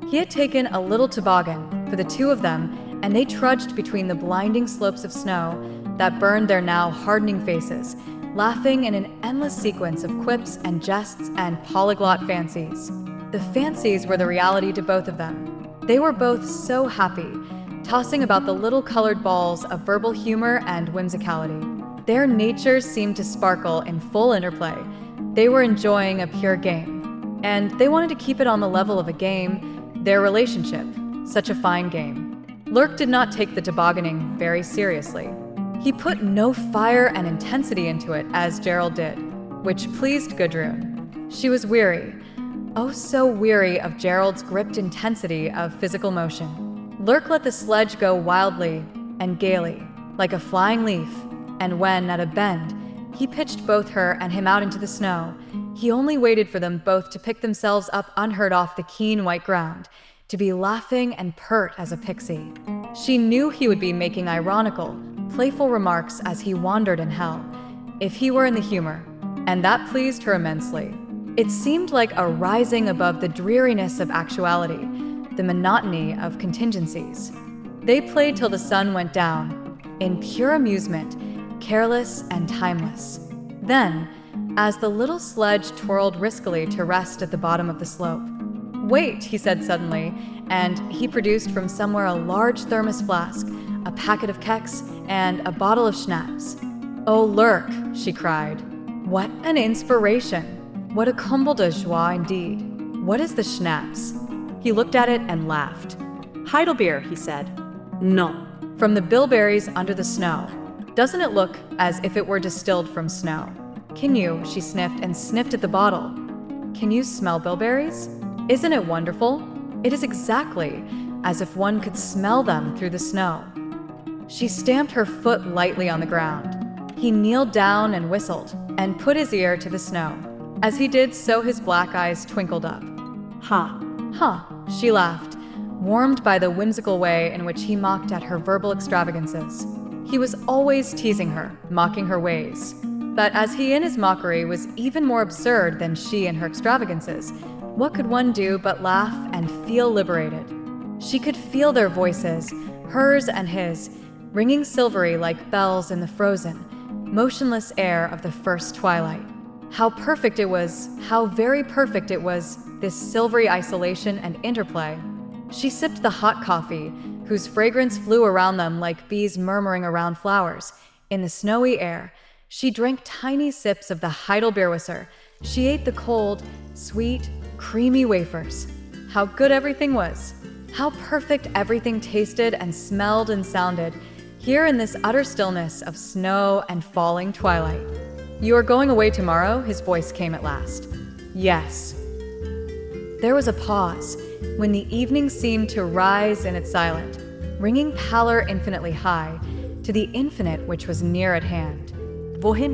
He had taken a little toboggan for the two of them, and they trudged between the blinding slopes of snow that burned their now hardening faces, laughing in an endless sequence of quips and jests and polyglot fancies. The fancies were the reality to both of them. They were both so happy, tossing about the little colored balls of verbal humor and whimsicality. Their natures seemed to sparkle in full interplay. They were enjoying a pure game, and they wanted to keep it on the level of a game, their relationship, such a fine game. Lurk did not take the tobogganing very seriously. He put no fire and intensity into it as Gerald did, which pleased Gudrun. She was weary, oh so weary of Gerald's gripped intensity of physical motion. Lurk let the sledge go wildly and gaily, like a flying leaf, and when, at a bend, he pitched both her and him out into the snow, he only waited for them both to pick themselves up unhurt off the keen white ground, to be laughing and pert as a pixie. She knew he would be making ironical, playful remarks as he wandered in hell, if he were in the humor, and that pleased her immensely. It seemed like a rising above the dreariness of actuality, the monotony of contingencies. They played till the sun went down, in pure amusement, careless and timeless. Then, as the little sledge twirled riskily to rest at the bottom of the slope, "Wait," he said suddenly, and he produced from somewhere a large thermos flask, a packet of keks, and a bottle of schnapps. "Oh, Lurk," she cried. "What an inspiration! What a comble de joie indeed! What is the schnapps?" He looked at it and laughed. Heidelbeer, he said. No. From the bilberries under the snow. Doesn't it look as if it were distilled from snow? Can you, she sniffed and sniffed at the bottle. Can you smell bilberries? Isn't it wonderful? It is exactly as if one could smell them through the snow. She stamped her foot lightly on the ground. He kneeled down and whistled, and put his ear to the snow. As he did so, his black eyes twinkled up. Ha. Huh, she laughed, warmed by the whimsical way in which he mocked at her verbal extravagances. He was always teasing her, mocking her ways. But as he in his mockery was even more absurd than she in her extravagances, what could one do but laugh and feel liberated? She could feel their voices, hers and his, ringing silvery like bells in the frozen, motionless air of the first twilight. How perfect it was, how very perfect it was, this silvery isolation and interplay. She sipped the hot coffee, whose fragrance flew around them like bees murmuring around flowers. In the snowy air, she drank tiny sips of the Heidelbeerwasser. She ate the cold, sweet, creamy wafers. How good everything was. How perfect everything tasted and smelled and sounded, here in this utter stillness of snow and falling twilight. "You are going away tomorrow?" his voice came at last. "Yes." There was a pause, when the evening seemed to rise in its silent, ringing pallor infinitely high, to the infinite which was near at hand. Wohin?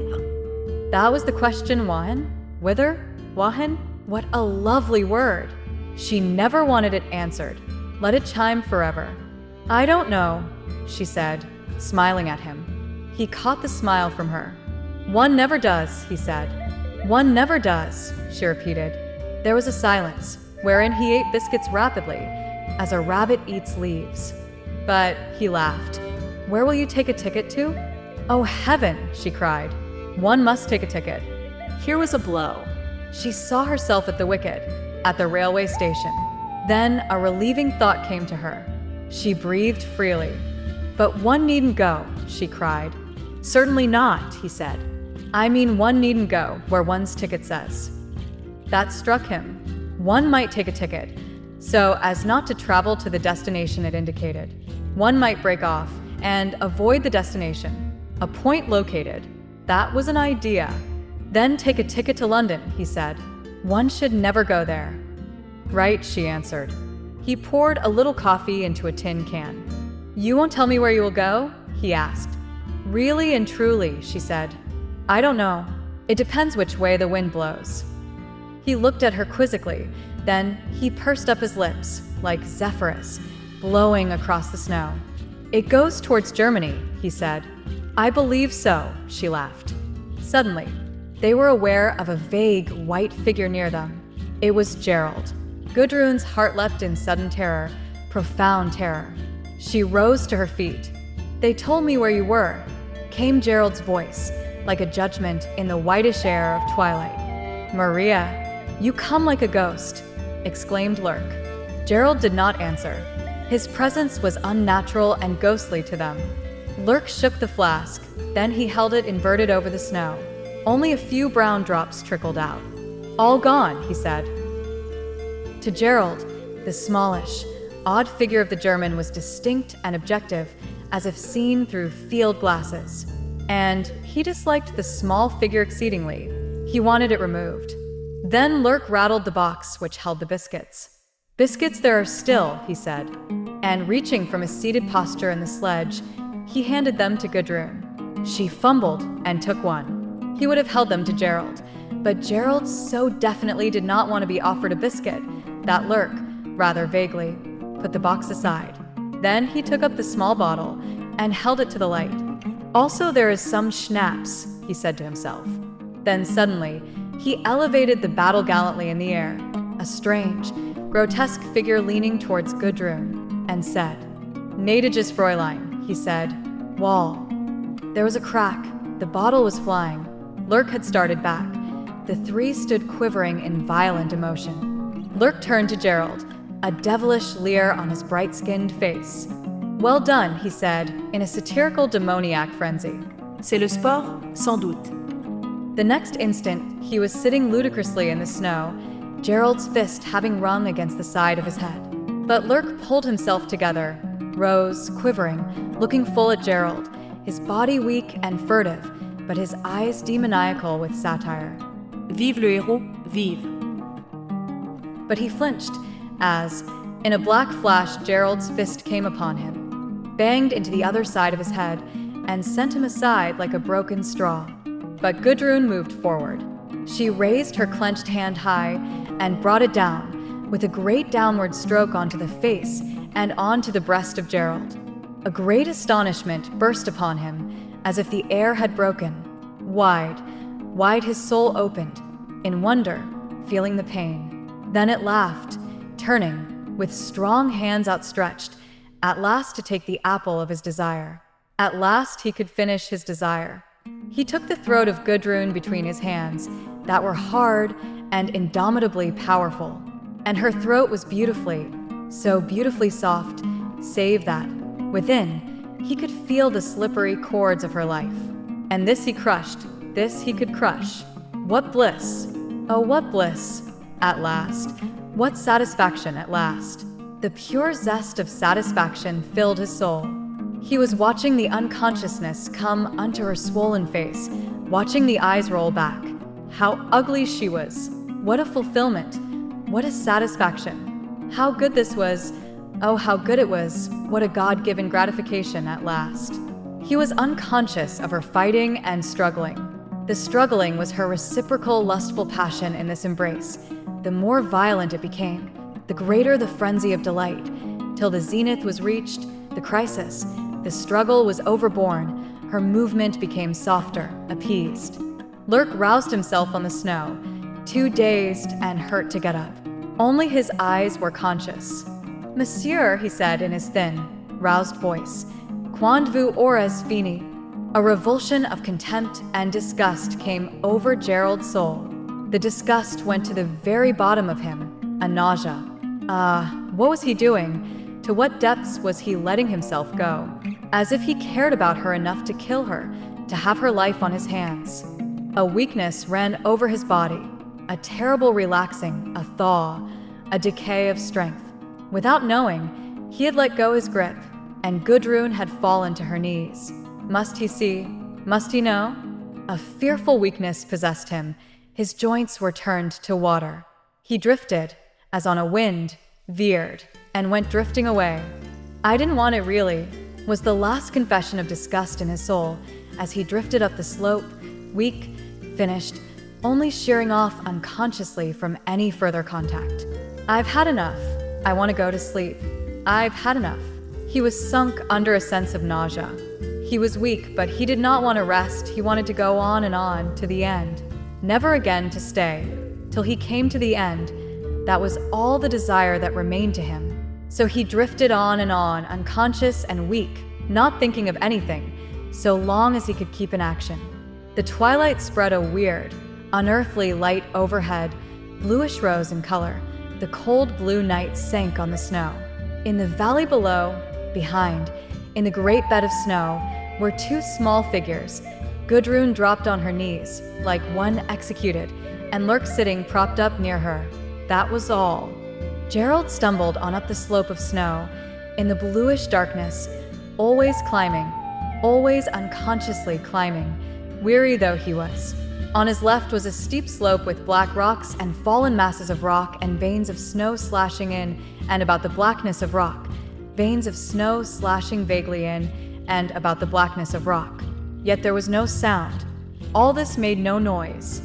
That was the question, Wohin? Whither? Wohin? What a lovely word! She never wanted it answered. Let it chime forever. "I don't know," she said, smiling at him. He caught the smile from her. "One never does," he said. "One never does," she repeated. There was a silence, wherein he ate biscuits rapidly, as a rabbit eats leaves. But he laughed. "Where will you take a ticket to?" "Oh, heaven!" she cried. "One must take a ticket." Here was a blow. She saw herself at the wicket, at the railway station. Then a relieving thought came to her. She breathed freely. "But one needn't go," she cried. "Certainly not," he said. "I mean one needn't go where one's ticket says." That struck him. One might take a ticket, so as not to travel to the destination it indicated. One might break off and avoid the destination, a point located. That was an idea. Then take a ticket to London, he said. One should never go there. Right, she answered. He poured a little coffee into a tin can. You won't tell me where you will go? He asked. Really and truly, she said. I don't know. It depends which way the wind blows. He looked at her quizzically. Then he pursed up his lips, like Zephyrus, blowing across the snow. It goes towards Germany, he said. I believe so, she laughed. Suddenly, they were aware of a vague white figure near them. It was Gerald. Gudrun's heart leapt in sudden terror, profound terror. She rose to her feet. They told me where you were, came Gerald's voice, like a judgment in the whitish air of twilight. "Maria, you come like a ghost," exclaimed Lurk. Gerald did not answer. His presence was unnatural and ghostly to them. Lurk shook the flask, then he held it inverted over the snow. Only a few brown drops trickled out. "All gone," he said. To Gerald, the smallish, odd figure of the German was distinct and objective, as if seen through field glasses. And he disliked the small figure exceedingly. He wanted it removed. Then Lurk rattled the box which held the biscuits. "Biscuits there are still," he said, and reaching from his seated posture in the sledge, he handed them to Gudrun. She fumbled and took one. He would have held them to Gerald, but Gerald so definitely did not want to be offered a biscuit that Lurk, rather vaguely, put the box aside. Then he took up the small bottle and held it to the light. "Also there is some schnapps," he said to himself. Then suddenly, he elevated the bottle gallantly in the air, a strange, grotesque figure leaning towards Gudrun, and said, "Gnädiges Fräulein," he said, "Wall." There was a crack. The bottle was flying. Lurk had started back. The three stood quivering in violent emotion. Lurk turned to Gerald, a devilish leer on his bright-skinned face. "Well done," he said, in a satirical demoniac frenzy. C'est le sport, sans doute. The next instant, he was sitting ludicrously in the snow, Gerald's fist having rung against the side of his head. But Lurk pulled himself together, rose, quivering, looking full at Gerald, his body weak and furtive, but his eyes demoniacal with satire. Vive le héros, vive. But he flinched as, in a black flash, Gerald's fist came upon him, banged into the other side of his head, and sent him aside like a broken straw. But Gudrun moved forward. She raised her clenched hand high and brought it down, with a great downward stroke onto the face and onto the breast of Gerald. A great astonishment burst upon him, as if the air had broken. Wide, wide his soul opened, in wonder, feeling the pain. Then it laughed, turning, with strong hands outstretched, at last to take the apple of his desire. At last he could finish his desire. He took the throat of Gudrun between his hands, that were hard and indomitably powerful. And her throat was beautifully, so beautifully soft, save that, within, he could feel the slippery cords of her life. And this he crushed, this he could crush. What bliss! Oh, what bliss! At last. What satisfaction at last. The pure zest of satisfaction filled his soul. He was watching the unconsciousness come unto her swollen face, watching the eyes roll back. How ugly she was! What a fulfillment! What a satisfaction! How good this was! Oh, how good it was! What a God-given gratification at last! He was unconscious of her fighting and struggling. The struggling was her reciprocal lustful passion in this embrace. The more violent it became, the greater the frenzy of delight, till the zenith was reached, the crisis. The struggle was overborne, her movement became softer, appeased. Lurk roused himself on the snow, too dazed and hurt to get up. Only his eyes were conscious. "Monsieur," he said in his thin, roused voice, "quand vous aurez fini?" A revulsion of contempt and disgust came over Gerald's soul. The disgust went to the very bottom of him, a nausea. What was he doing? To what depths was he letting himself go? As if he cared about her enough to kill her, to have her life on his hands. A weakness ran over his body, a terrible relaxing, a thaw, a decay of strength. Without knowing, he had let go his grip, and Gudrun had fallen to her knees. Must he see? Must he know? A fearful weakness possessed him. His joints were turned to water. He drifted, as on a wind, veered, and went drifting away. "I didn't want it really," was the last confession of disgust in his soul, as he drifted up the slope, weak, finished, only shearing off unconsciously from any further contact. "I've had enough. I want to go to sleep. I've had enough." He was sunk under a sense of nausea. He was weak, but he did not want to rest. He wanted to go on, to the end. Never again to stay, till he came to the end. That was all the desire that remained to him. So he drifted on, unconscious and weak, not thinking of anything, so long as he could keep in action. The twilight spread a weird, unearthly light overhead, bluish rose in color. The cold blue night sank on the snow. In the valley below, behind, in the great bed of snow, were two small figures. Gudrun dropped on her knees, like one executed, and lurked sitting propped up near her. That was all. Gerald stumbled on up the slope of snow, in the bluish darkness, always climbing, always unconsciously climbing, weary though he was. On his left was a steep slope with black rocks and fallen masses of rock and veins of snow slashing in and about the blackness of rock, veins of snow slashing vaguely in and about the blackness of rock. Yet there was no sound. All this made no noise.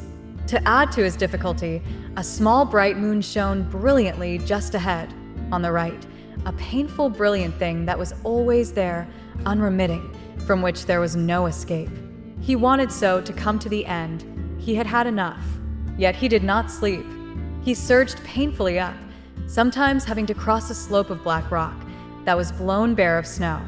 To add to his difficulty, a small bright moon shone brilliantly just ahead, on the right, a painful brilliant thing that was always there, unremitting, from which there was no escape. He wanted so to come to the end. He had had enough. Yet he did not sleep. He surged painfully up, sometimes having to cross a slope of black rock that was blown bare of snow.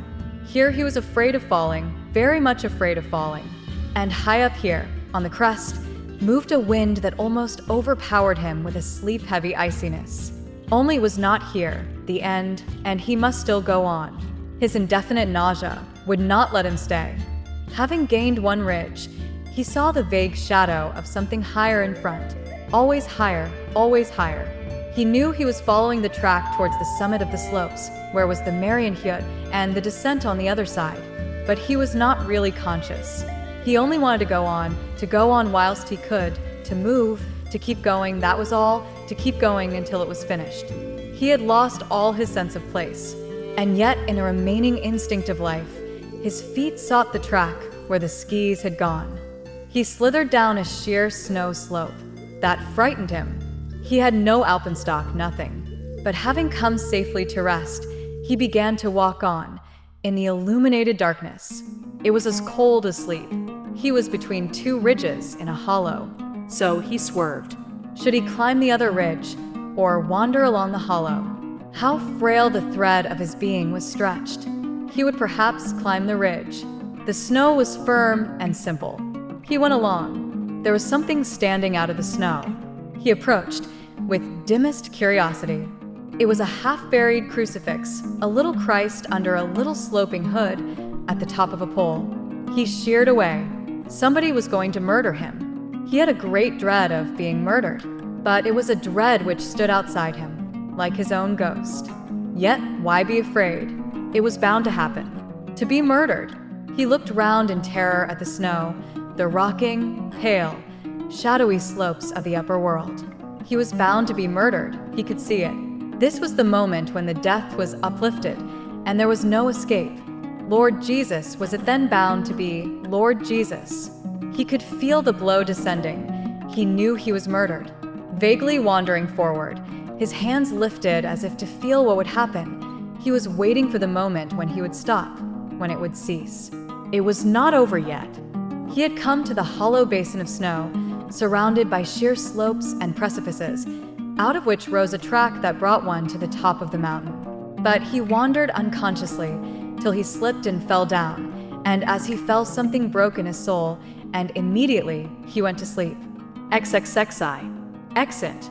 Here he was afraid of falling, very much afraid of falling. And high up here, on the crest, moved a wind that almost overpowered him with a sleep-heavy iciness. Only it was not here, the end, and he must still go on. His indefinite nausea would not let him stay. Having gained one ridge, he saw the vague shadow of something higher in front, always higher, always higher. He knew he was following the track towards the summit of the slopes, where was the Marienhütte and the descent on the other side. But he was not really conscious. He only wanted to go on whilst he could, to move, to keep going, that was all, to keep going until it was finished. He had lost all his sense of place. And yet, in a remaining instinct of life, his feet sought the track where the skis had gone. He slithered down a sheer snow slope. That frightened him. He had no alpenstock, nothing. But having come safely to rest, he began to walk on, in the illuminated darkness. It was as cold as sleep. He was between two ridges in a hollow. So he swerved. Should he climb the other ridge, or wander along the hollow? How frail the thread of his being was stretched. He would perhaps climb the ridge. The snow was firm and simple. He went along. There was something standing out of the snow. He approached, with dimmest curiosity. It was a half-buried crucifix, a little Christ under a little sloping hood at the top of a pole. He sheared away. Somebody was going to murder him. He had a great dread of being murdered, but it was a dread which stood outside him, like his own ghost. Yet, why be afraid? It was bound to happen. To be murdered. He looked round in terror at the snow, the rocking, pale, shadowy slopes of the upper world. He was bound to be murdered. He could see it. This was the moment when the death was uplifted, and there was no escape. Lord Jesus, was it then bound to be Lord Jesus? He could feel the blow descending. He knew he was murdered. Vaguely wandering forward, his hands lifted as if to feel what would happen. He was waiting for the moment when he would stop, when it would cease. It was not over yet. He had come to the hollow basin of snow, surrounded by sheer slopes and precipices, out of which rose a track that brought one to the top of the mountain. But he wandered unconsciously till he slipped and fell down, and as he fell, something broke in his soul, and immediately he went to sleep. XXXI. Exit.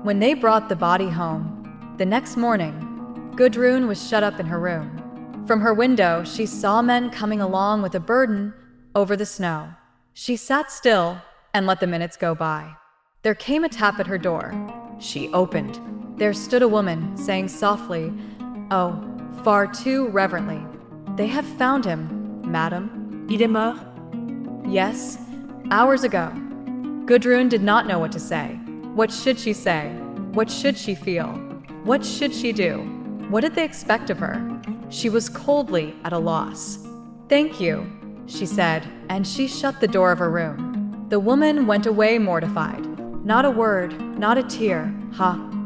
When they brought the body home, the next morning, Gudrun was shut up in her room. From her window, she saw men coming along with a burden over the snow. She sat still and let the minutes go by. There came a tap at her door. She opened. There stood a woman, saying softly, oh, far too reverently, "They have found him, madam." Immerse? Yes, hours ago. Gudrun did not know what to say. What should she say? What should she feel? What should she do? What did they expect of her? She was coldly at a loss. "Thank you," she said, and she shut the door of her room. The woman went away mortified. Not a word, not a tear.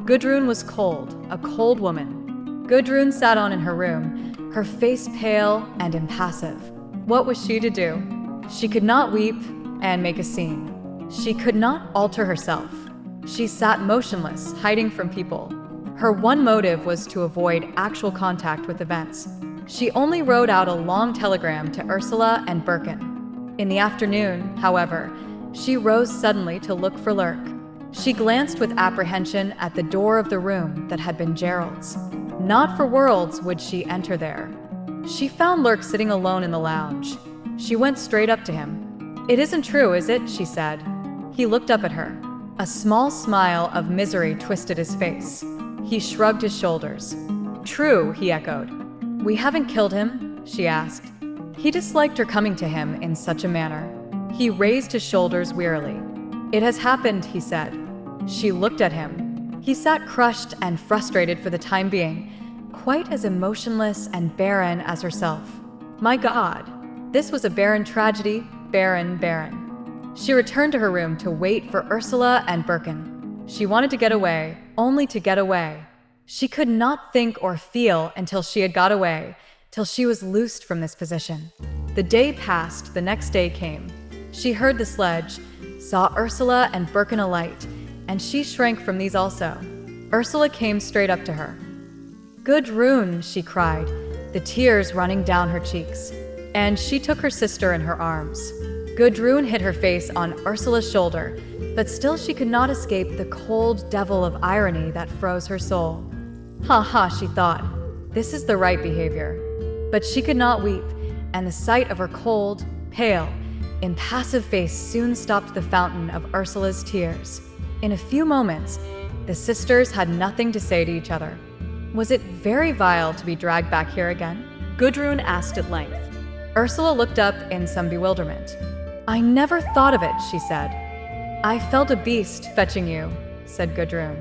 Gudrun was cold, a cold woman. Gudrun sat on in her room, her face pale and impassive. What was she to do? She could not weep and make a scene. She could not alter herself. She sat motionless, hiding from people. Her one motive was to avoid actual contact with events. She only wrote out a long telegram to Ursula and Birkin. In the afternoon, however, she rose suddenly to look for Lurk. She glanced with apprehension at the door of the room that had been Gerald's. Not for worlds would she enter there. She found Lurk sitting alone in the lounge. She went straight up to him. "It isn't true, is it?" she said. He looked up at her. A small smile of misery twisted his face. He shrugged his shoulders. "True," he echoed. "We haven't killed him?" she asked. He disliked her coming to him in such a manner. He raised his shoulders wearily. "It has happened," he said. She looked at him. He sat crushed and frustrated for the time being, quite as emotionless and barren as herself. My God, this was a barren tragedy, barren. She returned to her room to wait for Ursula and Birkin. She wanted to get away, only to get away. She could not think or feel until she had got away, till she was loosed from this position. The day passed, the next day came. She heard the sledge, saw Ursula and Birkin alight, and she shrank from these also. Ursula came straight up to her. "Gudrun," she cried, the tears running down her cheeks. And she took her sister in her arms. Gudrun hid her face on Ursula's shoulder, but still she could not escape the cold devil of irony that froze her soul. "Ha ha," she thought, "this is the right behavior." But she could not weep, and the sight of her cold, pale, impassive face soon stopped the fountain of Ursula's tears. In a few moments, the sisters had nothing to say to each other. Was it very vile to be dragged back here again? Gudrun asked at length. Ursula looked up in some bewilderment. "I never thought of it," she said. "I felt a beast fetching you," said Gudrun.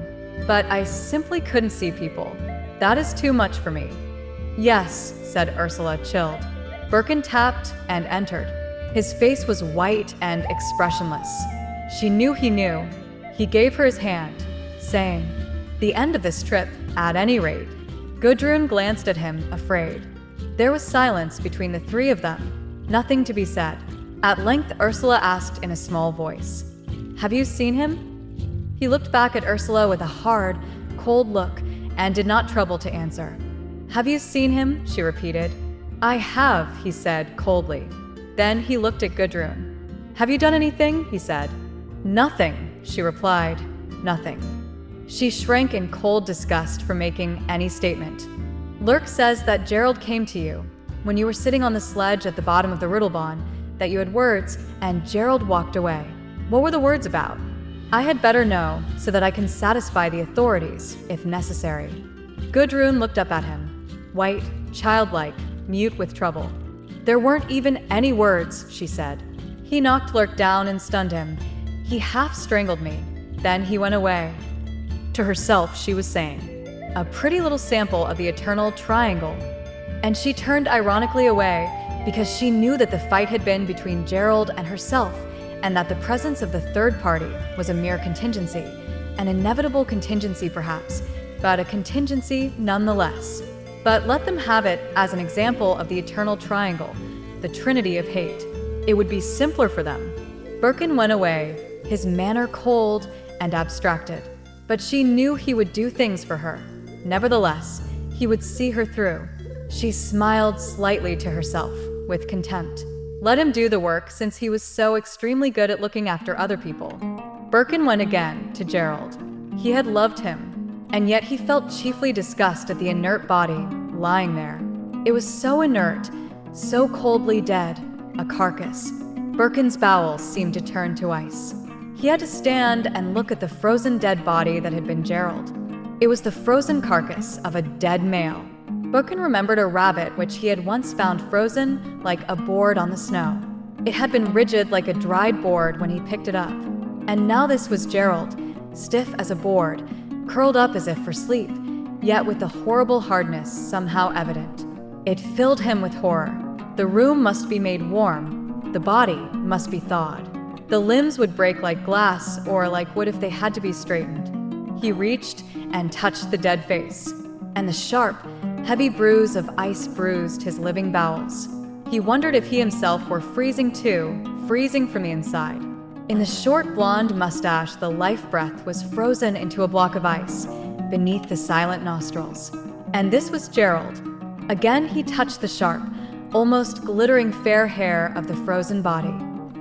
"But I simply couldn't see people. That is too much for me." "Yes," said Ursula, chilled. Birkin tapped and entered. His face was white and expressionless. She knew he knew. He gave her his hand, saying, "The end of this trip, at any rate." Gudrun glanced at him, afraid. There was silence between the three of them, nothing to be said. At length Ursula asked in a small voice, "Have you seen him?" He looked back at Ursula with a hard, cold look and did not trouble to answer. "Have you seen him?" she repeated. "I have," he said coldly. Then he looked at Gudrun. "Have you done anything?" he said. "Nothing," she replied. "Nothing." She shrank in cold disgust for making any statement. "Lurk says that Gerald came to you, when you were sitting on the sledge at the bottom of the Riddlebahn, that you had words, and Gerald walked away. What were the words about? I had better know, so that I can satisfy the authorities, if necessary." Gudrun looked up at him, white, childlike, mute with trouble. "There weren't even any words," she said. "He knocked Lurk down and stunned him. He half strangled me. Then he went away." To herself, she was saying, "A pretty little sample of the eternal triangle." And she turned ironically away because she knew that the fight had been between Gerald and herself, and that the presence of the third party was a mere contingency, an inevitable contingency perhaps, but a contingency nonetheless. But let them have it as an example of the eternal triangle, the trinity of hate. It would be simpler for them. Birkin went away, his manner cold and abstracted. But she knew he would do things for her. Nevertheless, he would see her through. She smiled slightly to herself, with contempt. Let him do the work, since he was so extremely good at looking after other people. Birkin went again to Gerald. He had loved him, and yet he felt chiefly disgust at the inert body lying there. It was so inert, so coldly dead, a carcass. Birkin's bowels seemed to turn to ice. He had to stand and look at the frozen dead body that had been Gerald. It was the frozen carcass of a dead male. Birkin remembered a rabbit which he had once found frozen like a board on the snow. It had been rigid like a dried board when he picked it up. And now this was Gerald, stiff as a board, curled up as if for sleep, yet with the horrible hardness somehow evident. It filled him with horror. The room must be made warm. The body must be thawed. The limbs would break like glass or like wood if they had to be straightened. He reached and touched the dead face, and the sharp, heavy bruise of ice bruised his living bowels. He wondered if he himself were freezing too, freezing from the inside. In the short blonde mustache, the life breath was frozen into a block of ice beneath the silent nostrils. And this was Gerald. Again he touched the sharp, almost glittering fair hair of the frozen body.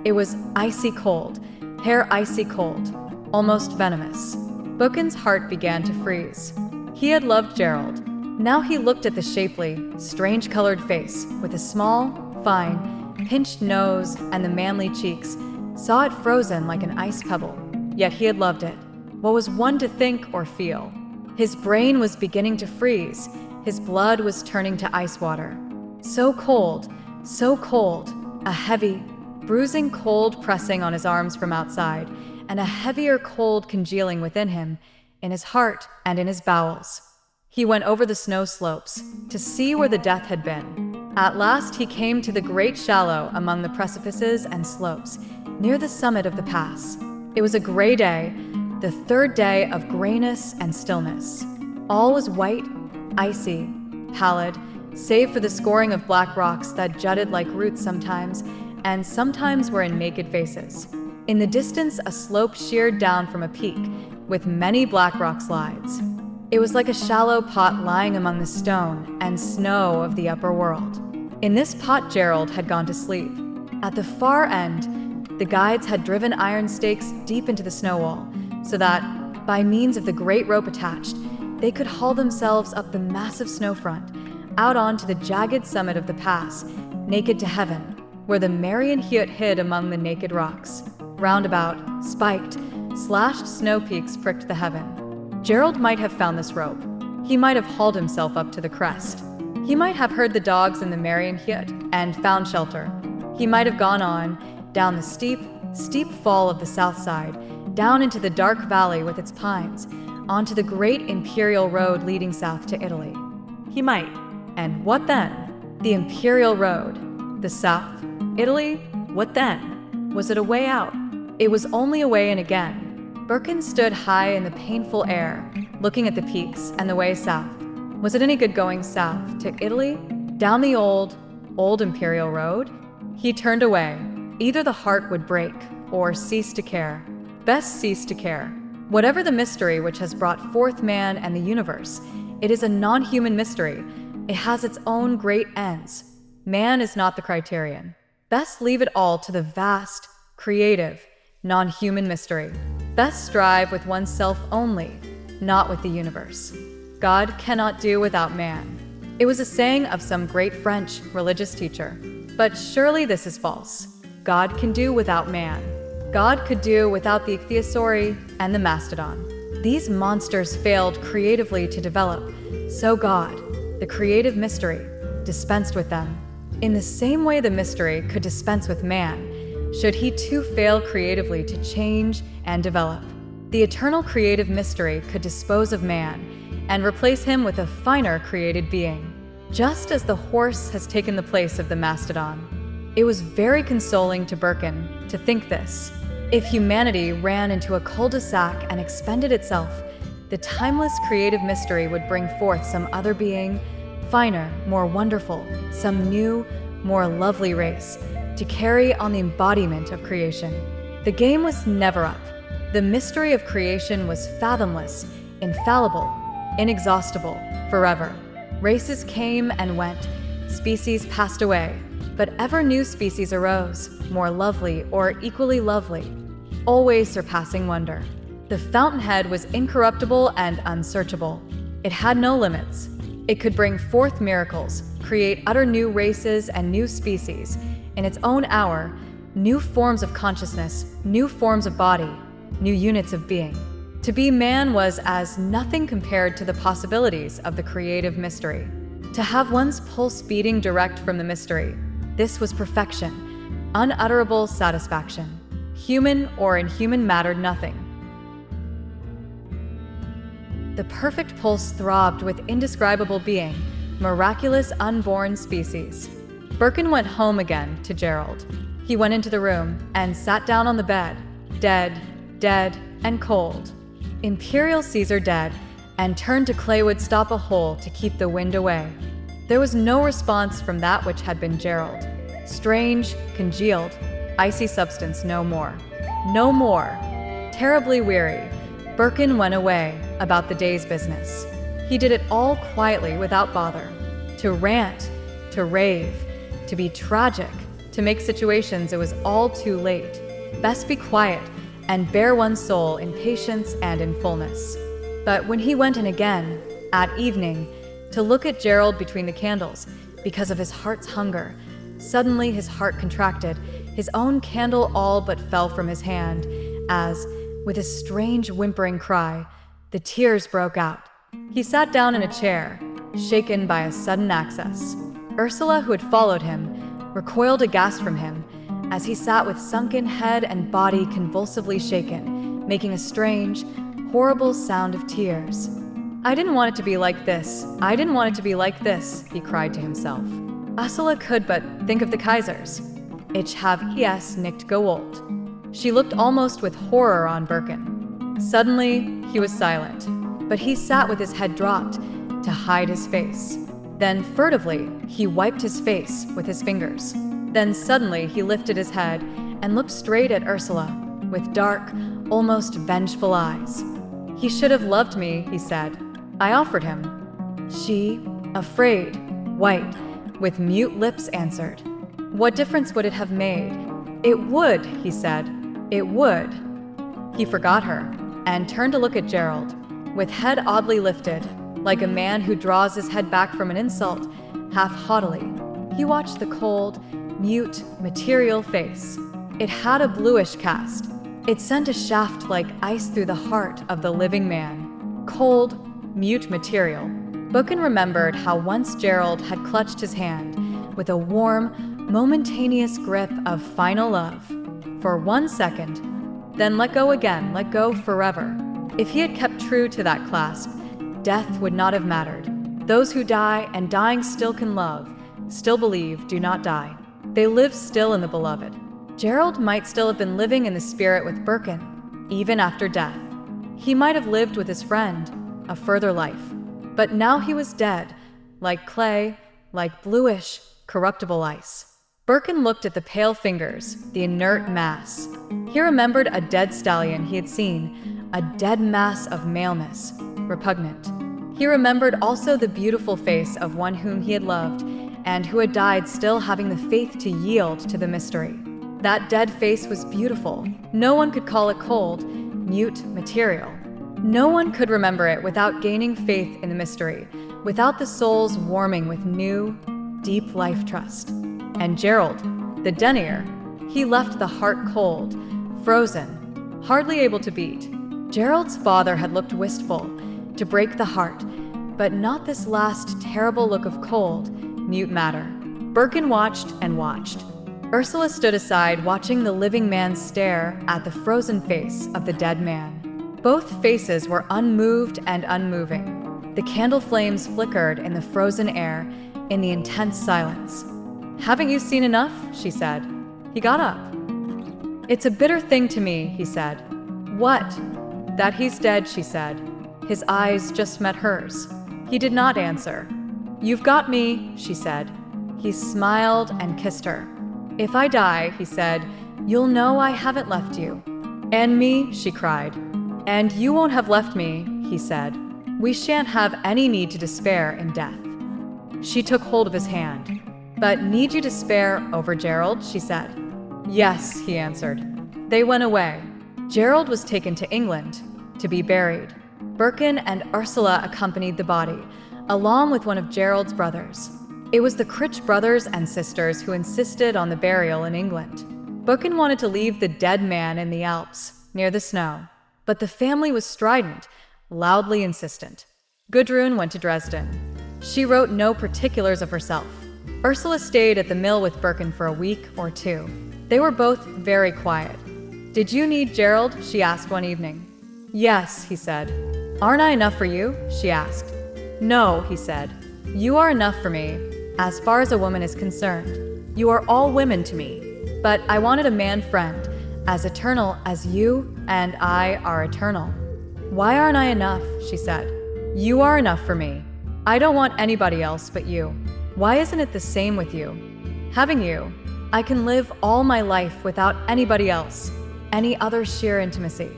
It was icy cold, hair icy cold, almost venomous. Birken's heart began to freeze. He had loved Gerald. Now he looked at the shapely, strange-colored face with a small, fine, pinched nose and the manly cheeks, saw it frozen like an ice pebble. Yet he had loved it. What was one to think or feel? His brain was beginning to freeze. His blood was turning to ice water. So cold, a heavy, bruising cold pressing on his arms from outside, and a heavier cold congealing within him, in his heart and in his bowels. He went over the snow slopes to see where the death had been. At last he came to the great shallow among the precipices and slopes, near the summit of the pass. It was a gray day, the third day of grayness and stillness. All was white, icy, pallid, save for the scoring of black rocks that jutted like roots sometimes, and sometimes were in naked faces. In the distance, a slope sheered down from a peak, with many black rock slides. It was like a shallow pot lying among the stone and snow of the upper world. In this pot Gerald had gone to sleep. At the far end, the guides had driven iron stakes deep into the snow wall, so that, by means of the great rope attached, they could haul themselves up the massive snowfront, out onto the jagged summit of the pass, naked to heaven, where the Marian Heot hid among the naked rocks. Roundabout, spiked, slashed snow peaks pricked the heaven. Gerald might have found this rope. He might have hauled himself up to the crest. He might have heard the dogs in the Marian Heot and found shelter. He might have gone on, down the steep fall of the south side, down into the dark valley with its pines, onto the great imperial road leading south to Italy. He might. And what then? The imperial road. The south. Italy? What then? Was it a way out? It was only a way in again. Birken stood high in the painful air, looking at the peaks and the way south. Was it any good going south to Italy? Down the old imperial road? He turned away. Either the heart would break or cease to care. Best cease to care. Whatever the mystery which has brought forth man and the universe, it is a non-human mystery. It has its own great ends. Man is not the criterion. Best leave it all to the vast, creative, non-human mystery. Best strive with oneself only, not with the universe. God cannot do without man. It was a saying of some great French religious teacher. But surely this is false. God can do without man. God could do without the ichthyosauri and the mastodon. These monsters failed creatively to develop, so God, the creative mystery, dispensed with them. In the same way the mystery could dispense with man, should he too fail creatively to change and develop. The eternal creative mystery could dispose of man and replace him with a finer created being, just as the horse has taken the place of the mastodon. It was very consoling to Birken to think this. If humanity ran into a cul-de-sac and expended itself, the timeless creative mystery would bring forth some other being, finer, more wonderful, some new, more lovely race, to carry on the embodiment of creation. The game was never up. The mystery of creation was fathomless, infallible, inexhaustible, forever. Races came and went, species passed away, but ever new species arose, more lovely or equally lovely, always surpassing wonder. The fountainhead was incorruptible and unsearchable. It had no limits. It could bring forth miracles, create utter new races and new species, in its own hour, new forms of consciousness, new forms of body, new units of being. To be man was as nothing compared to the possibilities of the creative mystery. To have one's pulse beating direct from the mystery, this was perfection, unutterable satisfaction. Human or inhuman mattered nothing. The perfect pulse throbbed with indescribable being, miraculous unborn species. Birken went home again to Gerald. He went into the room and sat down on the bed, dead and cold. Imperial Caesar dead, and turned to claywood stop a hole to keep the wind away. There was no response from that which had been Gerald. Strange, congealed, icy substance no more. No more. Terribly weary, Birken went away about the day's business. He did it all quietly without bother. To rant, to rave, to be tragic, to to make situations it was all too late. Best be quiet and bear one's soul in patience and in fullness. But when he went in again, at evening, to look at Gerald between the candles, because of his heart's hunger, suddenly his heart contracted, his own candle all but fell from his hand, as, with a strange whimpering cry, the tears broke out. He sat down in a chair, shaken by a sudden access. Ursula, who had followed him, recoiled aghast from him, as he sat with sunken head and body convulsively shaken, making a strange, horrible sound of tears. "I didn't want it to be like this. I didn't want it to be like this," he cried to himself. Ursula could but think of the Kaisers. Ich have es nicht gewollt. She looked almost with horror on Birkin. Suddenly, he was silent, but he sat with his head dropped to hide his face. Then, furtively, he wiped his face with his fingers. Then suddenly he lifted his head and looked straight at Ursula, with dark, almost vengeful eyes. "He should have loved me," he said. "I offered him." She, afraid, white, with mute lips answered, "What difference would it have made?" "It would," he said. "It would." He forgot her, and turned to look at Gerald, with head oddly lifted, like a man who draws his head back from an insult, half haughtily. He watched the cold, mute, material face. It had a bluish cast. It sent a shaft like ice through the heart of the living man. Cold, mute material. Birkin remembered how once Gerald had clutched his hand with a warm, momentaneous grip of final love. For 1 second, then let go again, let go forever. If he had kept true to that clasp, death would not have mattered. Those who die and dying still can love, still believe, do not die. They live still in the beloved. Gerald might still have been living in the spirit with Birkin, even after death. He might have lived with his friend, a further life. But now he was dead, like clay, like bluish, corruptible ice. Birkin looked at the pale fingers, the inert mass. He remembered a dead stallion he had seen, a dead mass of maleness, repugnant. He remembered also the beautiful face of one whom he had loved, and who had died still having the faith to yield to the mystery. That dead face was beautiful. No one could call it cold, mute material. No one could remember it without gaining faith in the mystery, without the soul's warming with new, deep life trust. And Gerald, the denier, he left the heart cold, frozen, hardly able to beat. Gerald's father had looked wistful, to break the heart, but not this last terrible look of cold, mute matter. Birkin watched and watched. Ursula stood aside, watching the living man stare at the frozen face of the dead man. Both faces were unmoved and unmoving. The candle flames flickered in the frozen air, in the intense silence. "Haven't you seen enough?" she said. He got up. "It's a bitter thing to me," he said. "What?" "That he's dead," she said. His eyes just met hers. He did not answer. "You've got me," she said. He smiled and kissed her. "If I die," he said, "you'll know I haven't left you." "And me," she cried. "And you won't have left me," he said. "We shan't have any need to despair in death." She took hold of his hand. "But need you despair over Gerald?" she said. "Yes," he answered. They went away. Gerald was taken to England to be buried. Birkin and Ursula accompanied the body, along with one of Gerald's brothers. It was the Critch brothers and sisters who insisted on the burial in England. Birkin wanted to leave the dead man in the Alps, near the snow, but the family was strident, loudly insistent. Gudrun went to Dresden. She wrote no particulars of herself. Ursula stayed at the mill with Birkin for a week or two. They were both very quiet. "Did you need Gerald?" she asked one evening. "Yes," he said. "Aren't I enough for you?" she asked. "No," he said. "You are enough for me, as far as a woman is concerned. You are all women to me. But I wanted a man friend, as eternal as you and I are eternal." "Why aren't I enough?" she said. "You are enough for me. I don't want anybody else but you. Why isn't it the same with you? Having you, I can live all my life without anybody else, any other sheer intimacy.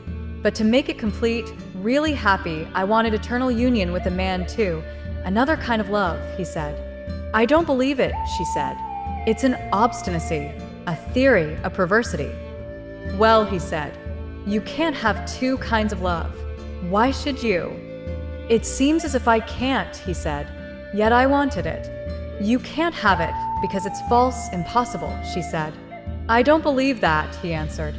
But to make it complete, really happy, I wanted eternal union with a man too, another kind of love," he said. "I don't believe it," she said. "It's an obstinacy. A theory of perversity. Well, he said, you can't have two kinds of love. Why should you? It seems as if I can't, he said, yet I wanted it. You can't have it because it's false, impossible, she said. I don't believe that, he answered.